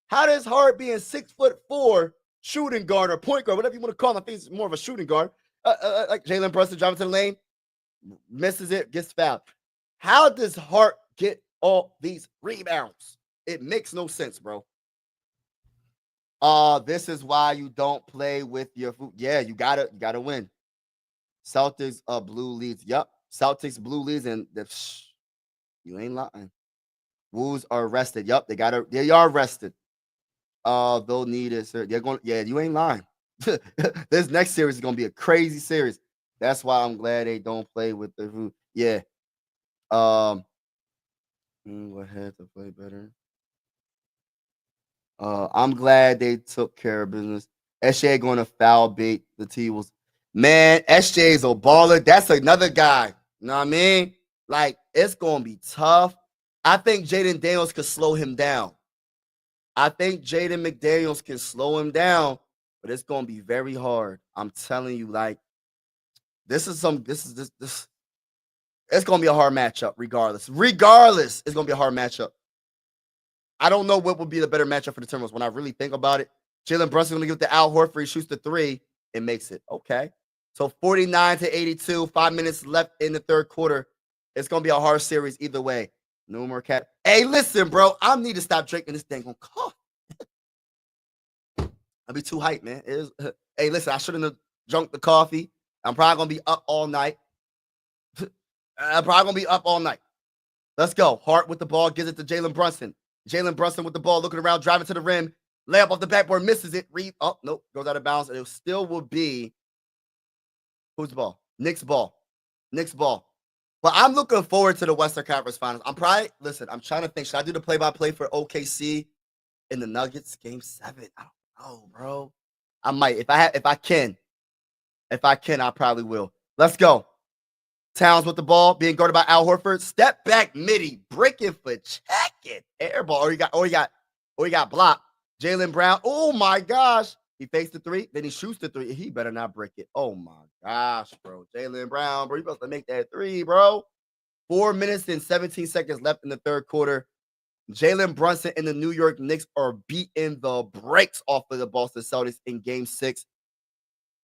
How does Hart being 6'4" shooting guard or point guard, whatever you want to call him? I think it's more of a shooting guard. Like Jalen Brunson driving to the lane, misses it, gets fouled. How does Hart get all these rebounds? It makes no sense, bro. This is why you don't play with your food. Yeah, you gotta win. Celtics blue leads. Yep, Celtics blue leads, and you ain't lying. Wolves are rested. Yep, they are rested. They'll need it, sir. They're going. Yeah, you ain't lying. This next series is gonna be a crazy series. That's why I'm glad they don't play with the food. Yeah. What had to play better? I'm glad they took care of business. SGA going to foul bait the T-Wolves. Man, SJ's a baller. That's another guy. You know what I mean? Like, it's going to be tough. I think Jaden Daniels could slow him down. I think Jaden McDaniels can slow him down, but it's going to be very hard. I'm telling you, like, this. It's going to be a hard matchup regardless. Regardless, it's going to be a hard matchup. I don't know what would be the better matchup for the Timberwolves. When I really think about it, Jalen Brunson's going to give it to Al Horford. He shoots the three and makes it. Okay. So 49-82, 5 minutes left in the third quarter. It's going to be a hard series either way. No more cat. Hey, listen, bro. I need to stop drinking this dang on coffee. I'll be too hyped, man. Hey, listen, I shouldn't have drunk the coffee. I'm probably going to be up all night. Let's go. Hart with the ball. Gives it to Jalen Brunson. Jalen Brunson with the ball. Looking around. Driving to the rim. Layup off the backboard. Misses it. Oh, nope. Goes out of bounds. And it still will be. Whose ball? Knicks ball. But I'm looking forward to the Western Conference Finals. I'm trying to think. Should I do the play-by-play for OKC in the Nuggets Game 7? I don't know, bro. I might. If I can, I probably will. Let's go. Towns with the ball, being guarded by Al Horford. Step back midi, breaking for checking. Air ball. Or he got blocked. Jaylen Brown. Oh my gosh. He fakes the three, then he shoots the three. He better not break it. Oh my gosh, bro. Jaylen Brown, bro. You supposed to make that three, bro. 4 minutes and 17 seconds left in the third quarter. Jalen Brunson and the New York Knicks are beating the brakes off of the Boston Celtics in Game 6.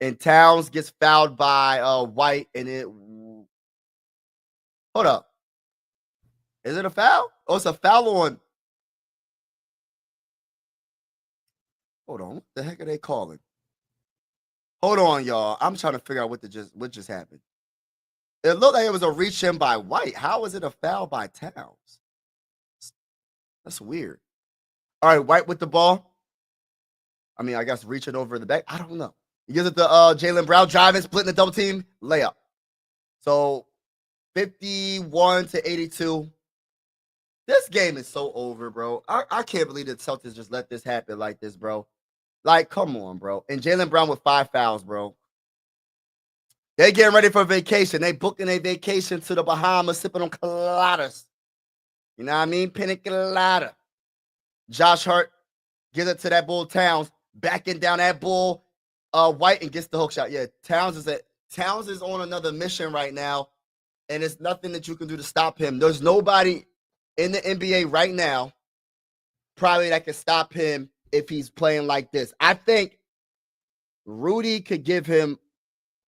And Towns gets fouled by White, and it. Hold up. Is it a foul? Oh, it's a foul on. Hold on. What the heck are they calling? Hold on, y'all. I'm trying to figure out what just happened. It looked like it was a reach in by White. How is it a foul by Towns? That's weird. All right, White with the ball. I mean, I guess reaching over the back. I don't know. He gives it to Jaylen Brown, driving, splitting the double team, layup. So 51-82. This game is so over, bro. I can't believe the Celtics just let this happen like this, bro. Like, come on, bro. And Jaylen Brown with 5 fouls, bro. They getting ready for vacation. They booking a vacation to the Bahamas, sipping on coladas. You know what I mean? Pina colada. Josh Hart gives it to that bull Towns, backing down that bull White and gets the hook shot. Yeah, Towns is on another mission right now, and there's nothing that you can do to stop him. There's nobody in the NBA right now probably that can stop him if he's playing like this. I think Rudy could give him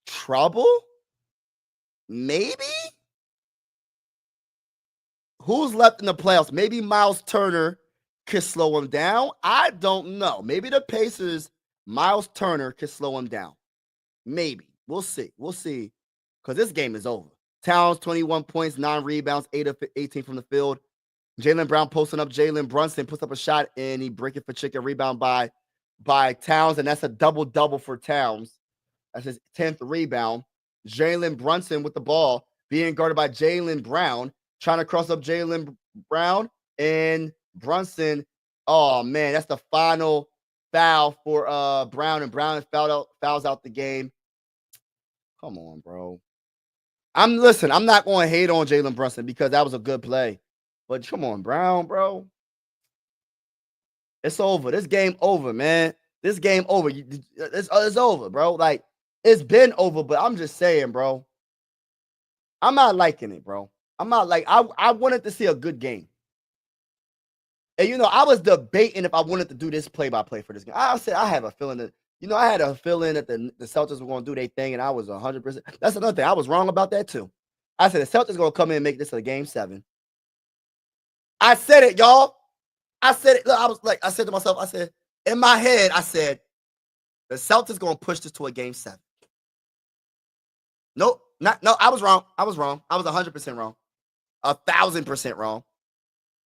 trouble. Maybe. Who's left in the playoffs? Maybe Miles Turner could slow him down. I don't know. Maybe the Pacers, Miles Turner could slow him down. Maybe. We'll see. Because this game is over. Towns, 21 points, 9 rebounds, 8 of 18 from the field. Jaylen Brown posting up. Jalen Brunson puts up a shot, and he breaks it for chicken. Rebound by Towns, and that's a double-double for Towns. That's his 10th rebound. Jalen Brunson with the ball, being guarded by Jaylen Brown, trying to cross up Jaylen Brown, and Brunson. Oh, man, that's the final foul for Brown, and Brown fouls out the game. Come on, bro. I'm not going to hate on Jalen Brunson because that was a good play. But come on, Brown, bro. It's over. This game over, man. This game over. It's over, bro. Like, it's been over, but I'm just saying, bro. I'm not liking it, bro. I'm not like, I wanted to see a good game. And, I was debating if I wanted to do this play-by-play for this game. I said, I have a feeling that, I had a feeling that the Celtics were going to do their thing, and I was 100%. That's another thing. I was wrong about that, too. I said, the Celtics going to come in and make this a Game 7. I said it, y'all. I said it. Look, I said to myself, in my head, I said, the Celtics going to push this to a Game 7. No, I was wrong. I was 100% wrong. 1,000% wrong.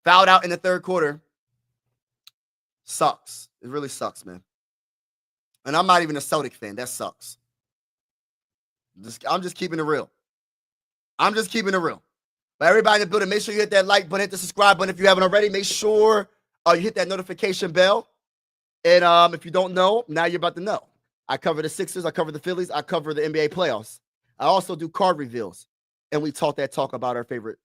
Fouled out in the third quarter. Sucks. It really sucks, man. And I'm not even a Celtic fan. That sucks. I'm just keeping it real. But everybody in the building, make sure you hit that like button, hit the subscribe button if you haven't already. Make sure you hit that notification bell. And if you don't know, now you're about to know. I cover the Sixers. I cover the Phillies. I cover the NBA playoffs. I also do card reveals, and we talk about our favorite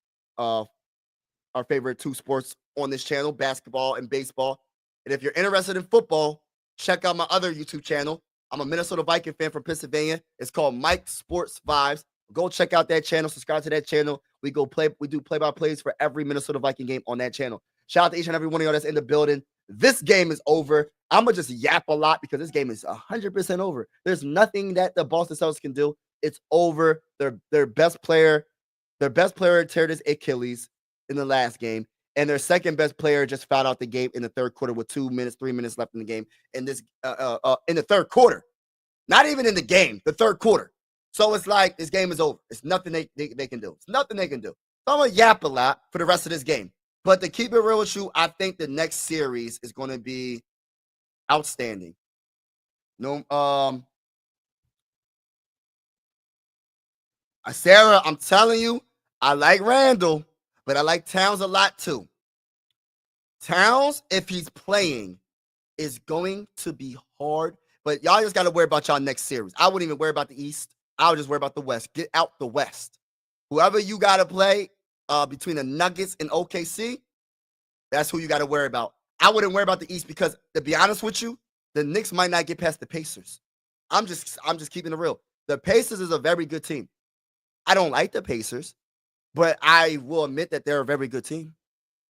two sports on this channel, basketball and baseball. And if you're interested in football, check out my other YouTube channel. I'm a Minnesota Viking fan from Pennsylvania. It's called Mike Sports Vibes. Go check out that channel. Subscribe to that channel. We do play-by-plays for every Minnesota Viking game on that channel. Shout out to each and every one of y'all that's in the building. This game is over. I'm going to just yap a lot because this game is 100% over. There's nothing that the Boston Celtics can do. It's over. Their best player teared his Achilles in the last game, and their second best player just fouled out the game in the third quarter with 3 minutes left in the game. In the third quarter, not even in the game, the third quarter. So it's like this game is over. It's nothing they can do. It's nothing they can do. So I'm gonna yap a lot for the rest of this game. But to keep it real with you, I think the next series is going to be outstanding. Sarah, I'm telling you, I like Randall, but I like Towns a lot too. Towns, if he's playing, is going to be hard. But y'all just got to worry about y'all next series. I wouldn't even worry about the East. I would just worry about the West. Get out the West. Whoever you got to play between the Nuggets and OKC, that's who you got to worry about. I wouldn't worry about the East because, to be honest with you, the Knicks might not get past the Pacers. I'm just keeping it real. The Pacers is a very good team. I don't like the Pacers, but I will admit that they're a very good team.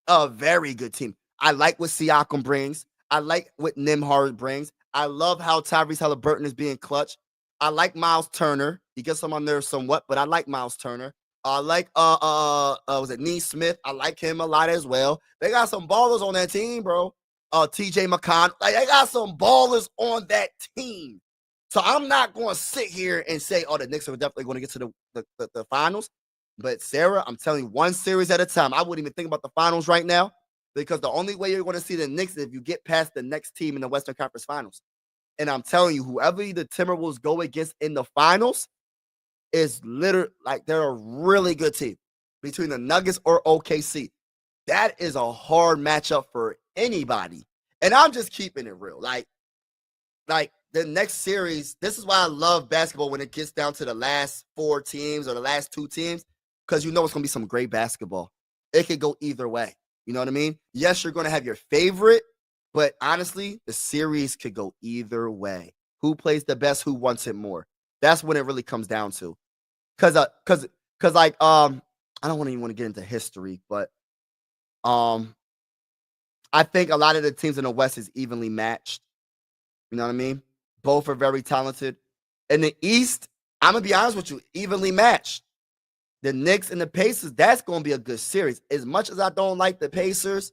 A very good team. I like what Siakam brings. I like what Nembhard brings. I love how Tyrese Halliburton is being clutch. I like Miles Turner. He gets on my nerves somewhat, but I like Miles Turner. I like was it Neesmith? I like him a lot as well. They got some ballers on that team, bro. TJ McConnell. Like, they got some ballers on that team. So I'm not going to sit here and say, oh, the Knicks are definitely going to get to the finals. But Sarah, I'm telling you, one series at a time. I wouldn't even think about the finals right now because the only way you're going to see the Knicks is if you get past the next team in the Western Conference Finals. And I'm telling you, whoever the Timberwolves go against in the finals is literally like they're a really good team between the Nuggets or OKC. That is a hard matchup for anybody. And I'm just keeping it real. Like the next series, this is why I love basketball when it gets down to the last 4 teams or the last 2 teams, because you know it's going to be some great basketball. It could go either way. You know what I mean? Yes, you're going to have your favorite, but honestly, the series could go either way. Who plays the best? Who wants it more? That's when it really comes down to. Cause like I don't even want to get into history, but I think a lot of the teams in the West is evenly matched. You know what I mean? Both are very talented. In the East, I'm gonna be honest with you, evenly matched. The Knicks and the Pacers, that's gonna be a good series. As much as I don't like the Pacers,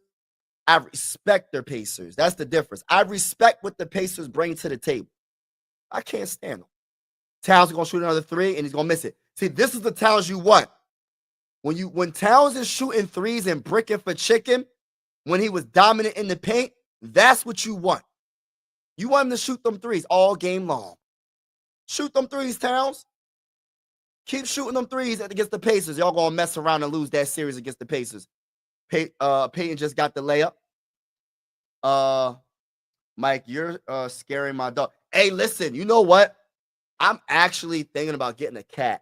I respect their Pacers. That's the difference. I respect what the Pacers bring to the table. I can't stand them. Towns is gonna shoot another 3 and he's gonna miss it. See, this is the Towns you want. When Towns is shooting 3s and bricking for chicken, when he was dominant in the paint, that's what you want. You want him to shoot them 3s all game long. Shoot them 3s, Towns. Keep shooting them 3s against the Pacers. Y'all gonna mess around and lose that series against the Pacers. Peyton just got the layup. Mike, you're scaring my dog. Hey, listen, you know what? I'm actually thinking about getting a cat.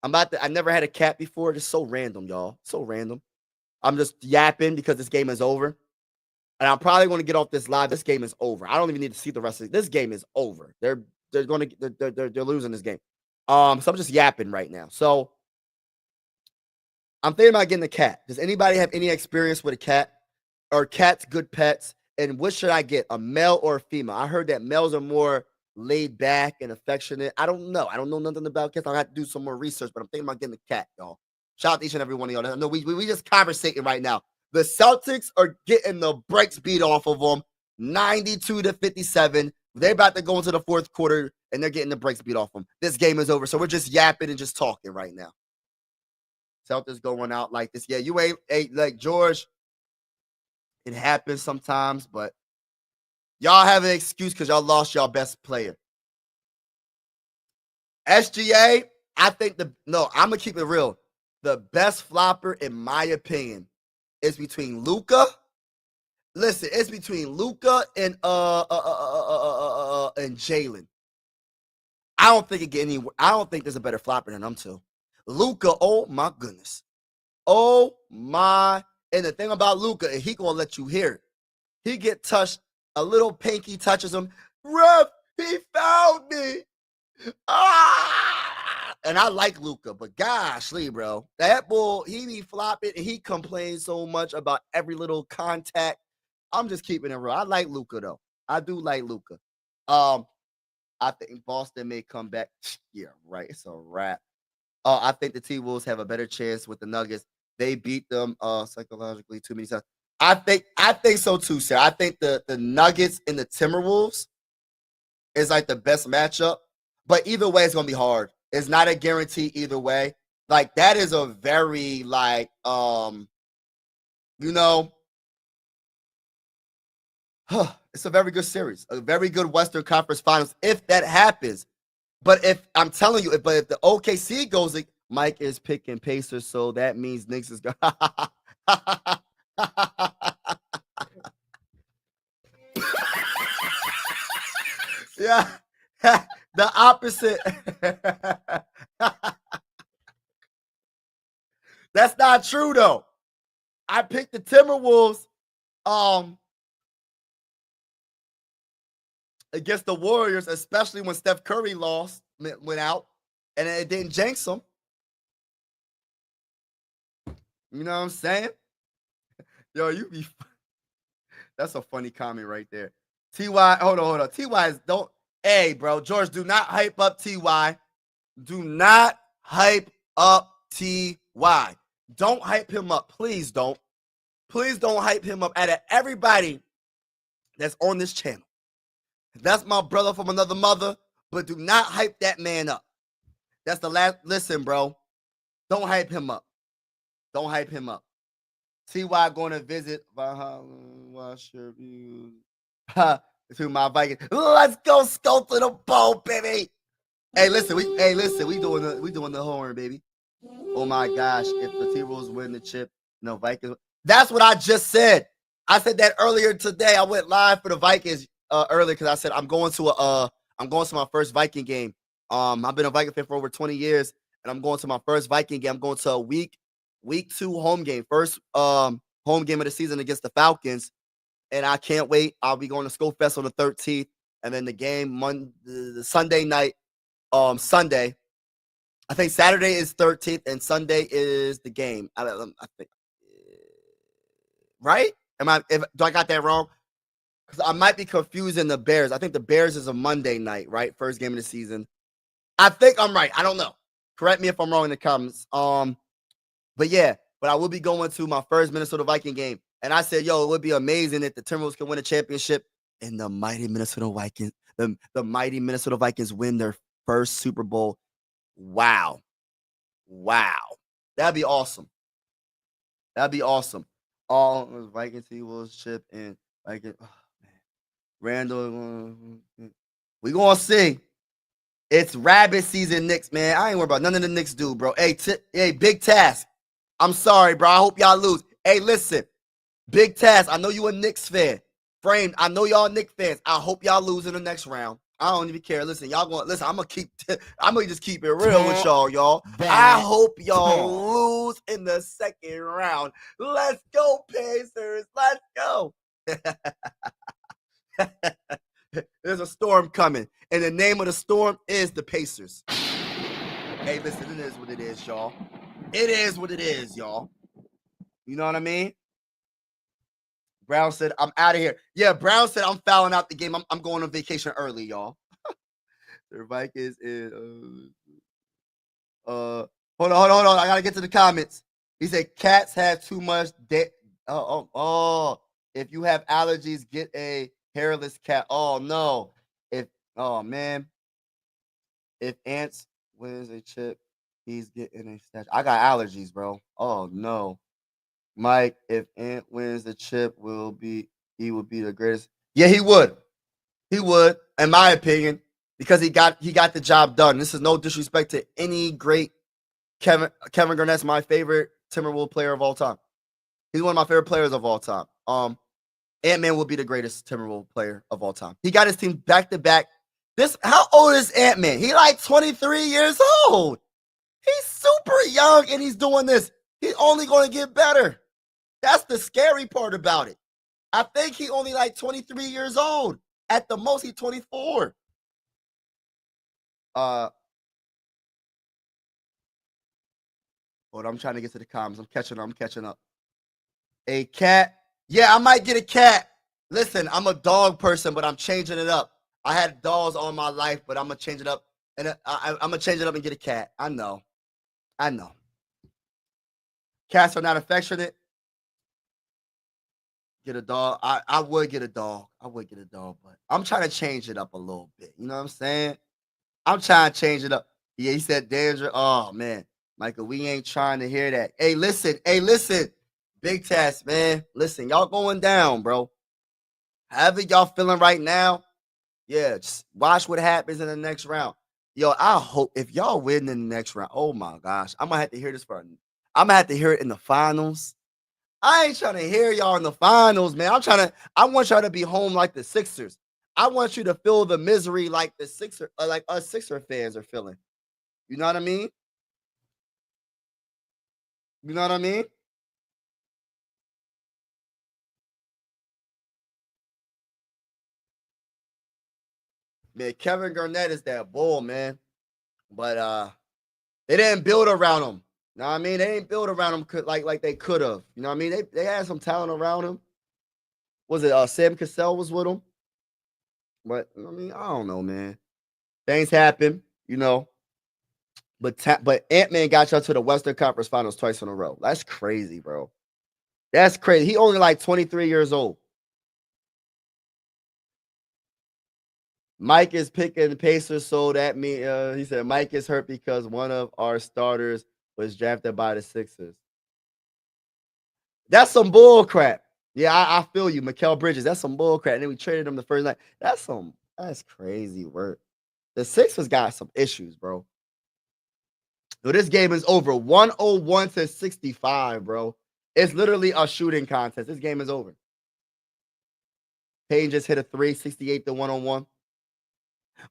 I never had a cat before. It's so random, y'all. So random. I'm just yapping because this game is over. And I'm probably going to get off this live. This game is over. I don't even need to see the rest of it. This game is over. They're losing this game. So I'm just yapping right now. So I'm thinking about getting a cat. Does anybody have any experience with a cat? Are cats good pets? And what should I get? A male or a female? I heard that males are more laid back and affectionate. I don't know. I don't know nothing about cats. I'll have to do some more research, but I'm thinking about getting a cat, y'all. Shout out to each and every one of y'all. I know we just conversating right now. The Celtics are getting the brakes beat off of them, 92-57. They're about to go into the fourth quarter, and they're getting the brakes beat off them. This game is over, so we're just yapping and just talking right now. Celtics going out like this. Yeah, you ain't like George. It happens sometimes, but y'all have an excuse because y'all lost y'all best player. SGA, I think I'm going to keep it real. The best flopper, in my opinion, is between Luka. Listen, it's between Luka and and Jalen. I don't think there's a better flopper than them two. Luka, oh my goodness. Oh my. And the thing about Luka, he gonna let you hear it. He get touched, a little pinky touches him. Ref, he fouled me. Ah! And I like Luka, but gosh, Lee, bro, that bull, he be flopping and he complains so much about every little contact. I'm just keeping it real. I like Luka though. I do like Luka. I think Boston may come back. Yeah, right. It's a wrap. I think the T-Wolves have a better chance with the Nuggets. They beat them psychologically too many times. I think so too, sir. I think the Nuggets and the Timberwolves is like the best matchup. But either way, it's gonna be hard. It's not a guarantee either way. Like that is a very it's a very good series, a very good Western Conference Finals if that happens. But if I'm telling you, if the OKC goes, Mike is picking Pacers, so that means Knicks is going. Yeah, the opposite. That's not true though. I picked the Timberwolves against the Warriors, especially when Steph Curry went out, and it didn't jinx them. You know what I'm saying? Yo, that's a funny comment right there. T.Y., hold on. T.Y. Hey, bro, George, do not hype up T.Y. Do not hype up T.Y. Don't hype him up. Please don't. Please don't hype him up. Out of everybody that's on this channel, that's my brother from another mother, but do not hype that man up. That's the last. Listen, bro. Don't hype him up. Don't hype him up. T.Y. going to visit wash your views to my Vikings. Let's go scope to the bowl, baby. Hey, listen, we doing the horn, baby. Oh my gosh, if the T-Wolves win the chip, no Vikings. That's what I just said. I said that earlier today. I went live for the Vikings earlier because I said I'm going to my first Viking game. I've been a Viking fan for over 20 years, and I'm going to my first Viking game. I'm going to a week 2 home game, first home game of the season against the Falcons, and I can't wait. I'll be going to Skullfest on the 13th, and then the game the Sunday night. Sunday. I think Saturday is 13th, and Sunday is the game. I think, right? Do I got that wrong? Because I might be confusing the Bears. I think the Bears is a Monday night, right? First game of the season. I think I'm right. I don't know. Correct me if I'm wrong in the comments. But I will be going to my first Minnesota Viking game. And I said, yo, it would be amazing if the Timberwolves can win a championship and the mighty Minnesota Vikings, the mighty Minnesota Vikings win their first Super Bowl. Wow. That'd be awesome. Viking T-Wolves chip and Viking. Oh, man. Randall. We gonna see. It's rabbit season, Knicks, man. I ain't worried about none of the Knicks do, bro. Hey, big task. I'm sorry, bro. I hope y'all lose. Hey, listen. Big task. I know you a Knicks fan. Framed. I know y'all Knicks fans. I hope y'all lose in the next round. I don't even care. Listen, y'all going. Listen, I'm gonna just keep it real with y'all. I hope y'all lose in the second round. Let's go, Pacers. Let's go. There's a storm coming, and the name of the storm is the Pacers. Hey, listen, it is what it is, y'all. It is what it is, y'all. You know what I mean? Brown said, I'm out of here. Yeah, Brown said, I'm fouling out the game. I'm going on vacation early, y'all. The Vikings is hold on. I gotta get to the comments. He said cats have too much if you have allergies, get a hairless cat. Oh no. If Ants wins a chip, he's getting a statue. I got allergies, bro. Oh no. Mike, if Ant wins the chip, he would be the greatest. Yeah, he would. He would, in my opinion, because he got the job done. This is no disrespect to any great Kevin Garnett's my favorite Timberwolves player of all time. He's one of my favorite players of all time. Ant-Man will be the greatest Timberwolves player of all time. He got his team back-to-back How old is Ant-Man? He like 23 years old. He's super young and he's doing this. He's only going to get better. That's the scary part about it. I think he only like 23 years old. At the most, he's 24. Hold on, I'm trying to get to the comments. I'm catching up. A cat. Yeah, I might get a cat. Listen, I'm a dog person, but I'm changing it up. I had dogs all my life, but I'm going to change it up. And I'm going to change it up and get a cat. I know. Cats are not affectionate. Get a dog. I would get a dog. But I'm trying to change it up a little bit. You know what I'm saying? I'm trying to change it up. Yeah, he said danger. Oh, man. Michael, we ain't trying to hear that. Hey, listen. Big test, man. Listen, y'all going down, bro. However y'all feeling right now, yeah, just watch what happens in the next round. Yo, I hope if y'all win in the next round, oh my gosh, I'm gonna have to hear this I'm gonna have to hear it in the finals. I ain't trying to hear y'all in the finals, man. I want y'all to be home like the Sixers. I want you to feel the misery like the like us Sixer fans are feeling. You know what I mean? You know what I mean? Man, Kevin Garnett is that bull, man. But they didn't build around him. You know what I mean? They didn't build around him like they could have. You know what I mean? They had some talent around him. Was it Sam Cassell was with him? But I mean, I don't know, man. Things happen, you know. But Ant-Man got y'all to the Western Conference Finals twice in a row. That's crazy, bro. That's crazy. He only like 23 years old. Mike is picking the Pacers, so that means he said Mike is hurt because one of our starters was drafted by the Sixers. That's some bull crap. Yeah, I feel you, Mikal Bridges. That's some bull crap. And then we traded him the first night. That's crazy work. The Sixers got some issues, bro. So this game is over. 101 to 65, bro. It's literally a shooting contest. This game is over. Payne just hit a 368 to 101.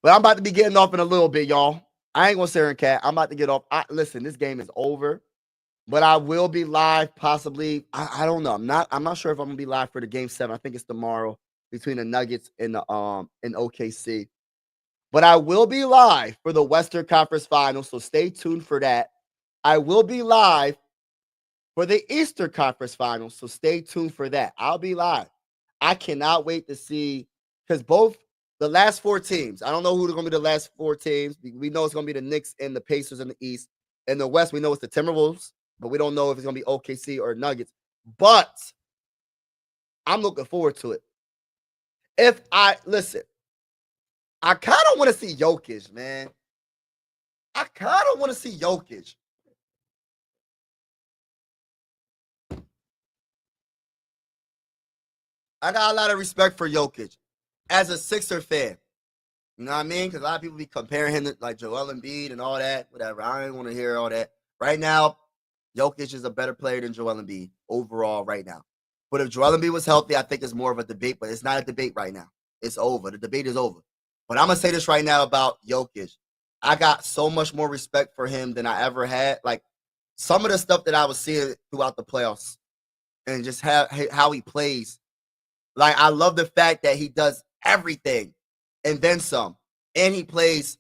But I'm about to be getting off in a little bit, y'all. I ain't gonna sit here and cat. I'm about to get off. Listen, this game is over. But I will be live possibly. I don't know. I'm not sure if I'm gonna be live for the game 7. I think it's tomorrow between the Nuggets and the and OKC. But I will be live for the Western Conference Finals, so stay tuned for that. I will be live for the Eastern Conference Finals, so stay tuned for that. I'll be live. I cannot wait to see, because both the last 4 teams, I don't know who are going to be the last 4 teams. We know it's going to be the Knicks and the Pacers in the East. In the West, we know it's the Timberwolves, but we don't know if it's going to be OKC or Nuggets. But I'm looking forward to it. Listen, I kind of want to see Jokic, man. I kind of want to see Jokic. I got a lot of respect for Jokic as a Sixer fan. You know what I mean? Because a lot of people be comparing him to like Joel Embiid and all that. Whatever. I don't want to hear all that. Right now, Jokic is a better player than Joel Embiid overall right now. But if Joel Embiid was healthy, I think it's more of a debate. But it's not a debate right now. It's over. The debate is over. But I'm going to say this right now about Jokic. I got so much more respect for him than I ever had. Like, some of the stuff that I was seeing throughout the playoffs and just how he plays. Like, I love the fact that he does everything and then some. And he plays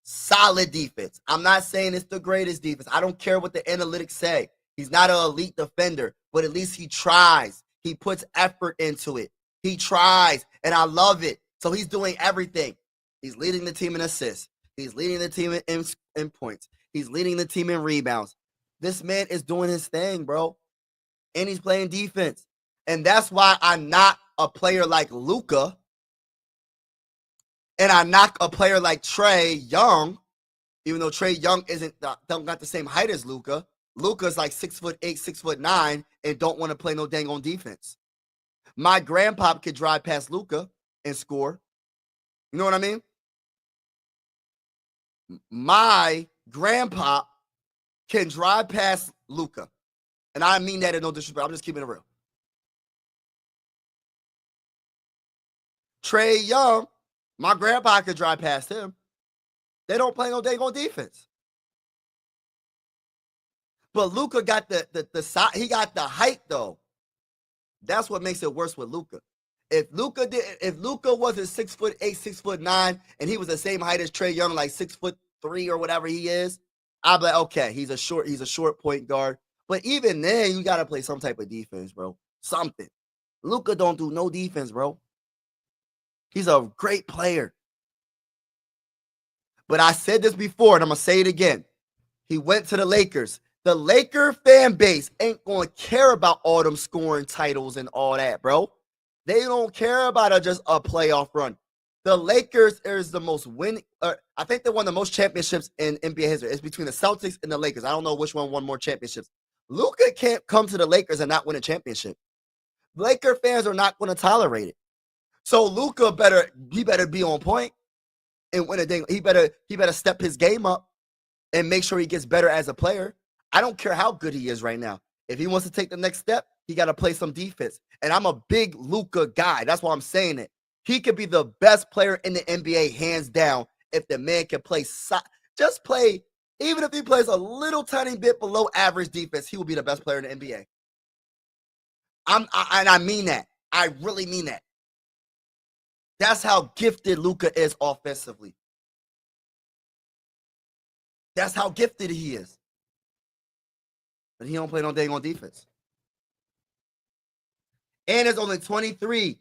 solid defense. I'm not saying it's the greatest defense. I don't care what the analytics say. He's not an elite defender, but at least he tries. He puts effort into it. He tries, and I love it. So he's doing everything. He's leading the team in assists. He's leading the team in points. He's leading the team in rebounds. This man is doing his thing, bro. And he's playing defense. And that's why I knock a player like Luka and I knock a player like Trae Young, even though Trae Young don't got the same height as Luka. Luka's like 6'8", 6'9", and don't want to play no dang on defense. My grandpa could drive past Luka and score. You know what I mean? My grandpa can drive past Luka. And I mean that in no disrespect. I'm just keeping it real. Trae Young, My grandpa could drive past him. They don't play no dang on defense. But Luka got the side. He got the height though. That's what makes it worse with Luka. If Luka wasn't 6'8", 6'9", and he was the same height as Trae Young, like 6'3" or whatever he is, I'd be like, okay, he's a short point guard. But even then, you gotta play some type of defense, bro. Something. Luka don't do no defense, bro. He's a great player. But I said this before, and I'm gonna say it again. He went to the Lakers. The Laker fan base ain't gonna care about all them scoring titles and all that, bro. They don't care about just a playoff run. The Lakers is the most winning. I think they won the most championships in NBA history. It's between the Celtics and the Lakers. I don't know which one won more championships. Luka can't come to the Lakers and not win a championship. Laker fans are not going to tolerate it. So Luka better be on point and win a thing. He better step his game up and make sure he gets better as a player. I don't care how good he is right now. If he wants to take the next step, he got to play some defense. And I'm a big Luka guy. That's why I'm saying it. He could be the best player in the NBA, hands down, if the man can play. Just play, even if he plays a little tiny bit below average defense, he will be the best player in the NBA. And I mean that. I really mean that. That's how gifted Luka is offensively. That's how gifted he is. But he don't play no dang on defense. And it's only 23.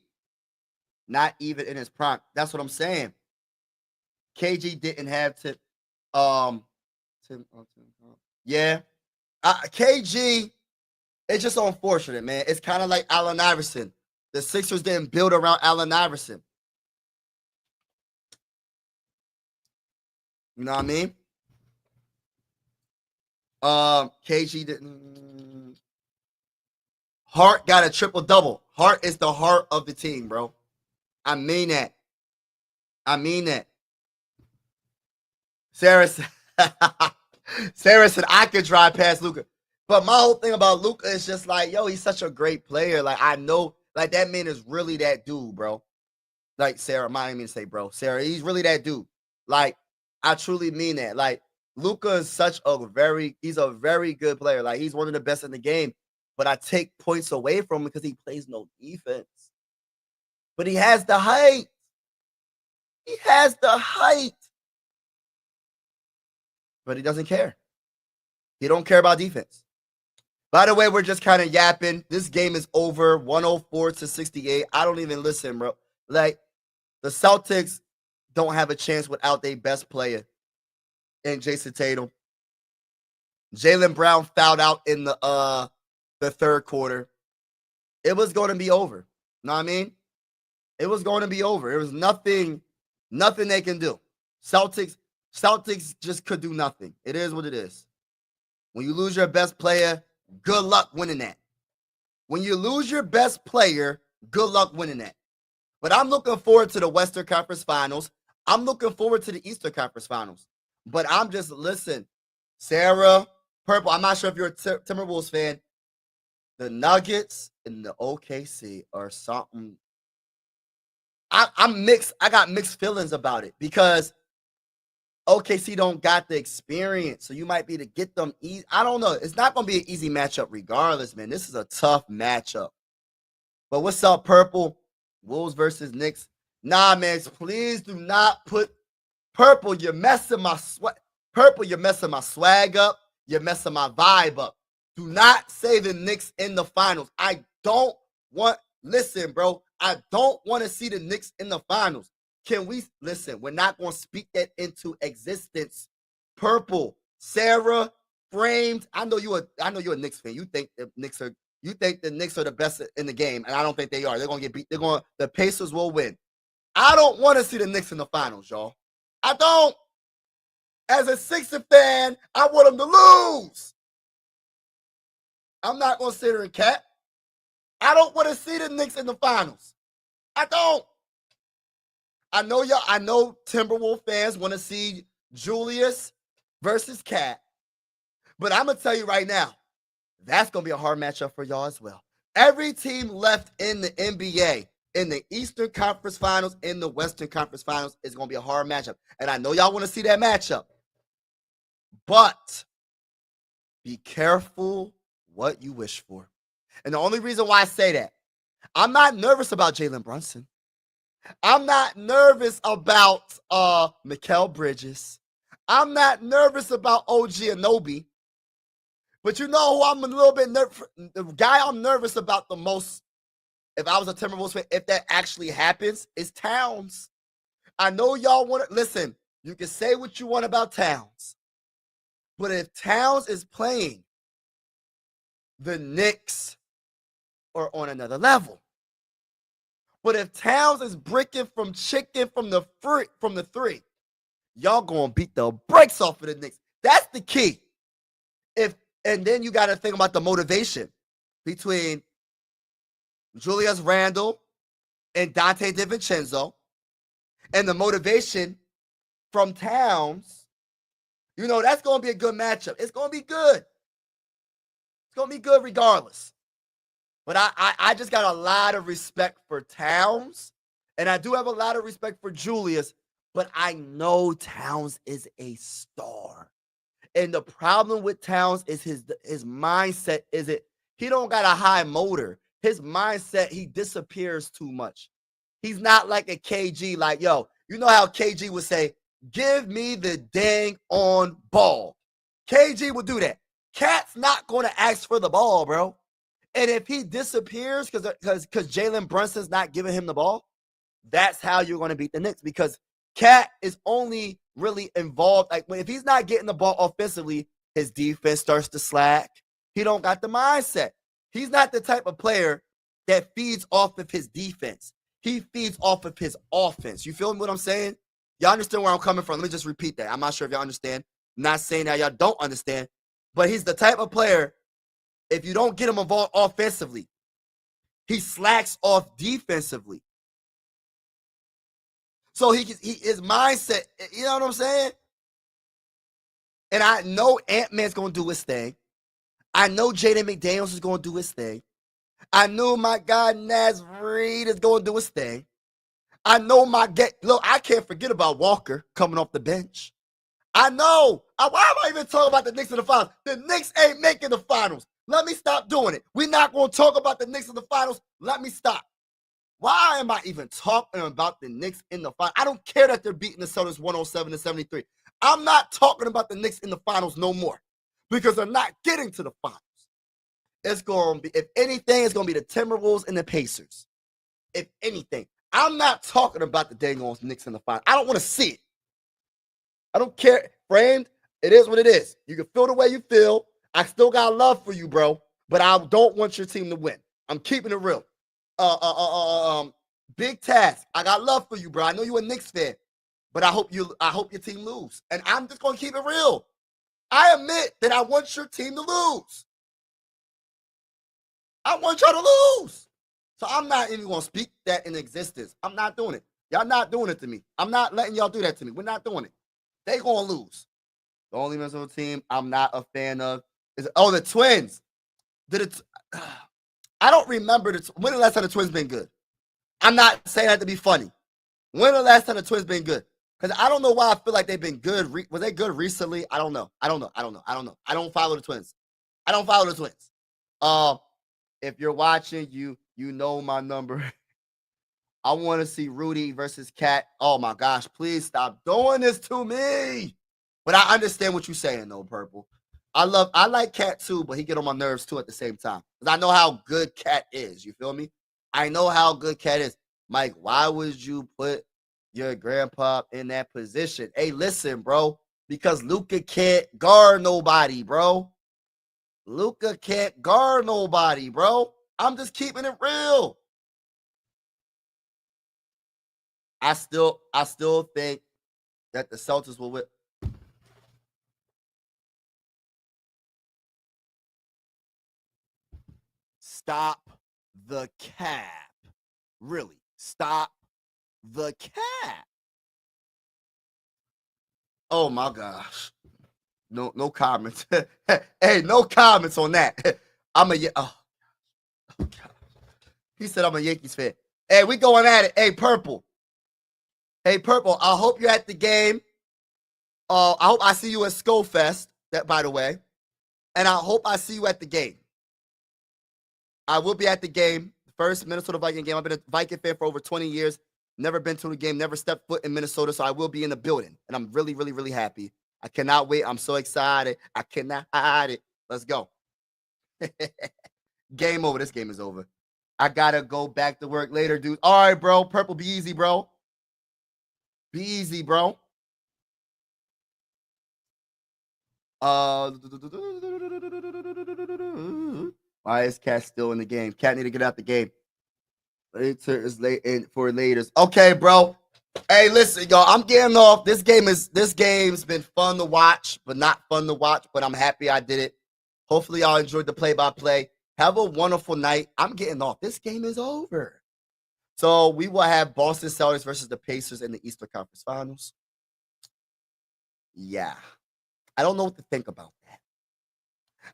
Not even in his prime. That's what I'm saying. KG didn't have to. Yeah. KG, it's just unfortunate, man. It's kind of like Allen Iverson. The Sixers didn't build around Allen Iverson. You know what I mean? KG didn't. Hart got a triple-double. Hart is the heart of the team, bro. I mean that. Sarah said, I could drive past Luka. But my whole thing about Luka is just like, yo, he's such a great player. Like, I know, like, that man is really that dude, bro. Like, Sarah, I didn't mean to say bro. Sarah, he's really that dude. Like, I truly mean that. Like, Luka is he's a very good player. Like, he's one of the best in the game. But I take points away from him because he plays no defense. But he has the height. He has the height. But he doesn't care. He don't care about defense. By the way, we're just kind of yapping. This game is over, 104-68. I don't even listen, bro. Like, the Celtics don't have a chance without their best player in Jason Tatum. Jaylen Brown fouled out in the third quarter. It was going to be over. You know what I mean? It was going to be over. It was nothing they can do. Celtics just could do nothing. It is what it is. When you lose your best player, good luck winning that. When you lose your best player, good luck winning that. But I'm looking forward to the Western Conference Finals. I'm looking forward to the Eastern Conference Finals. But I'm just, listen, Sarah, Purple, I'm not sure if you're a Timberwolves fan. The Nuggets and the OKC are something. I'm mixed. I got mixed feelings about it because OKC don't got the experience, so you might be to get them easy. I don't know. It's not going to be an easy matchup regardless, man. This is a tough matchup. But what's up, Purple? Wolves versus Knicks. Nah, man, please do not put Purple. You're messing my Purple, you're messing my swag up. You're messing my vibe up. Do not say the Knicks in the finals. I don't want. Listen, bro. I don't want to see the Knicks in the finals. Can we listen? We're not going to speak that into existence. Purple, Sarah, Framed. I know you're a Knicks fan. You think the Knicks are the best in the game, and I don't think they are. They're going to get beat. The Pacers will win. I don't want to see the Knicks in the finals, y'all. I don't. As a Sixers fan, I want them to lose. I'm not going to sit here and cap. I don't want to see the Knicks in the finals. I don't. I know Timberwolves fans want to see Julius versus Cat. But I'm going to tell you right now, that's going to be a hard matchup for y'all as well. Every team left in the NBA in the Eastern Conference Finals, in the Western Conference Finals, it's going to be a hard matchup. And I know y'all want to see that matchup. But be careful what you wish for. And the only reason why I say that, I'm not nervous about Jalen Brunson. I'm not nervous about Mikal Bridges. I'm not nervous about OG Anunoby. But you know who I'm a little bit nervous? The guy I'm nervous about the most, if I was a Timberwolves fan, if that actually happens, is Towns. I know y'all want to, listen, you can say what you want about Towns. But if Towns is playing, the Knicks are on another level. But if Towns is bricking from chicken from the three, y'all gonna beat the brakes off of the Knicks. That's the key. And then you got to think about the motivation between Julius Randle and Dante DiVincenzo, and the motivation from Towns. You know, that's going to be a good matchup. It's going to be good. It's going to be good regardless. But I just got a lot of respect for Towns, and I do have a lot of respect for Julius, but I know Towns is a star. And the problem with Towns is his mindset he don't got a high motor. His mindset, he disappears too much. He's not like a KG, like, yo, you know how KG would say, give me the dang on ball. KG would do that. Cat's not going to ask for the ball, bro. And if he disappears because Jalen Brunson's not giving him the ball, that's how you're going to beat the Knicks, because Cat is only really involved. Like, if he's not getting the ball offensively, his defense starts to slack. He don't got the mindset. He's not the type of player that feeds off of his defense. He feeds off of his offense. You feel what I'm saying? Y'all understand where I'm coming from? Let me just repeat that. I'm not sure if y'all understand. I'm not saying that y'all don't understand, but he's the type of player, if you don't get him involved offensively, he slacks off defensively. So his mindset, you know what I'm saying? And I know Ant-Man's going to do his thing. I know Jaden McDaniels is going to do his thing. I know my guy Naz Reid is going to do his thing. I know look, I can't forget about Walker coming off the bench. I know. Why am I even talking about the Knicks in the finals? The Knicks ain't making the finals. Let me stop doing it. We're not going to talk about the Knicks in the finals. Let me stop. Why am I even talking about the Knicks in the finals? I don't care that they're beating the Celtics 107-73. I'm not talking about the Knicks in the finals no more, because they're not getting to the finals. It's going to be, if anything, it's going to be the Timberwolves and the Pacers. If anything. I'm not talking about the dang on Knicks in the finals. I don't want to see it. I don't care. Framed, it is what it is. You can feel the way you feel. I still got love for you, bro, but I don't want your team to win. I'm keeping it real. Big task. I got love for you, bro. I know you're a Knicks fan, but I hope your team lose. And I'm just gonna keep it real. I admit that I want your team to lose. I want y'all to lose. So I'm not even gonna speak that in existence. I'm not doing it. Y'all not doing it to me. I'm not letting y'all do that to me. We're not doing it. They gonna lose. The only Minnesota team I'm not a fan of is the Twins. I don't remember when the last time the Twins been good. I'm not saying that to be funny. When the last time the Twins been good? Because I don't know why I feel like they've been good. Was they good recently? I don't know. I don't follow the Twins. If you're watching, you know my number. I want to see Rudy versus Cat. Oh my gosh, please stop doing this to me. But I understand what you're saying, though, Purple. I like Cat too, but he get on my nerves too at the same time. Because I know how good Cat is. You feel me? I know how good Cat is. Mike, why would you put your grandpa in that position? Hey, listen, bro. Because Luka can't guard nobody, bro. Luka can't guard nobody, bro. I'm just keeping it real. I still think that the Celtics will win. Stop the cap. Really, stop the cap. Oh my gosh. No comments. Hey, no comments on that. Oh God. He said I'm a Yankees fan. Hey, we going at it. Hey, Purple. Hey, Purple, I hope you're at the game. I hope I see you at Skull Fest, that by the way. And I hope I see you at the game. I will be at the game. First Minnesota Viking game. I've been a Viking fan for over 20 years. Never been to a game, never stepped foot in Minnesota, so I will be in the building. And I'm really, really, really happy. I cannot wait. I'm so excited. I cannot hide it. Let's go. Game over. This game is over. I got to go back to work later, dude. All right, bro. Purple, be easy, bro. Be easy, bro. Why is Cat still in the game? Cat need to get out the game. Later is late in for laters. Okay, bro. Hey, listen, y'all. I'm getting off. This game's been fun to watch, but not fun to watch. But I'm happy I did it. Hopefully, y'all enjoyed the play-by-play. Have a wonderful night. I'm getting off. This game is over. So we will have Boston Celtics versus the Pacers in the Eastern Conference Finals. Yeah. I don't know what to think about that.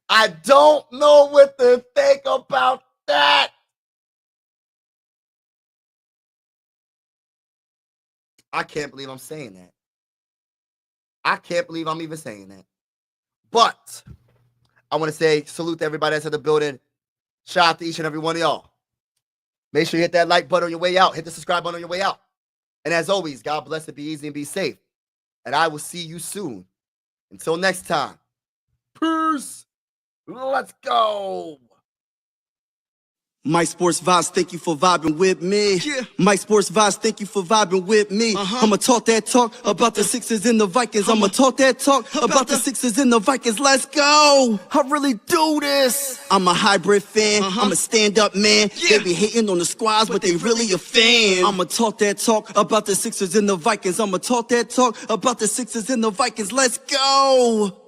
I don't know what to think about that. I can't believe I'm saying that. I can't believe I'm even saying that. But I want to say salute to everybody that's in the building. Shout out to each and every one of y'all. Make sure you hit that like button on your way out. Hit the subscribe button on your way out. And as always, God bless it, be easy, and be safe. And I will see you soon. Until next time. Peace. Let's go. Mike Sports Vibes, thank you for vibing with me. Yeah. Mike Sports Vibes, thank you for vibing with me. I'ma talk that talk about the Sixers and the Vikings. I'ma talk that talk about the Sixers and the Vikings. Let's go. I really do this. I'm a hybrid fan. I'm a stand-up man. They be hating on the squads, but they really a fan. I'ma talk that talk about the Sixers and the Vikings. I'ma talk that talk about the Sixers and the Vikings. Let's go.